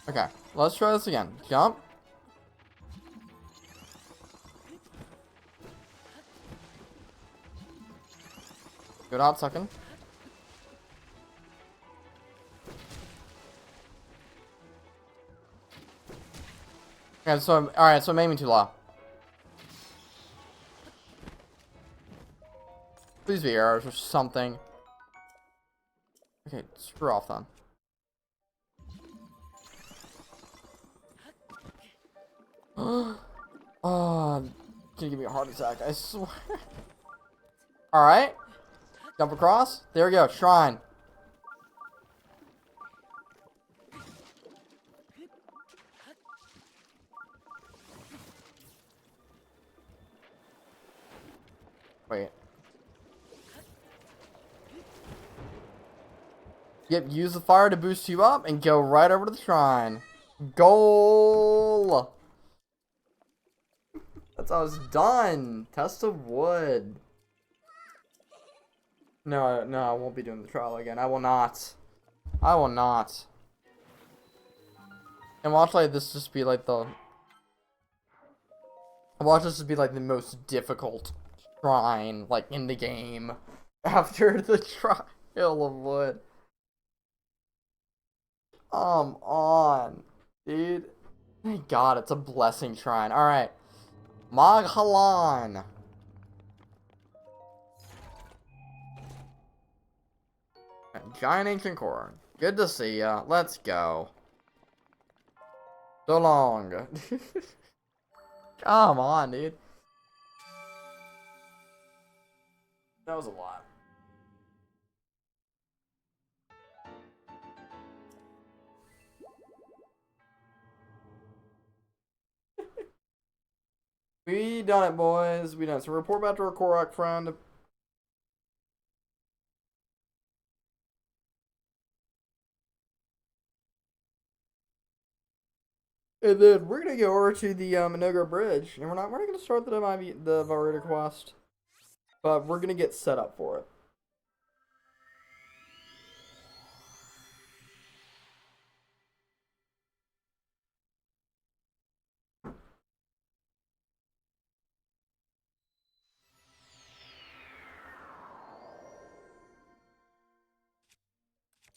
Okay, let's try this again. Jump. Good hot second. Okay, so alright, so I'm aiming too low. Please be arrows or something. Okay, screw off then. Oh, gonna give me a heart attack, I swear. Alright. Jump across. There we go, shrine. Wait. Yep, use the fire to boost you up and go right over to the shrine. Goal! That's how it's done. Test of wood. No, no, I won't be doing the trial again. I will not. I will not. And watch like this just be like the... Watch this just be like the most difficult shrine, like, in the game. After the trial of wood. Come on, dude. Thank God, it's a blessing shrine. Alright. Maghalan. Giant ancient core. Good to see ya. Let's go. So long. Come on, dude. That was a lot. We done it, boys. We done it. So report back to our Korok friend. And then we're gonna go over to the Minogo Bridge, and we're not gonna start the Varita quest, but we're gonna get set up for it.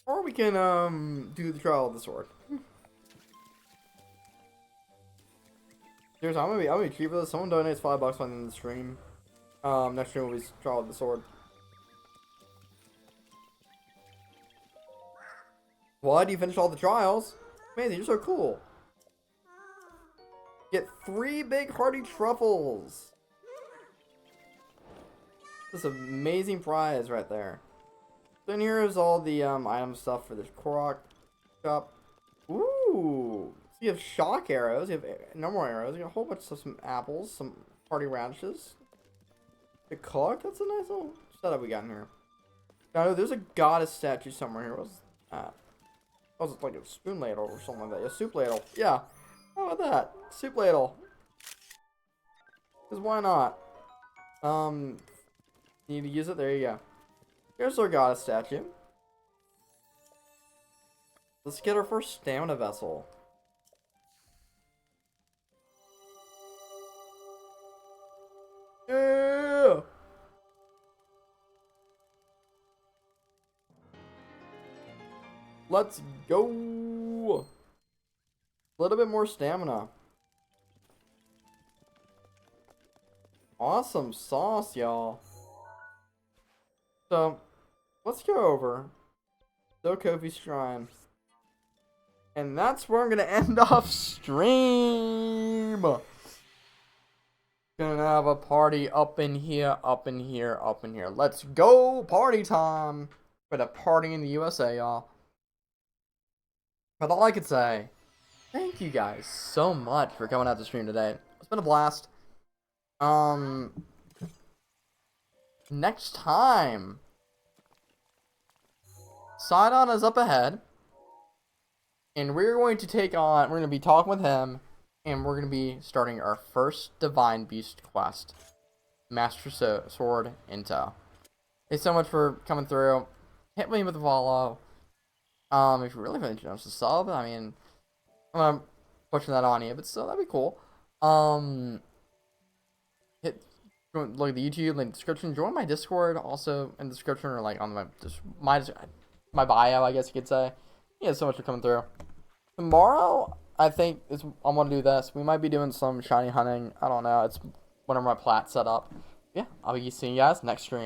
Or we can do the trial of the sword. Seriously, I'm gonna be cheap for this. Someone donates $5 on the stream. Next stream will be trial of the sword. Why do you finish all the trials? Amazing, you're so cool. Get 3 big hearty truffles. This amazing prize right there. So in here is all the item stuff for this Korok shop. Ooh. So you have shock arrows, you have normal arrows, you got a whole bunch of stuff, some apples, some party radishes. The cook, that's a nice little setup we got in here. Now there's a goddess statue somewhere here. What's that? Oh, it's like a spoon ladle or something like that. A soup ladle. Yeah. How about that? Soup ladle. Because why not? You need to use it. There you go. Here's our goddess statue. Let's get our first stamina vessel. Yeah! Let's go! A little bit more stamina. Awesome sauce, y'all. So, let's go over the Kofi's Shrine. And that's where I'm gonna end off stream. Gonna have a party up in here, up in here, up in here. Let's go! Party time! For the party in the USA, y'all. But all I could say thank you guys so much for coming out to stream today. It's been a blast. Next time, Sidon is up ahead, and we're going to we're going to be talking with him, and we're going to be starting our first Divine Beast quest, Master Sword Intel. Thanks so much for coming through. Hit me with a follow. If you really want to sub, I mean, I'm pushing that on you, but still, that'd be cool. Look at the YouTube link in the description. Join my Discord also in the description, or like on my bio, I guess you could say. Yeah, so much for coming through. Tomorrow, I think I'm gonna do this. We might be doing some shiny hunting. I don't know. It's whenever my plat's set up. Yeah, I'll be seeing you guys next stream.